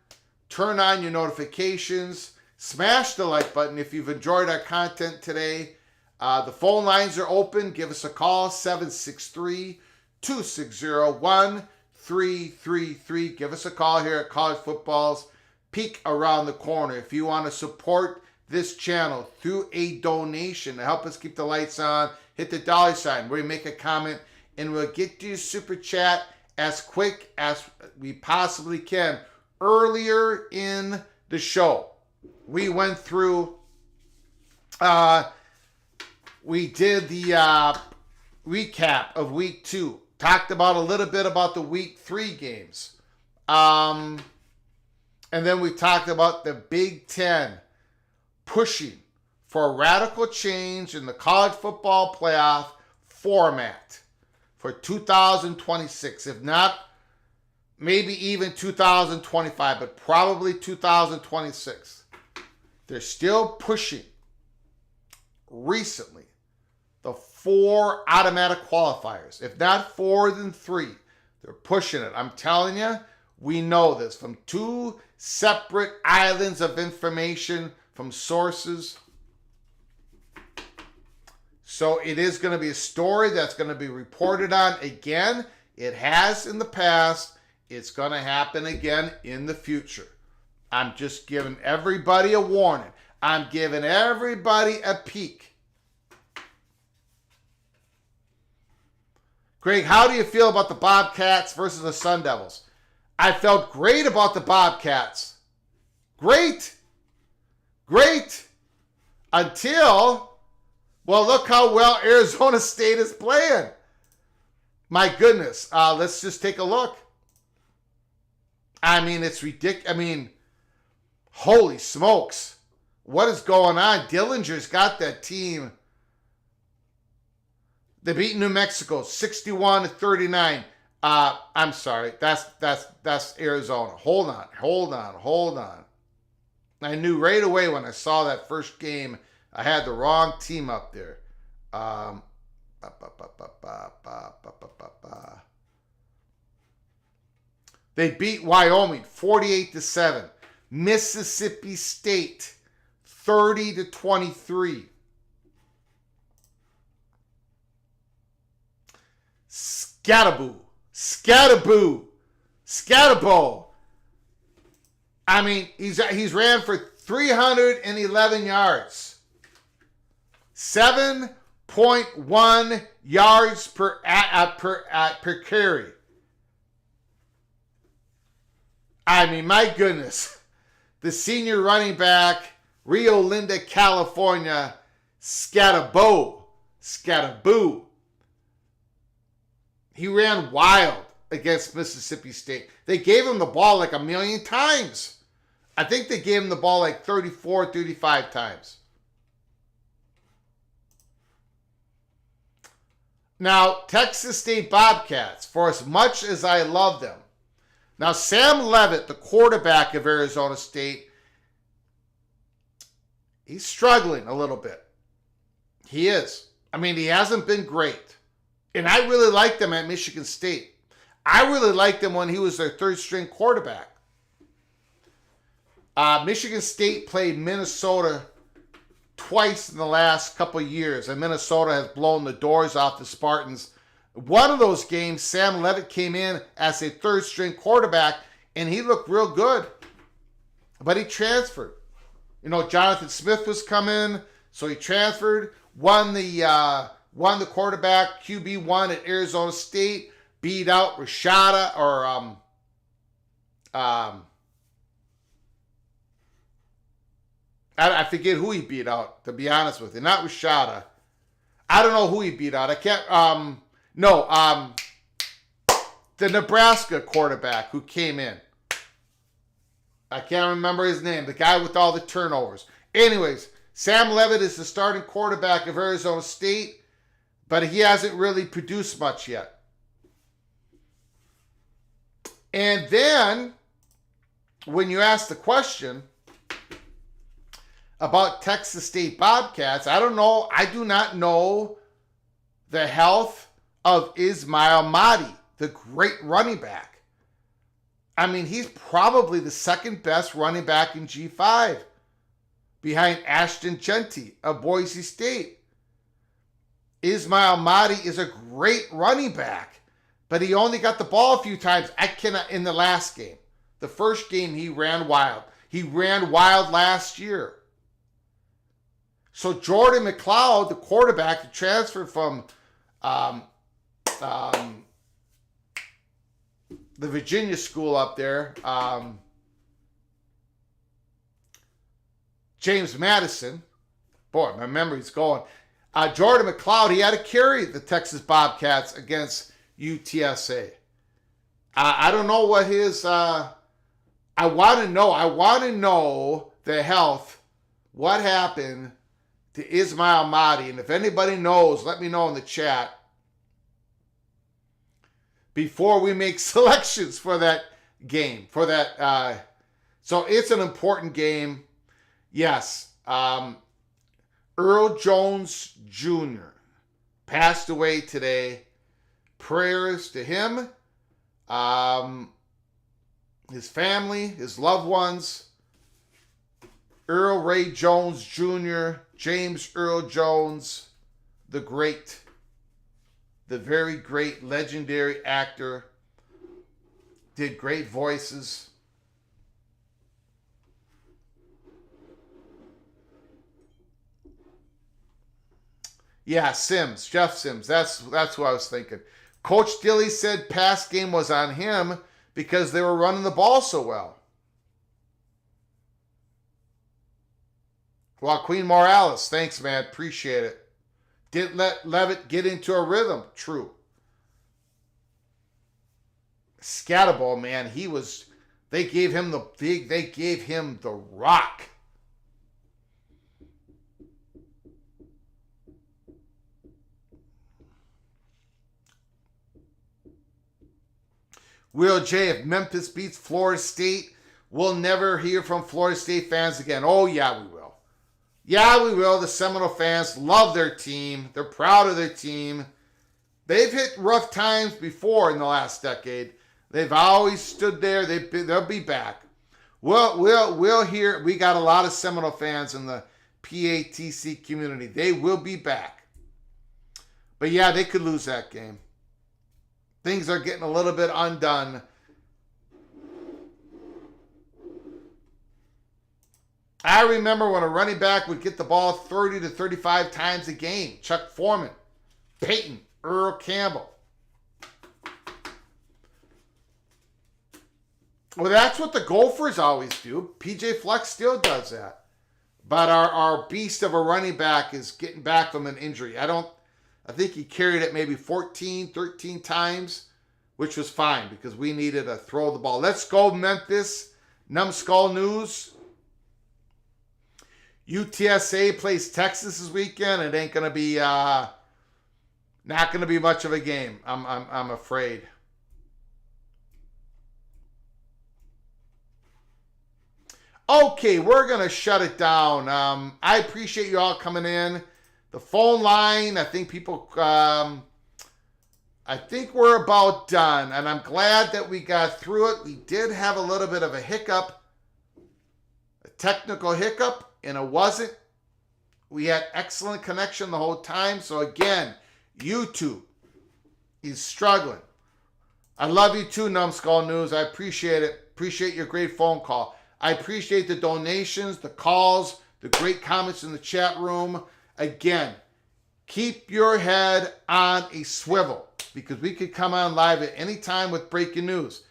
turn on your notifications, smash the like button if you've enjoyed our content today. The phone lines are open. Give us a call, 763 260-1333. Give us a call here at College Football's Peek Around the Corner. If you want to support this channel through a donation to help us keep the lights on, hit the dollar sign where you make a comment, and we'll get to your super chat as quick as we possibly can. Earlier in the show, we went through, we did the recap of week 2. Talked about a little bit about the week 3 games. And then we talked about the Big Ten pushing for a radical change in the college football playoff format for 2026. If not, maybe even 2025, but probably 2026. They're still pushing recently the 4 automatic qualifiers. If not 4, then 3. They're pushing it. I'm telling you, we know this from 2 separate islands of information from sources. So it is going to be a story that's going to be reported on again. It has in the past. It's going to happen again in the future. I'm just giving everybody a warning. I'm giving everybody a peek. Greg, how do you feel about the Bobcats versus the Sun Devils? I felt great about the Bobcats. Great. Until, well, look how well Arizona State is playing. My goodness. Let's just take a look. I mean, it's ridiculous. I mean, holy smokes. What is going on? Dillinger's got that team. They beat New Mexico 61-39. I'm sorry. That's Arizona. Hold on. I knew right away when I saw that first game, I had the wrong team up there. They beat Wyoming 48-7. Mississippi State 30-23. Scatterbo. I mean, he's ran for 311 yards. 7.1 yards per carry. I mean, my goodness. The senior running back, Rio Linda, California, Scatterboo. He ran wild against Mississippi State. They gave him the ball like 1 million times. I think they gave him the ball like 34, 35 times. Now, Texas State Bobcats, for as much as I love them. Now, Sam Leavitt, the quarterback of Arizona State, he's struggling a little bit. He is. I mean, he hasn't been great. And I really liked him at Michigan State. I really liked him when he was their third-string quarterback. Michigan State played Minnesota twice in the last couple of years, and Minnesota has blown the doors off the Spartans. One of those games, Sam Leavitt came in as a third-string quarterback, and he looked real good. But he transferred. You know, Jonathan Smith was coming, so he transferred, won the quarterback QB1 at Arizona State, beat out Rashada I forget who he beat out, to be honest with you. Not Rashada. I don't know who he beat out. I can't the Nebraska quarterback who came in. I can't remember his name. The guy with all the turnovers. Anyways, Sam Leavitt is the starting quarterback of Arizona State, but he hasn't really produced much yet. And then, when you ask the question about Texas State Bobcats, I don't know. I do not know the health of Ismail Mahdi, the great running back. I mean, he's probably the second best running back in G5 behind Ashton Genty of Boise State. Ismail Mahdi is a great running back. But he only got the ball a few times. I cannot, in the last game. The first game, he ran wild. He ran wild last year. So Jordan McLeod, the quarterback, the transfer from the Virginia school up there, James Madison. Boy, my memory's going. Jordan McLeod, he had to carry the Texas Bobcats against UTSA. I don't know what his... I want to know the health, what happened to Ismail Mahdi. And if anybody knows, let me know in the chat before we make selections for that game. So it's an important game. Yes. Earl Jones Jr. passed away today. Prayers to him, his family, his loved ones. Earl Ray Jones Jr., James Earl Jones, the great, the very great, legendary actor, did great voices. Yeah, Sims, Jeff Sims. That's who I was thinking. Coach Dilly said pass game was on him because they were running the ball so well. Joaquin Morales, thanks, man. Appreciate it. Didn't let Levitt get into a rhythm. True. Scatterball, man, they gave him the rock. Will J, if Memphis beats Florida State, we'll never hear from Florida State fans again. Oh, yeah, we will. Yeah, we will. The Seminole fans love their team. They're proud of their team. They've hit rough times before in the last decade. They've always stood there. They'll be back. We'll hear. We got a lot of Seminole fans in the PATC community. They will be back. But yeah, they could lose that game. Things are getting a little bit undone. I remember when a running back would get the ball 30 to 35 times a game. Chuck Foreman, Peyton, Earl Campbell. Well, that's what the Gophers always do. PJ Flex still does that. But our beast of a running back is getting back from an injury. I think he carried it maybe 14, 13 times, which was fine because we needed to throw the ball. Let's go, Memphis. Numbskull News. UTSA plays Texas this weekend. It ain't gonna be not gonna be much of a game. I'm afraid. Okay, we're gonna shut it down. I appreciate you all coming in. The phone line, I think we're about done, and I'm glad that we got through it. We did have a little bit of a hiccup, a technical hiccup. And it wasn't. We had excellent connection the whole time. So again, YouTube is struggling. I love you too, Numbskull News. I appreciate it. Appreciate your great phone call. I appreciate the donations, the calls, the great comments in the chat room. Again, keep your head on a swivel because we could come on live at any time with breaking news.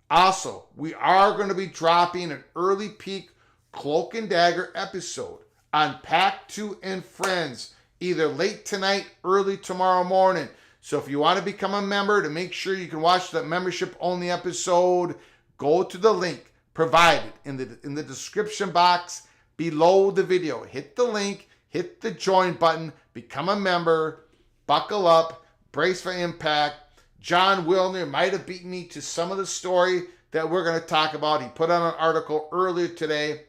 Also, we are going to be dropping an early peak Cloak and Dagger episode on Pack 2 and Friends, either late tonight, early tomorrow morning. So if you want to become a member to make sure you can watch the membership-only episode, go to the link provided in the description box below the video. Hit the link, hit the join button, become a member, buckle up, brace for impact. John Wilner might have beaten me to some of the story that we're going to talk about. He put out an article earlier today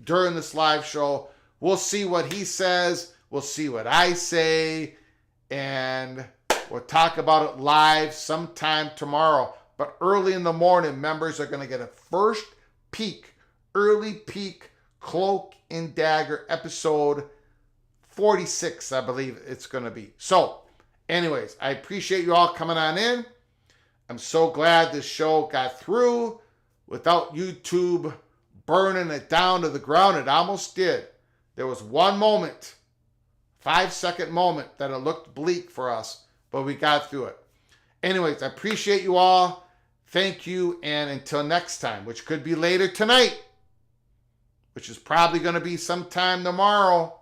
during this live show. We'll see what he says. We'll see what I say. And we'll talk about it live sometime tomorrow. But early in the morning, members are going to get a first peek, early peek Cloak and Dagger episode 46, I believe it's going to be. So, anyways, I appreciate you all coming on in. I'm so glad this show got through without YouTube burning it down to the ground. It almost did. There was one moment, 5-second moment, that it looked bleak for us, but we got through it. Anyways, I appreciate you all. Thank you, and until next time, which could be later tonight, which is probably going to be sometime tomorrow.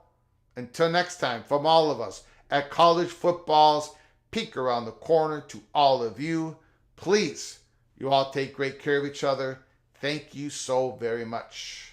Until next time, from all of us at College Football's Peek Around the Corner, to all of you, please, you all take great care of each other. Thank you so very much.